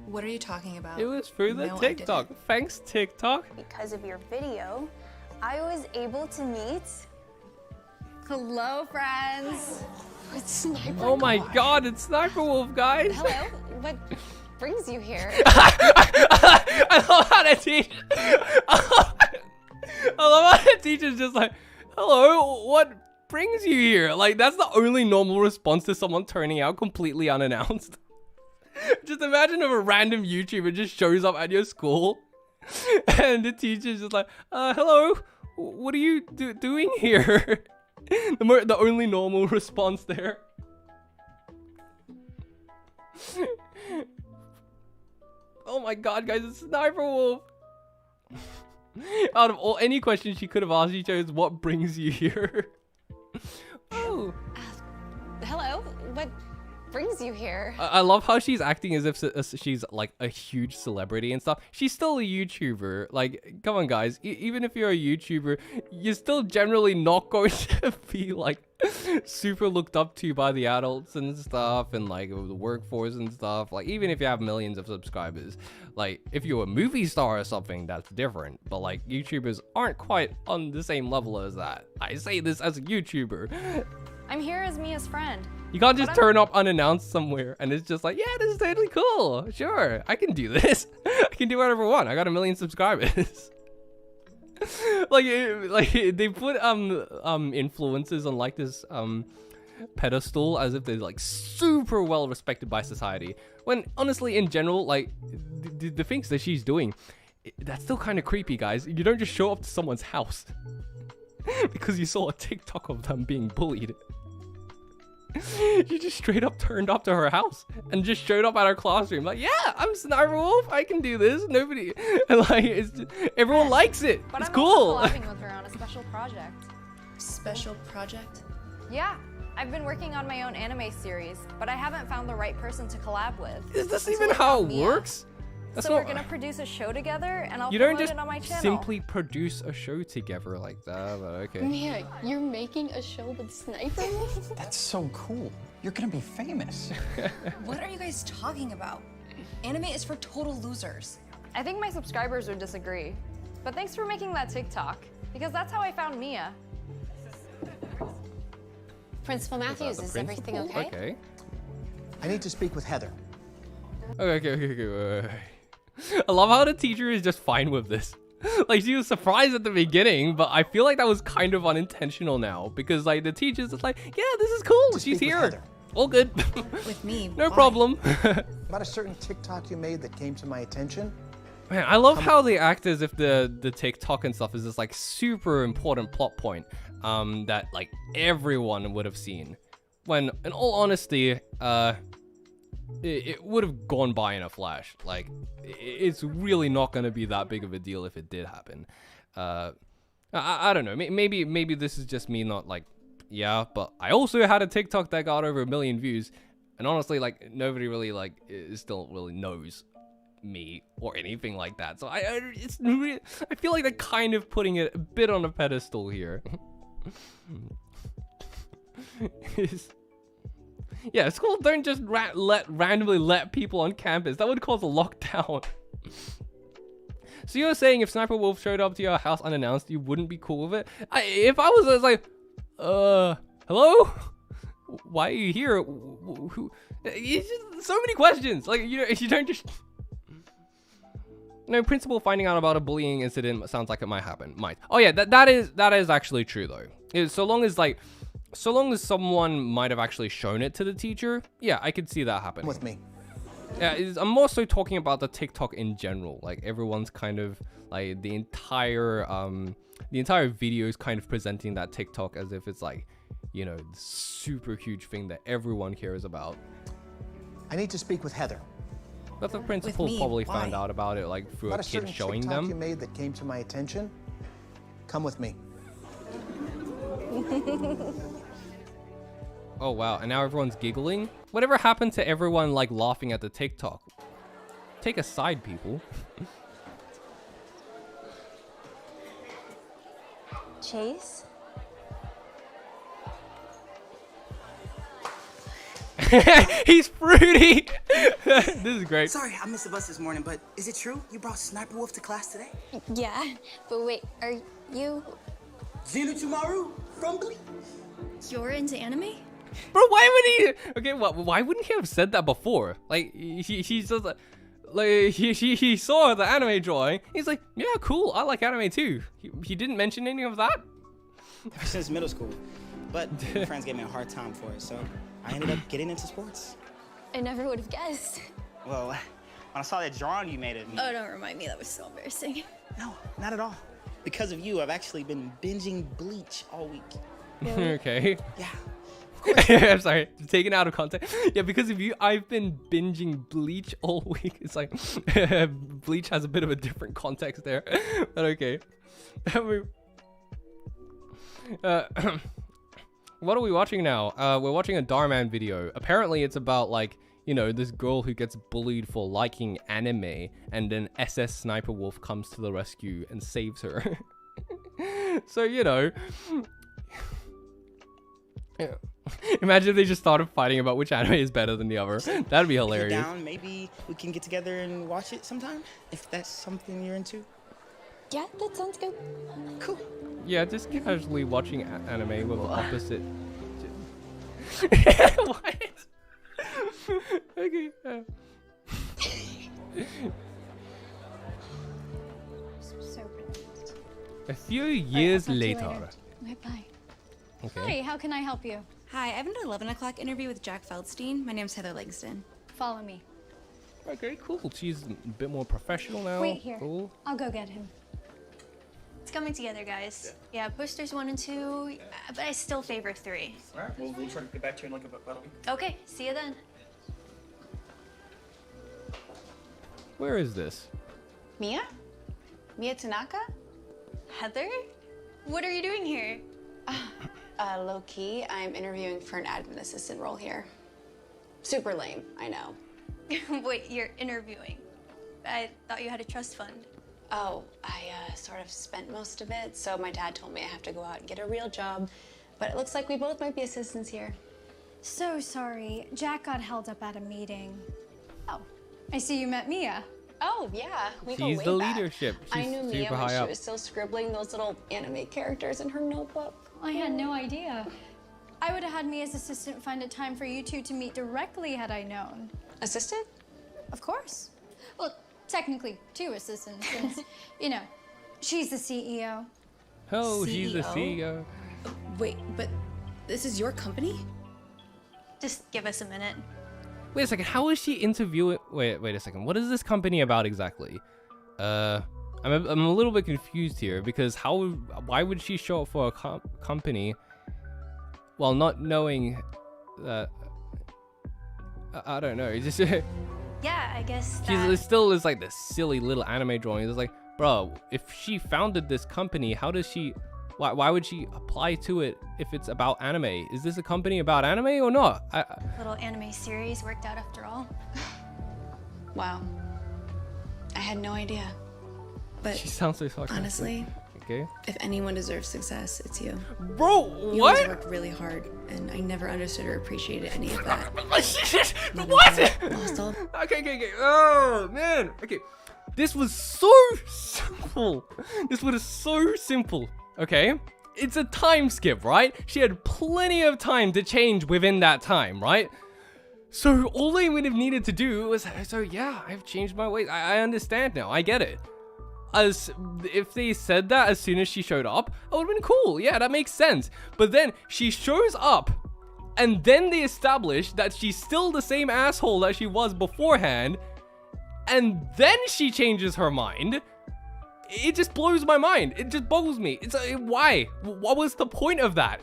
What are you talking about? It was through the No, I TikTok. didn't. Thanks, TikTok. Because of your video, I was able to meet... Hello, friends. It's Sniper. Oh my god, it's Sniper Wolf, guys. Hello, what brings you here? I love how the teacher... I love how the teacher's just like, hello, what brings you here? Like, that's the only normal response to someone turning out completely unannounced. Just imagine if a random YouTuber just shows up at your school and the teacher's just like, hello, what are you doing here? The only normal response there. Oh my god, guys, it's Sniper Wolf. Out of any questions she could have asked, she chose what brings you here. Oh. Hello, what brings you here? I love how she's acting as if she's like a huge celebrity and stuff. She's still a YouTuber. Like, come on, guys. Even if you're a YouTuber, you're still generally not going to be like super looked up to by the adults and stuff, and like the workforce and stuff. Like, even if you have millions of subscribers, like if you're a movie star or something, that's different. But like, YouTubers aren't quite on the same level as that. I say this as a YouTuber. I'm here as Mia's friend. You can't just turn up unannounced somewhere and it's just like, yeah, this is totally cool. Sure, I can do this. I can do whatever I want. I got 1 million subscribers. like they put influencers on like this pedestal as if they're like super well respected by society. When honestly, in general, like the things that she's doing, that's still kind of creepy, guys. You don't just show up to someone's house because you saw a TikTok of them being bullied. You just straight up turned up to her house and just showed up at her classroom like, yeah, I'm Sniper Wolf, I can do this. Nobody, and like, everyone likes it. But it's I'm cool. also collabing with her on a special project. Special project? Yeah, I've been working on my own anime series, but I haven't found the right person to collab with. Is this until even I how found it Mia. works? That's So not, we're gonna produce a show together, and I'll you don't promote just it on my channel. simply produce a show together like that, but okay. Mia, you're making a show with Sniper Wolf? That's so cool. You're gonna be famous. What are you guys talking about? Anime is for total losers. I think my subscribers would disagree. But thanks for making that TikTok, because that's how I found Mia. Principal Matthews, is everything okay? Okay. I need to speak with Heather. Okay. Wait. I love how the teacher is just fine with this. Like, she was surprised at the beginning, but I feel like that was kind of unintentional now, because like the teacher's just like, yeah, this is cool. She's here. All good. With me. No problem. About a certain TikTok you made that came to my attention. Man, I love how they act as if the TikTok and stuff is this like super important plot point that like everyone would have seen. When, in all honesty, it would have gone by in a flash. Like, it's really not going to be that big of a deal if it did happen. I don't know. Maybe this is just me not like, yeah, but I also had a TikTok that got over 1 million views. And honestly, like, nobody really, like, still really knows me or anything like that. So I feel like they're kind of putting it a bit on a pedestal here. Yeah, schools don't just randomly let people on campus. That would cause a lockdown. So you're saying if Sniper Wolf showed up to your house unannounced, you wouldn't be cool with it? If I was like, hello? Why are you here? It's just so many questions. Like, you don't just... No, principal finding out about a bullying incident sounds like it might happen. Might. Oh yeah, that is actually true though. So long as someone might have actually shown it to the teacher, yeah, I could see that happening. With me. Yeah, I'm more so talking about the TikTok in general. Like everyone's kind of like the entire video is kind of presenting that TikTok as if it's like, you know, the super huge thing that everyone cares about. I need to speak with Heather. But the principal probably found out about it like through a kid showing TikTok them. You made that came to my attention. Come with me. Oh wow, and now everyone's giggling? Whatever happened to everyone like laughing at the TikTok? Take a side, people. Chase? He's fruity! This is great. Sorry, I missed the bus this morning, but is it true you brought Sniper Wolf to class today? Yeah, but wait, are you... Zenitsumaru from Glee? You're into anime? Bro, why would he? Okay, why wouldn't he have said that before? Like, he's just like he saw the anime drawing. He's like, yeah, cool. I like anime too. He didn't mention any of that. Ever since middle school, but my friends gave me a hard time for it, so I ended up getting into sports. I never would have guessed. Well, when I saw that drawing you made of me. Oh, don't remind me. That was so embarrassing. No, not at all. Because of you, I've actually been binging Bleach all week. Really? Okay. Yeah. I'm sorry, taken out of context. Yeah, because of you, I've been binging Bleach all week. It's like Bleach has a bit of a different context there, but okay. What are we watching now? We're watching a Dhar Mann video. Apparently, it's about like, you know, this girl who gets bullied for liking anime, and then SS Sniper Wolf comes to the rescue and saves her. So, you know. Yeah. Imagine if they just started fighting about which anime is better than the other. That'd be hilarious. If you're down, maybe we can get together and watch it sometime, if that's something you're into. Yeah, that sounds good. Cool. Yeah, just casually watching anime with the opposite. What? Okay. So brilliant. A few years later. Okay, bye. Okay. Hi, how can I help you? Hi, I have an 11 o'clock interview with Jack Feldstein. My name's Heather Langston. Follow me. Okay, cool. She's a bit more professional now. Wait here. Cool. I'll go get him. It's coming together, guys. Yeah, posters 1 and 2, but I still favor 3. All right, we'll try to get back to you in like about a week. Okay, see you then. Where is this? Mia? Mia Tanaka? Heather? What are you doing here? Low key, I'm interviewing for an admin assistant role here. Super lame, I know. Wait, you're interviewing? I thought you had a trust fund. Oh, I sort of spent most of it, so my dad told me I have to go out and get a real job. But it looks like we both might be assistants here. So sorry. Jack got held up at a meeting. Oh, I see you met Mia. Oh, yeah, we go She's way the back. leadership. I She's knew super Mia when high she up. was still scribbling those little anime characters in her notebook. I had no idea. I would have had Mia's assistant find a time for you two to meet directly had I known. Assistant? Of course. Well, technically 2 assistants, since, you know, she's the CEO. Oh, she's the CEO. Wait, but this is your company? Just give us a minute. Wait a second. How is she interviewing? Wait a second. What is this company about exactly? I'm a little bit confused here because why would she show up for a company while not knowing that? I don't know. It's just Yeah, I guess it still is like this silly little anime drawing. It's like, bro, if she founded this company, how does she? Why would she apply to it if it's about anime? Is this a company about anime or not? Little anime series worked out after all. Wow. I had no idea. But she sounds so sarcastic. honestly, Okay. If anyone deserves success, it's you. Bro, You what? always worked really hard, and I never understood or appreciated any of that. What? Lost all Okay. Oh, man. Okay. This was so simple. This was so simple. Okay. It's a time skip, right? She had plenty of time to change within that time, right? So all they would have needed to do was, so yeah, I've changed my ways. I understand now. I get it. As if they said that as soon as she showed up, it would have been cool. Yeah, that makes sense. But then she shows up, and then they establish that she's still the same asshole that she was beforehand, and then she changes her mind. It just blows my mind. It just boggles me. It's why? What was the point of that?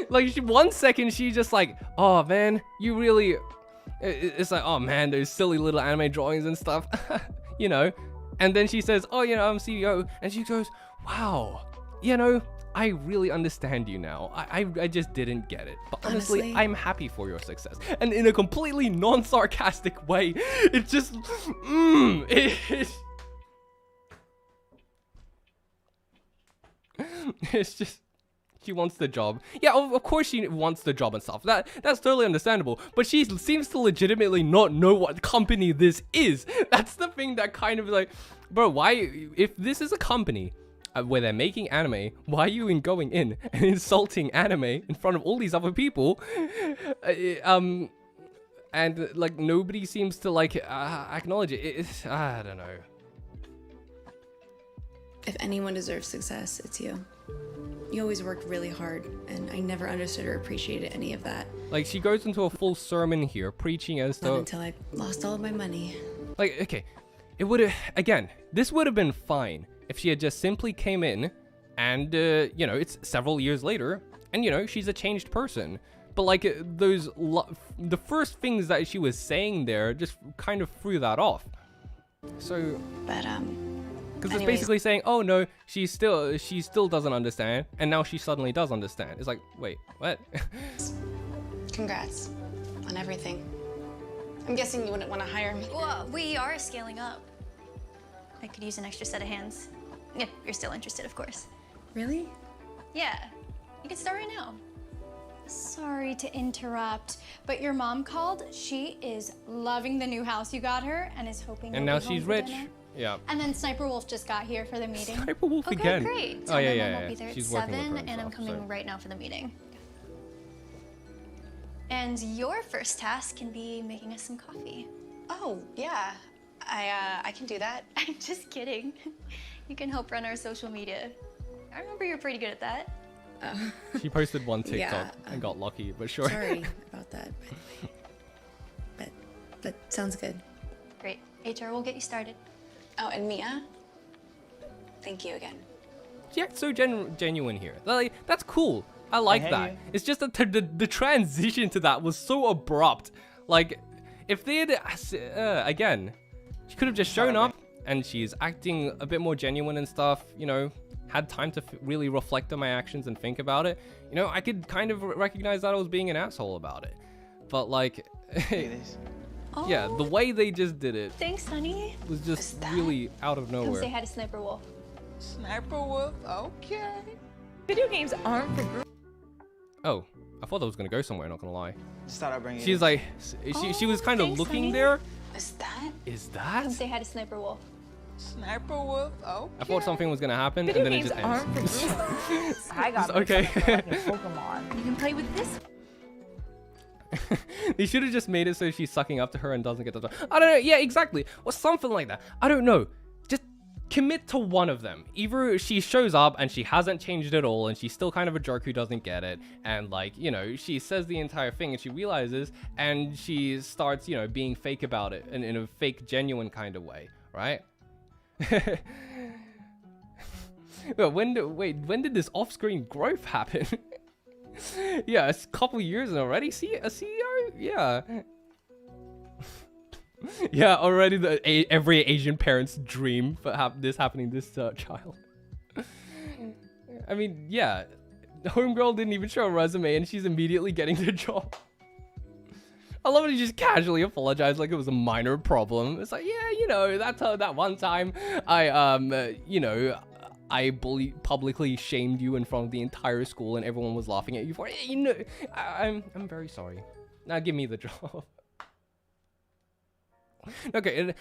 Like, 1 second she's just like, oh man, you really. It's like, oh man, those silly little anime drawings and stuff. You know, and then she says, oh, you know, I'm CEO, and she goes, wow, you know, I really understand you now. I just didn't get it, but honestly, I'm happy for your success. And in a completely non-sarcastic way, it just it's just, she wants the job. Yeah, of course she wants the job and stuff. That's totally understandable. But she seems to legitimately not know what company this is. That's the thing that kind of like, bro, why? If this is a company where they're making anime, why are you going in and insulting anime in front of all these other people? And like nobody seems to like acknowledge it. I don't know. If anyone deserves success, it's you. You always worked really hard, and I never understood or appreciated any of that. Like, she goes into a full sermon here, preaching as though... Not until I lost all of my money. Like, okay, it would have... Again, this would have been fine if she had just simply came in and, you know, it's several years later, and, you know, she's a changed person. But, like, the first things that she was saying there just kind of threw that off. So... But, because it's basically saying, oh no, she still doesn't understand, and now she suddenly does understand. It's like, wait, what? Congrats on everything. I'm guessing you wouldn't want to hire me. Well, we are scaling up. I could use an extra set of hands. If you're still interested, of course. Really? Yeah, you can start right now. Sorry to interrupt, but your mom called. She is loving the new house you got her and is hoping. And now she's rich. Yeah. And then Sniper Wolf just got here for the meeting. Sniper Wolf okay, again. Great. Oh yeah, Mom will be there at 7, and I'm coming right now for the meeting. And your first task can be making us some coffee. Oh yeah, I can do that. I'm just kidding. You can help run our social media. I remember you're pretty good at that. She posted one TikTok and got lucky, but sure. Sorry about that, but sounds good. Great. HR will get you started. Oh, and Mia, thank you again. She acts so genuine here. Like, that's cool. I like that. It's just that the transition to that was so abrupt. Like, if they had, again, she could have just shown up and she's acting a bit more genuine and stuff, you know, had time to really reflect on my actions and think about it. You know, I could kind of recognize that I was being an asshole about it. But like, yeah, the way they just did it. Thanks, honey. Was just really out of nowhere. Come say hi to Sniper Wolf. Sniper Wolf, okay. Video games aren't for girls. Oh, I thought that was gonna go somewhere. Not gonna lie. Start out bringing. She's like, she was kind of looking honey. there. Is that? Is that? Come say hi to Sniper Wolf. Sniper Wolf, okay. I thought something was gonna happen, Video and then it games just aren't ends. for girls. I got okay. Pokemon. You can play with this. They should have just made it so she's sucking up to her and doesn't get the. I don't know. Yeah, exactly. Or something like that. I don't know. Just commit to one of them. Either she shows up and she hasn't changed at all and she's still kind of a jerk who doesn't get it, and like, you know, she says the entire thing and she realizes and she starts, you know, being fake about it and in a fake genuine kind of way, right? Well, when did this off-screen growth happen? Yeah, it's a couple years and already see a CEO. Yeah. Yeah, already every Asian parent's dream for this happening to this child. I mean, yeah, the homegirl didn't even show a resume and she's immediately getting the job. I love it. He just casually apologized like it was a minor problem. It's like, yeah, you know, that one time I, you know, I publicly shamed you in front of the entire school and everyone was laughing at you for it. You know, I'm very sorry. Now give me the job. Okay, and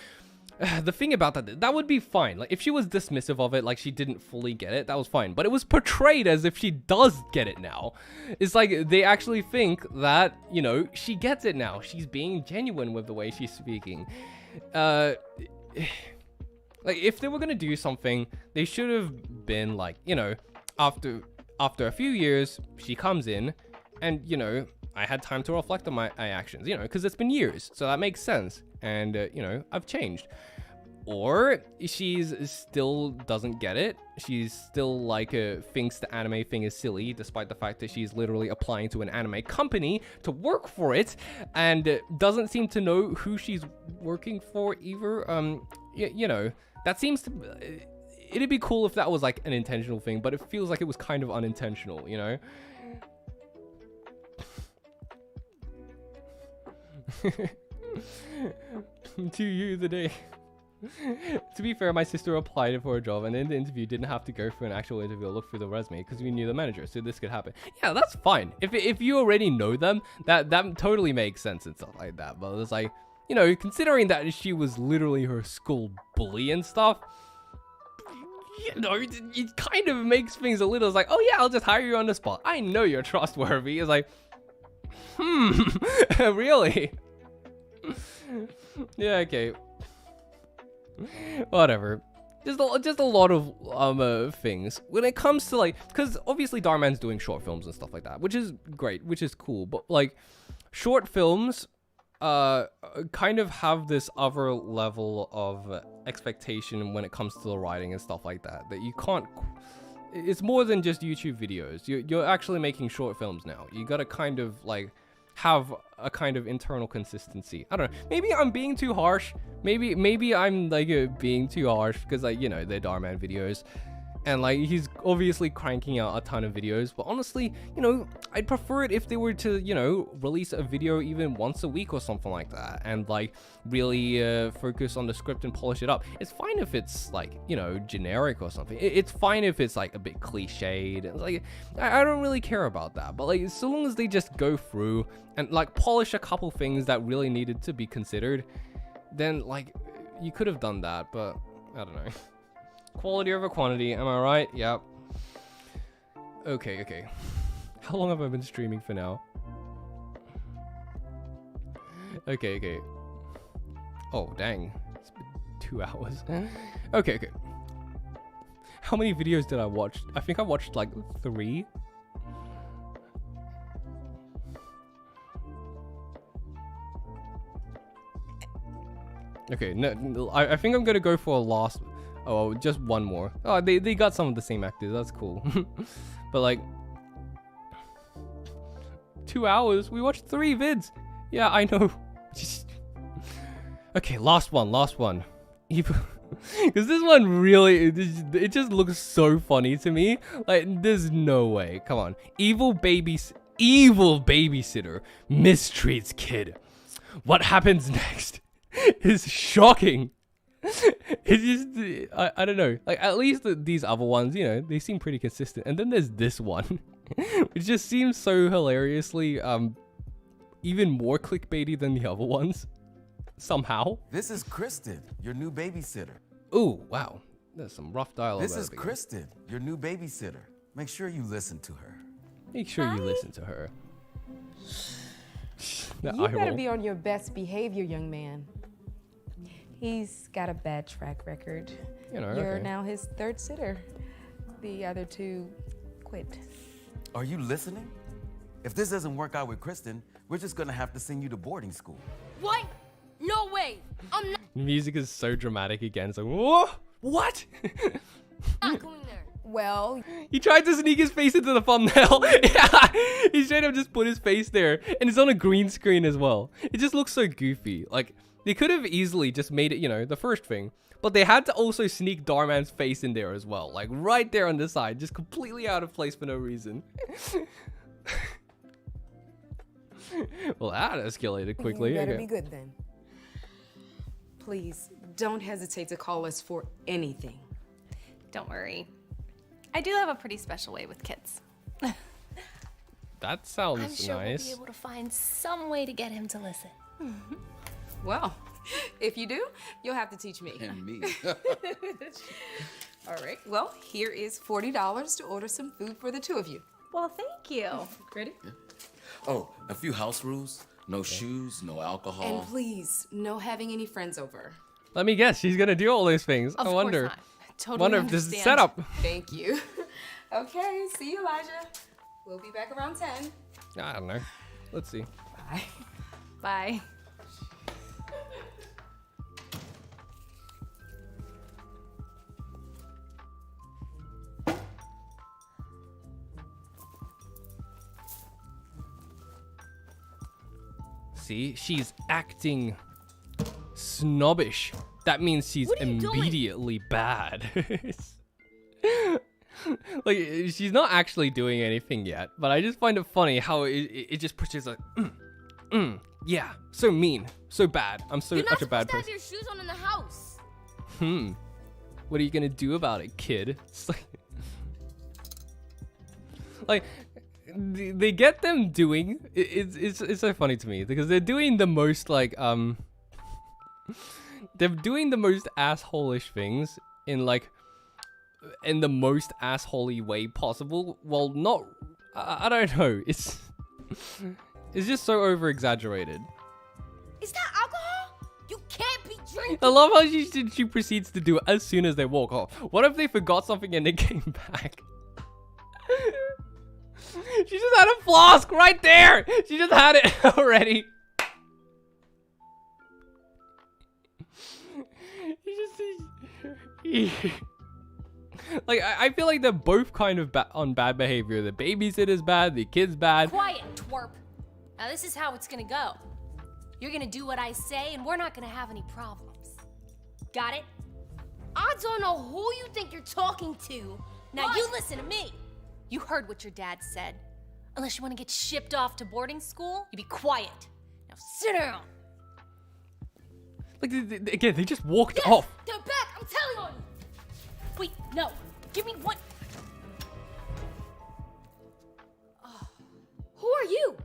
the thing about that would be fine. Like, if she was dismissive of it, like she didn't fully get it, that was fine. But it was portrayed as if she does get it now. It's like they actually think that, you know, she gets it now. She's being genuine with the way she's speaking. Like, if they were gonna do something, they should have been like, you know, after a few years, she comes in, and, you know, I had time to reflect on my actions, you know, because it's been years, so that makes sense. And, you know, I've changed. Or she's still doesn't get it. She's still like thinks the anime thing is silly, despite the fact that she's literally applying to an anime company to work for it, and doesn't seem to know who she's working for either. You know, that seems to... It'd be cool if that was like an intentional thing, but it feels like it was kind of unintentional, you know? To you the day. To be fair, my sister applied for a job and in the interview didn't have to go for an actual interview or look through the resume because we knew the manager, so this could happen. Yeah, that's fine. If you already know them, that totally makes sense and stuff like that. But it's like, you know, considering that she was literally her school bully and stuff, you know, it kind of makes things a little, it's like, oh yeah, I'll just hire you on the spot. I know you're trustworthy. It's like, really? Yeah, okay. Whatever. Just a lot of things when it comes to, like, because obviously Dhar Mann's doing short films and stuff like that, which is great, which is cool, but like short films kind of have this other level of expectation when it comes to the writing and stuff like that you can't. It's more than just YouTube videos. You're actually making short films now. You gotta kind of like have a kind of internal consistency. I don't know. Maybe I'm being too harsh. Maybe I'm like being too harsh because, like, you know, they're Dhar Mann videos, and like he's obviously cranking out a ton of videos. But honestly, you know, I'd prefer it if they were to, you know, release a video even once a week or something like that, and like really focus on the script and polish it up. It's fine if it's like, you know, generic or something. It's fine if it's like a bit cliched. Like, I don't really care about that. But like, so long as they just go through and like polish a couple things that really needed to be considered, then like you could have done that. But I don't know. Quality over quantity, am I right? Yep. Okay. How long have I been streaming for now? Okay. Oh, dang. It's been 2 hours. Okay. How many videos did I watch? I think I watched like 3. Okay, no, I think I'm gonna go for a last... Oh, just one more. Oh, they got some of the same actors. That's cool. But like 2 hours. We watched 3 vids. Yeah, I know. Okay, last one. Because this one really, it just looks so funny to me. Like, there's no way. Come on. Evil babysitter mistreats kid. What happens next is shocking. It's just, I don't know. Like, at least these other ones, you know, they seem pretty consistent. And then there's this one, which just seems so hilariously, even more clickbaity than the other ones. Somehow. This is Kristen, your new babysitter. Ooh, wow. There's some rough dialogue. This is Kristen, your new babysitter. Make sure you listen to her. Make sure you listen to her. You better be on your best behavior, young man. He's got a bad track record. You know, You're now his 3rd sitter. The other 2 quit. Are you listening? If this doesn't work out with Kristen, we're just gonna have to send you to boarding school. What? No way! I'm not Music is so dramatic again. So, whoa, what? going there. Well, he tried to sneak his face into the thumbnail. Yeah, he straight up just put his face there, and it's on a green screen as well. It just looks so goofy. Like, they could have easily just made it, you know, the first thing, but they had to also sneak Dhar Mann's face in there as well, like right there on the side, just completely out of place for no reason. Well, that escalated quickly. You better Okay. be good then. Please, don't hesitate to call us for anything. Don't worry. I do have a pretty special way with kids. That sounds I'm sure nice. we'll be able to find some way to get him to listen. Well, if you do, you'll have to teach me. And me. All right, well, here is $40 to order some food for the two of you. Well, thank you. Ready? Oh, a few house rules. No shoes, no alcohol. And please, no having any friends over. Let me guess, she's gonna do all those things. Of I course wonder. not. Totally Wonder if this is understand. setup. Thank you. Okay, see you, Elijah. We'll be back around 10. I don't know. Let's see. Bye. Bye. See, she's acting snobbish. That means she's What are you doing? immediately bad. Like, she's not actually doing anything yet, but I just find it funny how it just pushes like, yeah, so mean, so bad. I'm so You're not such a bad supposed person. to have your shoes on in the house. What are you gonna do about it, kid? It's like they get them doing it's so funny to me because they're doing the most like they're doing the most asshole-ish things in the most assholey way possible. Well, not I don't know. It's just so over exaggerated. Is that alcohol? You can't be drinking. I love how she proceeds to do it as soon as they walk off. What if they forgot something and they came back? She just had a flask right there. She just had it already. Like, I feel like they're both kind of on bad behavior. The babysitter's bad, the kid's bad. Quiet, twerp. Now this is how it's gonna go. You're gonna do what I say, and we're not gonna have any problems. Got it? I don't know who you think you're talking to. Now you listen to me. You heard what your dad said. Unless you want to get shipped off to boarding school, you be quiet. Now sit down. Like, again, they just walked off. They're back. I'm telling on you. Wait, no. Give me one. Who are you?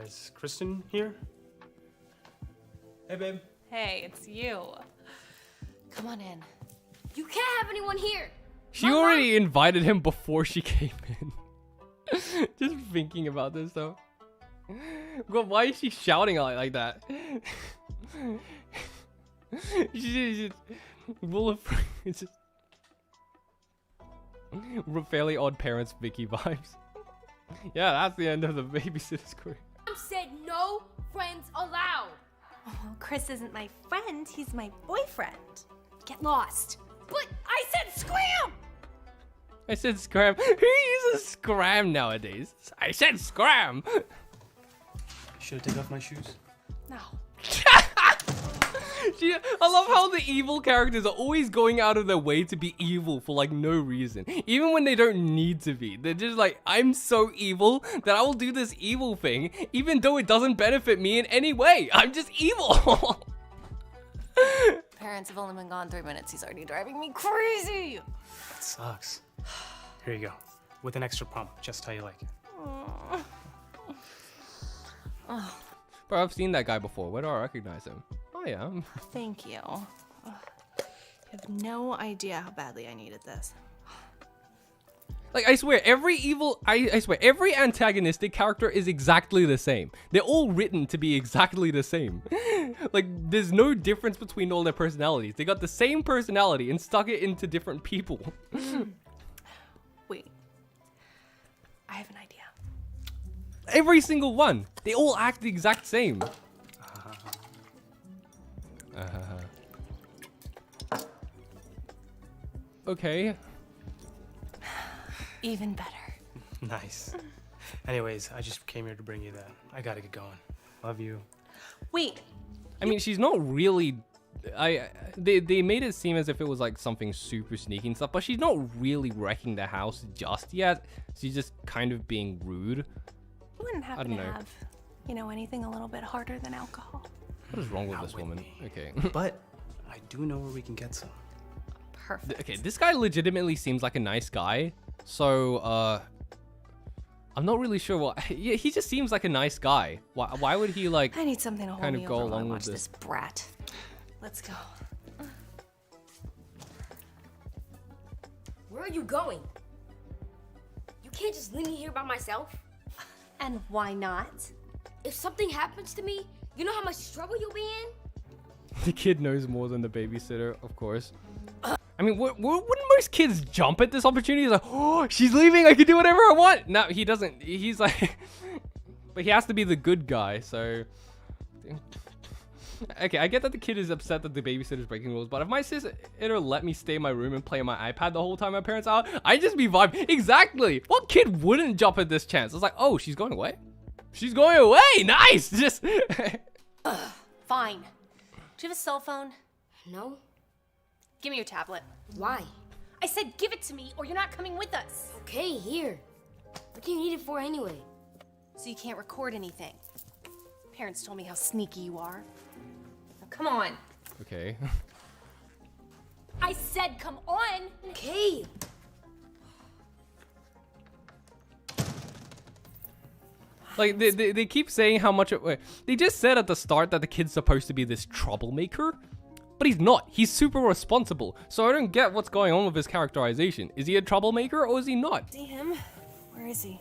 Is Kristen here? Hey, babe. Hey, it's you. Come on in. You can't have anyone here. She already invited him before she came in. Just thinking about this though. God, why is she shouting like that? She's full of it's just Fairly Odd Parents Vicky vibes. Yeah, that's the end of the babysitter's career. Mom said no friends allowed. Well, Chris isn't my friend, he's my boyfriend. Get lost. But I said scram! I said scram. Who uses scram nowadays? I said scram! Should I take off my shoes? No. I love how the evil characters are always going out of their way to be evil for like no reason. Even when they don't need to be. They're just like, I'm so evil that I will do this evil thing even though it doesn't benefit me in any way. I'm just evil. Parents have only been gone 3 minutes. He's already driving me crazy. That sucks. Here you go. With an extra pump, just how you like it. Oh, Bro, I've seen that guy before. Where do I recognize him? Oh yeah. thank you. You have no idea how badly I needed this. Like, I swear, every I swear, every antagonistic character is exactly the same. They're all written to be exactly the same. Like, there's no difference between all their personalities. They got the same personality and stuck it into different people. Wait. I have an idea. Every single one. They all act the exact same. Okay. Even better. Nice. Anyways, I just came here to bring you that. I gotta get going. Love you. Wait. I mean, she's not really... They made it seem as if it was like something super sneaky and stuff, but she's not really wrecking the house just yet. She's just kind of being rude. You wouldn't I happen don't to know. have You know, anything a little bit harder than alcohol. What is wrong with this woman? Okay. But I do know where we can get some. Perfect. Okay, this guy legitimately seems like a nice guy. So, I'm not really sure what. Yeah, he just seems like a nice guy. Why would he like? I need something to hold kind me of go over while I along watch with this brat. Let's go. Where are you going? You can't just leave me here by myself. And why not? If something happens to me, you know how much trouble you'll be in? The kid knows more than the babysitter, of course. I mean, wouldn't most kids jump at this opportunity? He's like, oh, she's leaving. I can do whatever I want. No, he doesn't. He's like, but he has to be the good guy. So, okay, I get that the kid is upset that the babysitter's breaking rules. But if my sister let me stay in my room and play on my iPad the whole time my parents are out, I'd just be vibing. Exactly. What kid wouldn't jump at this chance? It's like, oh, she's going away. She's going away. Nice. Just. Fine. Do you have a cell phone? No. Give me your tablet. Why? I said give it to me or you're not coming with us. Okay, here. What do you need it for anyway? So you can't record anything. Parents told me how sneaky you are. Now, come on. Okay. I said come on. Okay. Like, they keep saying how much... They just said at the start that the kid's supposed to be this troublemaker. But he's not. He's super responsible. So I don't get what's going on with his characterization. Is he a troublemaker or is he not? See him? Where is he?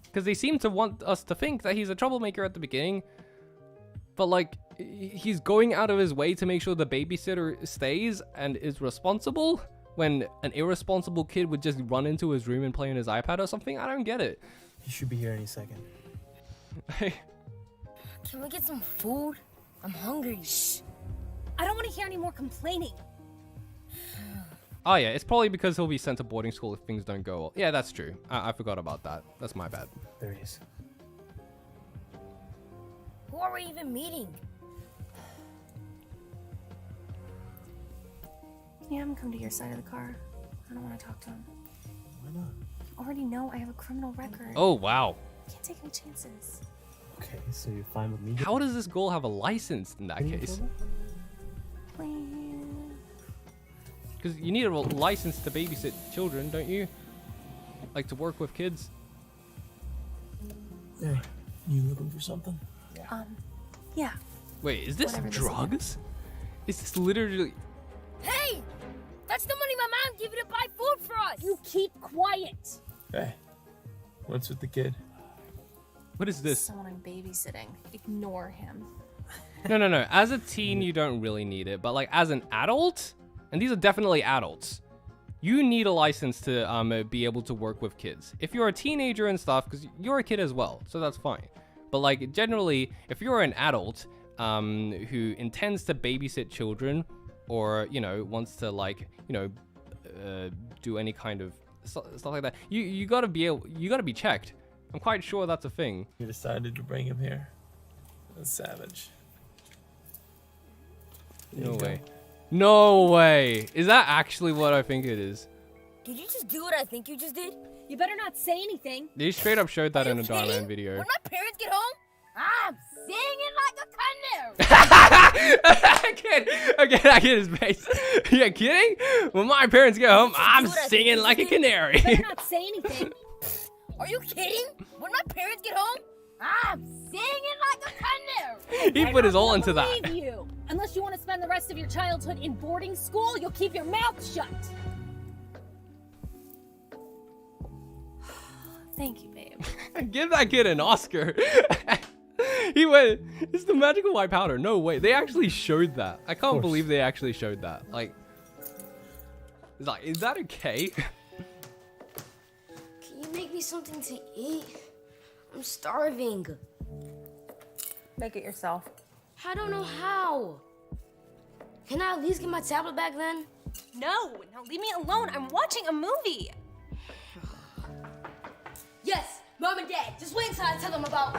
Because they seem to want us to think that he's a troublemaker at the beginning. But, like, he's going out of his way to make sure the babysitter stays and is responsible. When an irresponsible kid would just run into his room and play on his iPad or something. I don't get it. He should be here any second. Can we get some food? I'm hungry. Shh. I don't want to hear any more complaining. Oh yeah, it's probably because he'll be sent to boarding school if things don't go well. Yeah, that's true. I forgot about that. That's my bad. There he is. Who are we even meeting? Can you have him come to your side of the car? I don't want to talk to him. Why not? You already know I have a criminal record. Oh, wow. Can't take any chances. Okay, so you're fine with me? How does this girl have a license in that case? Please. Because you need a license to babysit children, don't you? Like to work with kids? Hey, you looking for something? Yeah. Wait, is this Whatever this drugs? Is this literally... Hey! That's the money my mom gave you to buy food for us! You keep quiet! Hey, what's with the kid? What is this? Someone I'm babysitting. Ignore him. No. As a teen, you don't really need it. But like as an adult, and these are definitely adults, you need a license to be able to work with kids. If you're a teenager and stuff, because you're a kid as well, so that's fine. But like generally, if you're an adult who intends to babysit children, or you know wants to like do any kind of stuff like that, you gotta be checked. I'm quite sure that's a thing. You decided to bring him here. That's savage. No way. No way. Is that actually what I think it is? Did you just do what I think you just did? You better not say anything. They straight up showed that in a Dhar Mann video. When my parents get home, I'm singing like a canary. I get his face. You kidding? When my parents get home, I'm singing like a canary. You better not say anything. Are you kidding? When my parents get home, I'm singing like a canary. He put his all into that. Believe you. Unless you want to spend the rest of your childhood in boarding school, you'll keep your mouth shut. Thank you, babe. Give that kid an Oscar. He went, it's the magical white powder. No way. They actually showed that. I can't believe they actually showed that. Like, it's like, is that okay? Can you make me something to eat? I'm starving. Make it yourself. I don't know how. Can I at least get my tablet back then? No, leave me alone. I'm watching a movie. Yes, Mom and Dad. Just wait until I tell them about...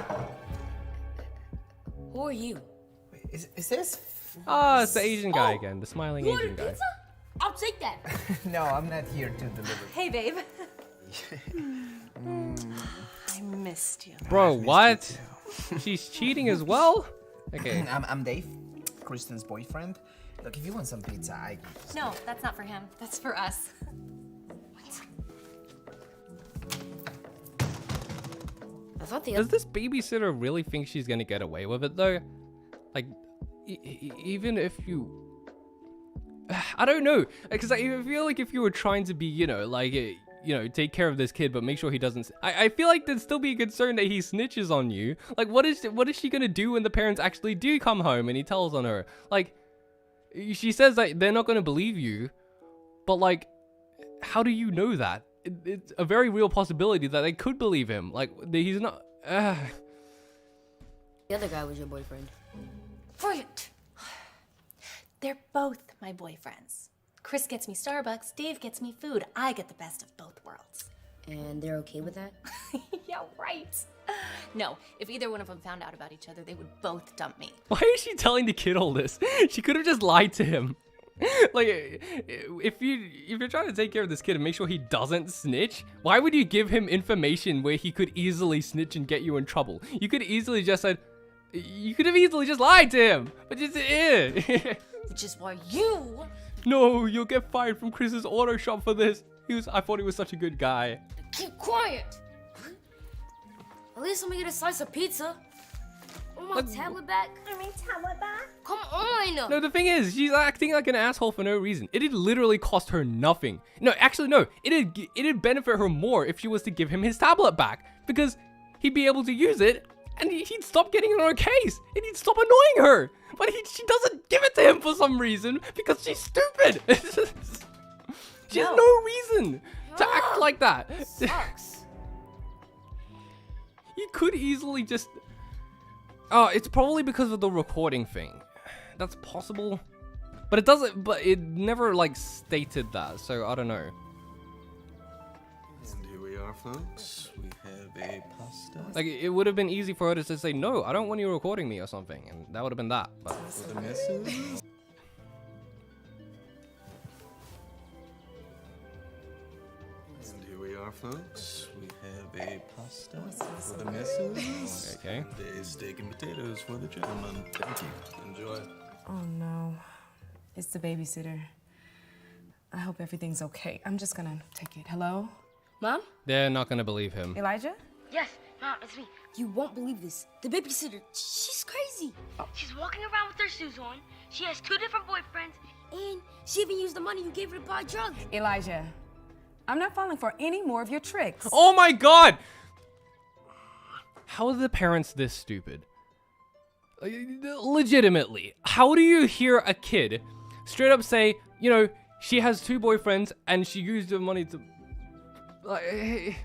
Who are you? Is this? Oh, it's the Asian guy again. The smiling You Asian ordered guy. pizza? I'll take that. No, I'm not here to deliver. Hey, babe. I missed you. Bro, what? She's cheating as well? Okay. I'm Dave, Kristen's boyfriend. Look, if you want some pizza, I... No, that's not for him. That's for us. I thought the Does this babysitter really think she's gonna get away with it though? Like, even if you... I don't know, because I feel like if you were trying to be, you know, like, take care of this kid, but make sure he doesn't... I feel like there'd still be a concern that he snitches on you. Like, what is she gonna do when the parents actually do come home and he tells on her? Like, she says that they're not gonna believe you, but like, how do you know that? It's a very real possibility that they could believe him. Like, he's not... The other guy was your boyfriend. Brilliant. They're both my boyfriends. Chris gets me Starbucks, Dave gets me food. I get the best of both worlds. And they're okay with that? Yeah, right. No, if either one of them found out about each other, they would both dump me. Why is she telling the kid all this? She could have just lied to him. Like, if you're trying to take care of this kid and make sure he doesn't snitch, why would you give him information where he could easily snitch and get you in trouble? You could have easily just lied to him, but just Which is why you... No, you'll get fired from Chris's auto shop for this. I thought he was such a good guy. Keep quiet. At least let me get a slice of pizza. Want my tablet back? tablet back? Come on. No, the thing is, she's acting like an asshole for no reason. It'd literally cost her nothing. No, actually, no. It'd benefit her more if she was to give him his tablet back, because he'd be able to use it, and he'd stop getting in her case, and he'd stop annoying her. But she doesn't give it to him for some reason, because she's stupid. She has no reason to act like that. Sucks. You could easily just... Oh, it's probably because of the recording thing. That's possible. But it never, like, stated that, so I don't know. And here we are, folks. We have a pasta. Like, it would have been easy for her to just say, no, I don't want you recording me or something, and that would have been that. But... For the missus. And here we are, folks. We have a pasta for the missus. Okay. And a steak and potatoes for the gentleman. Thank you. Enjoy. Oh no, it's the babysitter. I hope everything's okay. I'm just gonna take it. Hello? Mom? They're not gonna believe him. Elijah? Yes, Mom, it's me. You won't believe this. The babysitter, she's crazy. She's walking around with her shoes on. She has 2 different boyfriends. And she even used the money you gave her to buy drugs. Elijah, I'm not falling for any more of your tricks. Oh my god! How are the parents this stupid? Legitimately, how do you hear a kid straight up say, you know, she has 2 boyfriends and she used the money to... Like,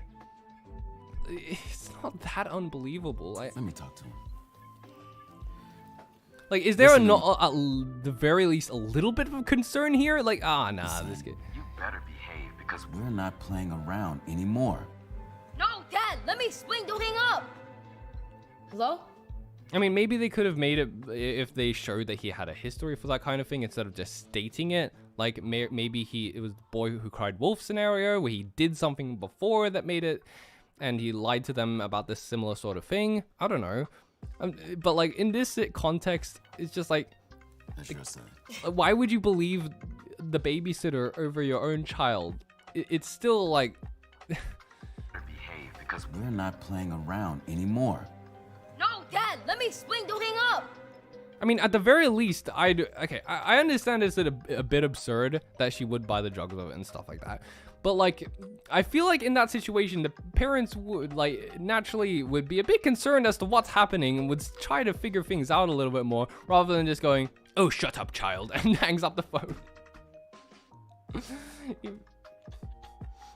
it's not that unbelievable. Let me talk to him. Like, is there the very least a little bit of concern here? Like, nah, this kid. You better behave, because we're not playing around anymore. No, Dad, let me explain. Don't hang up. Hello? I mean, maybe they could have made it if they showed that he had a history for that kind of thing instead of just stating it. Like, maybe it was the boy who cried wolf scenario where he did something before that made it, and he lied to them about this similar sort of thing. I don't know. But, like, in this context, it's just like... That's your son. Why would you believe the babysitter over your own child? It's still, like... Behave, because we're not playing around anymore. No, Dad, let me explain. Don't hang up. I mean, at the very least, I understand it's a bit absurd that she would buy the drugs of it and stuff like that. But, like, I feel like in that situation, the parents would, like, naturally would be a bit concerned as to what's happening and would try to figure things out a little bit more rather than just going, oh, shut up, child, and hangs up the phone.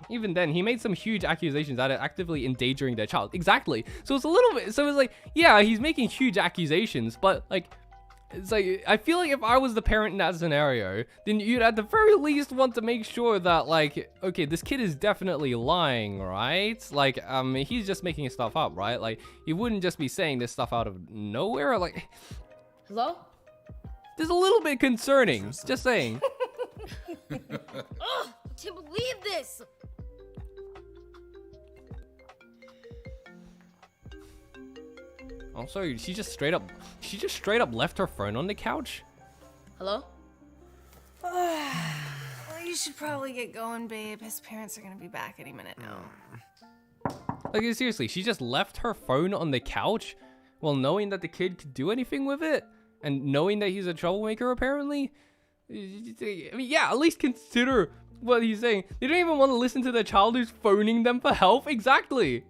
Even then, he made some huge accusations that are actively endangering their child. Exactly. So it's a little bit, so it's like, yeah, he's making huge accusations, but, like, it's like, I feel like if I was the parent in that scenario, then you'd at the very least want to make sure that, like, okay, this kid is definitely lying, right? Like, he's just making stuff up, right? Like, he wouldn't just be saying this stuff out of nowhere, like... Hello? This is a little bit concerning, just saying. Ugh, I can't believe this. Also, she just straight up left her phone on the couch. Hello? Well, you should probably get going, babe. His parents are gonna be back any minute now. Like, seriously, she just left her phone on the couch while knowing that the kid could do anything with it and knowing that he's a troublemaker, apparently. I mean, yeah, at least consider what he's saying. They don't even want to listen to their child who's phoning them for help. Exactly.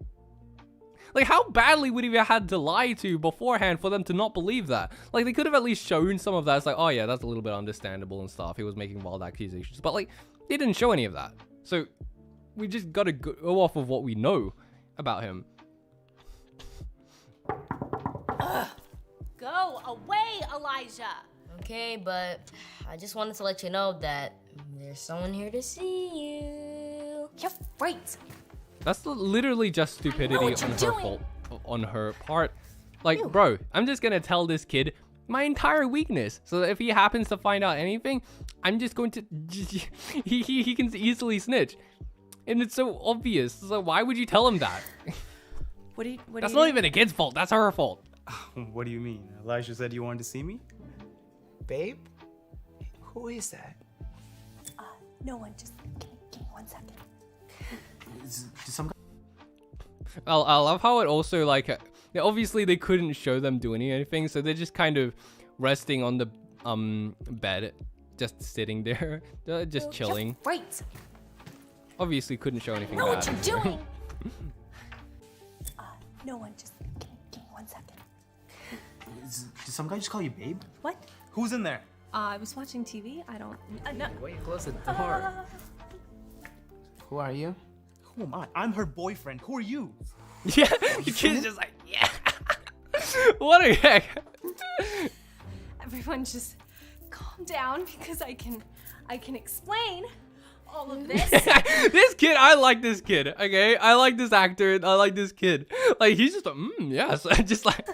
Like, how badly would he have had to lie to beforehand for them to not believe that? Like, they could have at least shown some of that. It's like, oh yeah, that's a little bit understandable and stuff. He was making wild accusations. But, like, they didn't show any of that. So, we just gotta go off of what we know about him. Go away, Elijah. Okay, but I just wanted to let you know that there's someone here to see you. You're right. That's literally just stupidity on her fault, on her part. Like, bro, I'm just gonna tell this kid my entire weakness, so that if he happens to find out anything, I'm just going to he can easily snitch, and it's so obvious. So why would you tell him that? That's not even a kid's fault. That's her fault. What do you mean? Elijah said you wanted to see me? Babe? Who is that? No one, just give me 1 second. I love how it also, like, obviously they couldn't show them doing anything, so they're just kind of resting on the bed, just sitting there, just chilling. Right. Obviously couldn't show anything Know bad. what you're doing. No one, just give me 1 second. Did some guy just call you babe? What? Who's in there? I was watching TV. I don't. No. Why you close the door? Who are you? Who am I? I'm her boyfriend. Who are you? Yeah, the kid's just like, yeah. What the heck? Everyone, just calm down because I can explain all of this. This kid, I like this kid. Okay, I like this actor. I like this kid. Like, he's just like, yes, just like.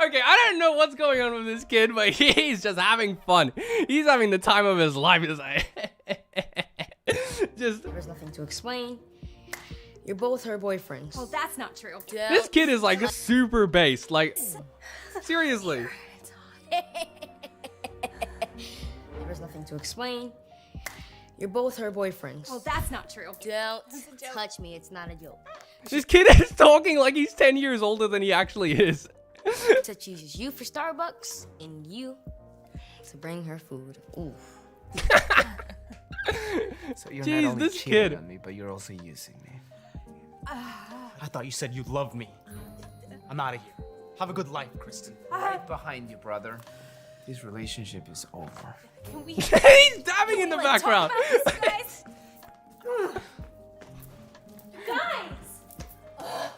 Okay, I don't know what's going on with this kid, but he's just having fun. He's having the time of his life. He's like, There's nothing to explain. You're both her boyfriends. Well, that's not true. this kid is like super based. Like, seriously. There's nothing to explain. You're both her boyfriends. Well, that's not true. Don't touch me. It's not a joke. This kid is talking like he's 10 years older than he actually is. To choose you for Starbucks and you to bring her food. Ooh. So you're Jeez, not only this cheating kid. on me, but you're also using me. I thought you said you loved me. I'm out of here. Have a good life, Kristen. Right behind you, brother. This relationship is over. Can we? He's dabbing in the background. Guys. Guys.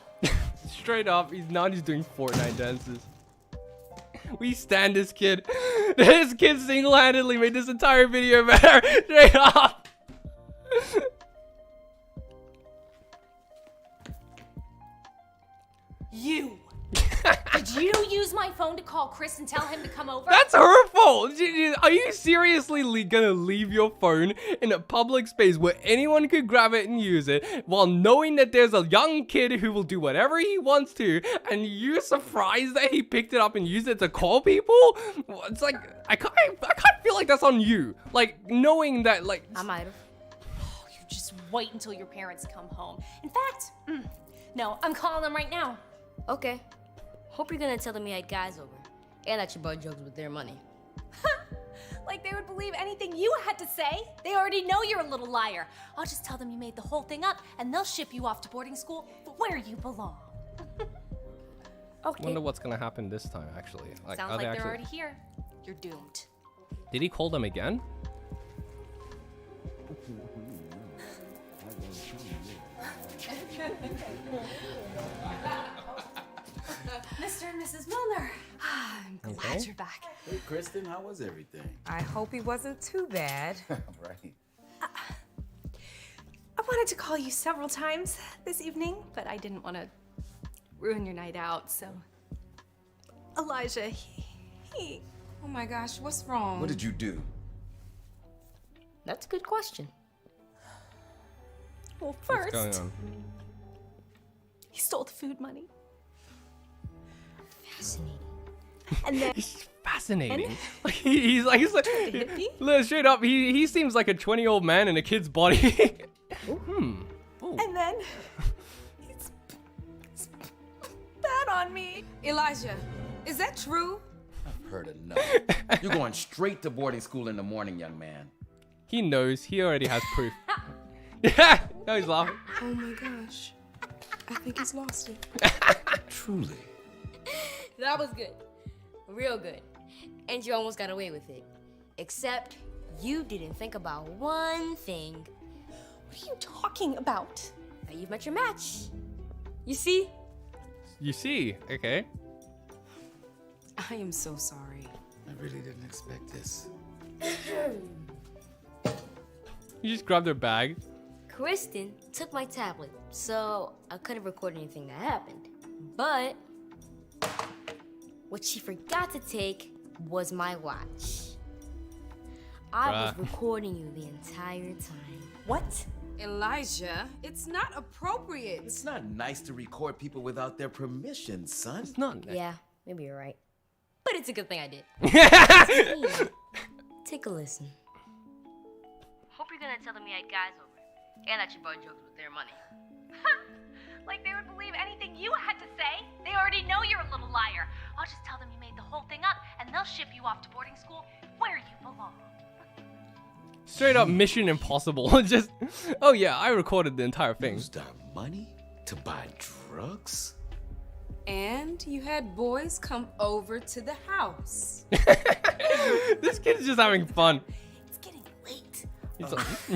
Straight up, he's doing Fortnite dances. We stand this kid. This kid single-handedly made this entire video better. Straight up. You. Did you use my phone to call Chris and tell him to come over? That's her fault. Are you seriously gonna leave your phone in a public space where anyone could grab it and use it while knowing that there's a young kid who will do whatever he wants to, and you're surprised that he picked it up and used it to call people? It's like, I can't feel like that's on you. Like, knowing that, like... I might have. Oh, you just wait until your parents come home. In fact, no, I'm calling them right now. Okay. Hope you're gonna tell them you had guys over, and that you bought drugs with their money. Like they would believe anything you had to say. They already know you're a little liar. I'll just tell them you made the whole thing up, and they'll ship you off to boarding school where you belong. Okay. Wonder what's gonna happen this time, actually. Like, Sounds are like they they're actually... already here. You're doomed. Did he call them again? Mr. and Mrs. Milner. I'm glad you're back. Hey, Kristen, how was everything? I hope he wasn't too bad. Right. I wanted to call you several times this evening, but I didn't want to ruin your night out, so... Elijah, he... Oh my gosh, what's wrong? What did you do? That's a good question. Well, What's going first, on? He stole the food money. Fascinating. And then He's fascinating. He's like look, straight up. He seems like a 20-year-old man in a kid's body. and then he's bad on me. Elijah, is that true? I've heard enough. You're going straight to boarding school in the morning, young man. He knows. He already has proof. Yeah. No, he's laughing. Oh my gosh. I think he's lost it. Truly. That was good. Real good. And you almost got away with it. Except you didn't think about one thing. What are you talking about? Now you've met your match. You see? You see? Okay. I am so sorry. I really didn't expect this. You just grabbed their bag. Kristen took my tablet, so I couldn't record anything that happened. But what she forgot to take was my watch. I was recording you the entire time. What? Elijah, it's not appropriate. It's not nice to record people without their permission, son. It's not nice. Yeah, maybe you're right. But it's a good thing I did. Take a listen. Hope you're gonna tell them you had guys over. And that you bought jokes with their money. Like they would believe anything you had to say. They already know you're a little liar. I'll just tell them you made the whole thing up, and they'll ship you off to boarding school where you belong. Straight up Mission Impossible. Just, oh yeah, I recorded the entire thing. Used our money to buy drugs? And you had boys come over to the house. This kid's just having fun. It's getting late. It's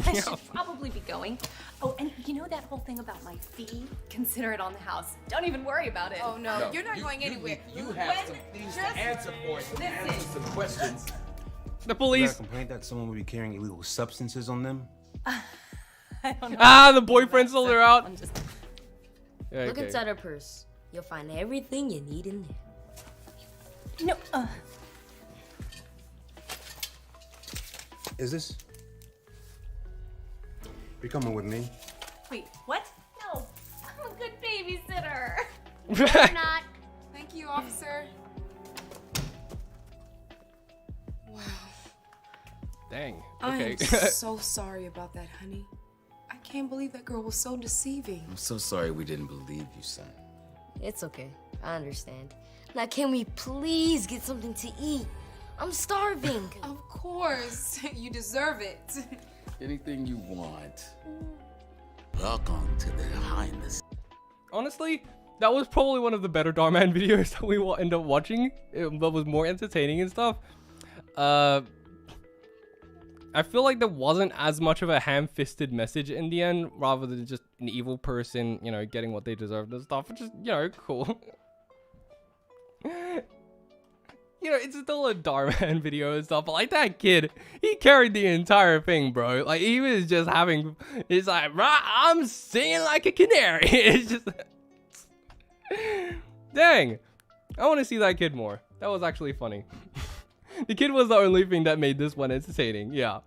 I should probably be going. Oh, and you know that whole thing about my fee? Consider it on the house. Don't even worry about it. Oh no, you're not going anywhere. You have some things to answer for, so answer some questions. The police. Is that a complaint that someone would be carrying illegal substances on them? I don't know. Ah, the boyfriend sold her out. I'm just... Yeah, Look okay. inside her purse. You'll find everything you need in there. No, Is this? You're coming with me? Wait, what? No, I'm a good babysitter. You're not. Thank you, officer. Wow. Dang. I Okay. am so sorry about that, honey. I can't believe that girl was so deceiving. I'm so sorry we didn't believe you, son. It's okay. I understand. Now, can we please get something to eat? I'm starving. Of course. You deserve it. Anything you want. Welcome to the behind the scenes. Honestly, that was probably one of the better Dhar Mann videos that we will end up watching. That was more entertaining and stuff. I feel like there wasn't as much of a ham-fisted message in the end, rather than just an evil person, you know, getting what they deserved and stuff, which is, you know, cool. You know, it's still a Dhar Mann video and stuff, but like that kid, he carried the entire thing, bro. Like, he was just having, it's like, I'm singing like a canary. It's just, dang. I want to see that kid more. That was actually funny. The kid was the only thing that made this one entertaining, yeah.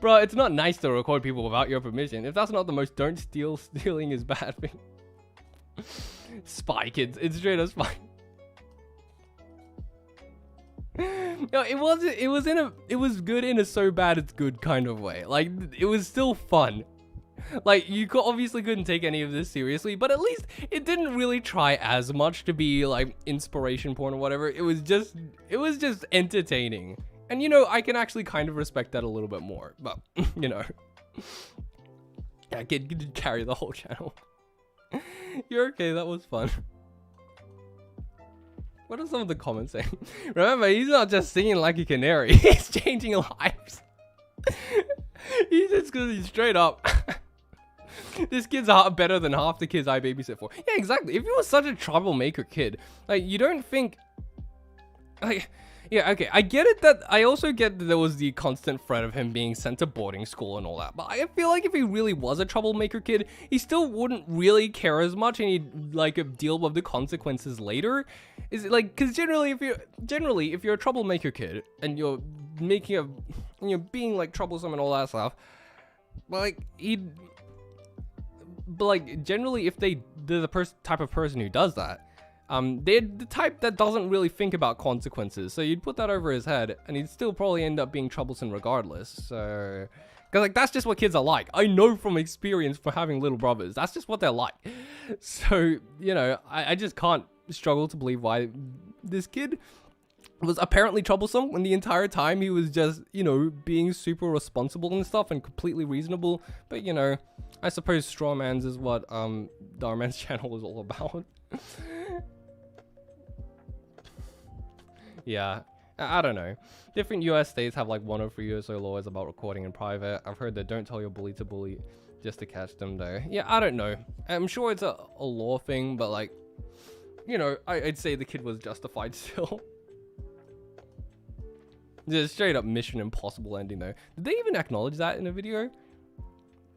Bro, it's not nice to record people without your permission. If that's not the most don't steal, stealing is bad thing. Spy kids, it's straight up spy. No, it was good in a so bad it's good kind of way. Like, it was still fun. Like, you obviously couldn't take any of this seriously, but at least it didn't really try as much to be like inspiration porn or whatever. It was just entertaining. And you know, I can actually kind of respect that a little bit more. But, you know. Yeah, kid did carry the whole channel. You're okay, that was fun. What are some of the comments saying? Remember, he's not just singing like a canary. He's changing lives. He's just gonna be straight up. This kid's better than half the kids I babysit for. Yeah, exactly. If you were such a troublemaker kid, like, you don't think... Like, yeah, okay, I get it that... I also get that there was the constant threat of him being sent to boarding school and all that. But I feel like if he really was a troublemaker kid, he still wouldn't really care as much, and he'd, like, deal with the consequences later. Is it like... Because generally, if you're a troublemaker kid, and you're making a... And you're being, like, troublesome and all that stuff, like, he'd... But like generally, if they're the type of person who does that, they're the type that doesn't really think about consequences. So you'd put that over his head, and he'd still probably end up being troublesome regardless. So, because like that's just what kids are like. I know from experience for having little brothers. That's just what they're like. So you know, I just can't struggle to believe why this kid was apparently troublesome when the entire time he was just, you know, being super responsible and stuff and completely reasonable. But, you know, I suppose straw mans is what Dhar Mann's channel is all about. Yeah, I don't know. Different US states have like 1 or 3 or so laws about recording in private. I've heard that don't tell your bully to bully just to catch them though. Yeah, I don't know. I'm sure it's a law thing, but like, you know, I'd say the kid was justified still. Just straight up Mission Impossible ending though. Did they even acknowledge that in a video?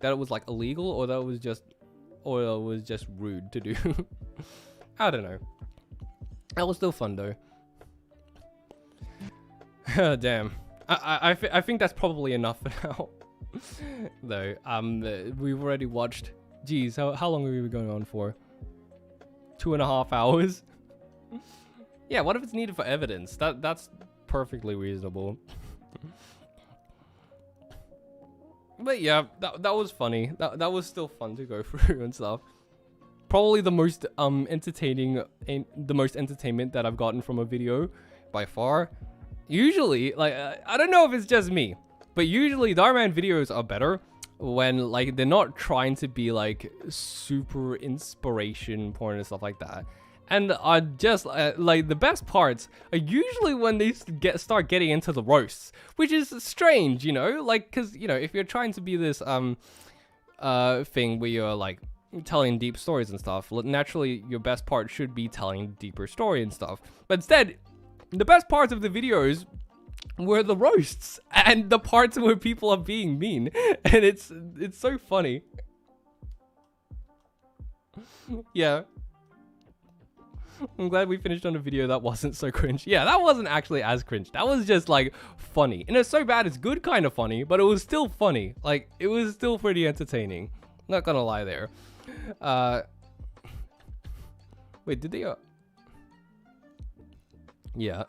That it was like illegal, or that it was just rude to do? I don't know. That was still fun though. Damn. I think that's probably enough for now. Though, we've already watched. Geez, how long have we been going on for? 2.5 hours. Yeah, what if it's needed for evidence? That's perfectly reasonable. But yeah, that was funny. That was still fun to go through and stuff. Probably the most entertaining, the most entertainment that I've gotten from a video by far. Usually, like I don't know if it's just me, but usually Dhar Mann videos are better when like they're not trying to be like super inspiration porn and stuff like that. And are just like the best parts are usually when they start getting into the roasts, which is strange, you know, like because you know if you're trying to be this thing where you're like telling deep stories and stuff, naturally your best part should be telling deeper story and stuff. But instead, the best parts of the videos were the roasts and the parts where people are being mean, and it's so funny. Yeah. I'm glad we finished on a video that wasn't so cringe. Yeah, that wasn't actually as cringe. That was just like funny. And it's so bad it's good kind of funny, but it was still funny. Like, it was still pretty entertaining. Not gonna lie there. Wait, did they... Yeah.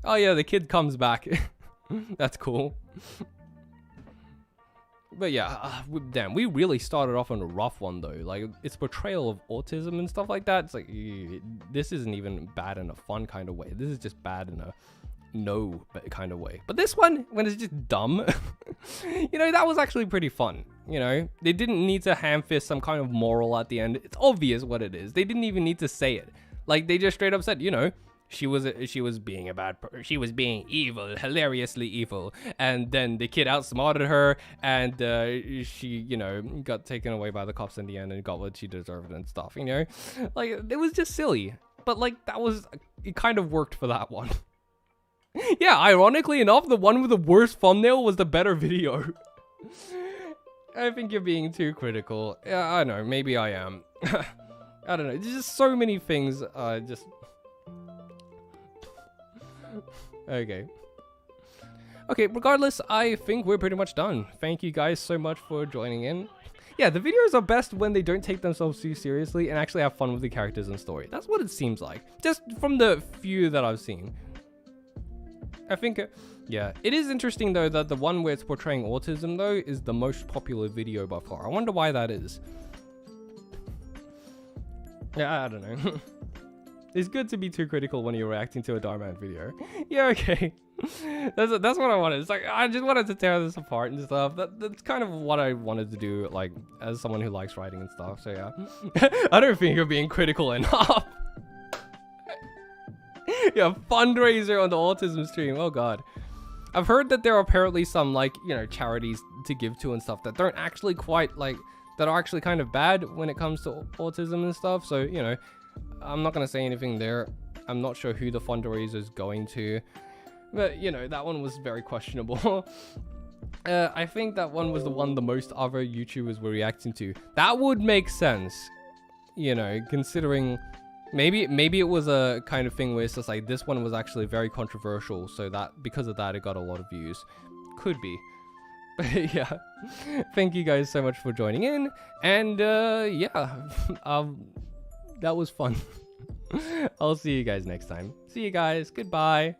Oh yeah, the kid comes back. That's cool. But yeah, damn, we really started off on a rough one though. Like, its portrayal of autism and stuff like that, it's like, this isn't even bad in a fun kind of way. This is just bad in a no kind of way. But this one, when it's just dumb, you know, that was actually pretty fun. You know, they didn't need to ham-fist some kind of moral at the end. It's obvious what it is. They didn't even need to say it. Like, they just straight up said, you know, she was being a bad person. She was being evil, hilariously evil. And then the kid outsmarted her, and she, you know, got taken away by the cops in the end and got what she deserved and stuff, you know? Like, it was just silly. But, like, it kind of worked for that one. Yeah, ironically enough, the one with the worst thumbnail was the better video. I think you're being too critical. Yeah, I know, maybe I am. I don't know, there's just so many things, just... Okay, regardless, I think we're pretty much done. Thank you guys so much for joining in. Yeah, the videos are best when they don't take themselves too seriously and actually have fun with the characters and story. That's what it seems like, just from the few that I've seen. I think, yeah, it is interesting though that the one where it's portraying autism though is the most popular video by far. I wonder why that is. Yeah, I don't know. It's good to be too critical when you're reacting to a Dhar Mann video. Yeah, okay. That's what I wanted. It's like, I just wanted to tear this apart and stuff. That's kind of what I wanted to do, like, as someone who likes writing and stuff, so yeah. I don't think you're being critical enough. Yeah, fundraiser on the autism stream, oh god. I've heard that there are apparently some, like, you know, charities to give to and stuff that don't actually quite, like, that are actually kind of bad when it comes to autism and stuff, so, you know, I'm not going to say anything there. I'm not sure who the fundraiser is going to. But, you know, that one was very questionable. I think that one was the one the most other YouTubers were reacting to. That would make sense. You know, considering... Maybe it was a kind of thing where it's just like, this one was actually very controversial. So that, because of that, it got a lot of views. Could be. Yeah, thank you guys so much for joining in, and yeah, that was fun. I'll see you guys next time. See you guys. Goodbye.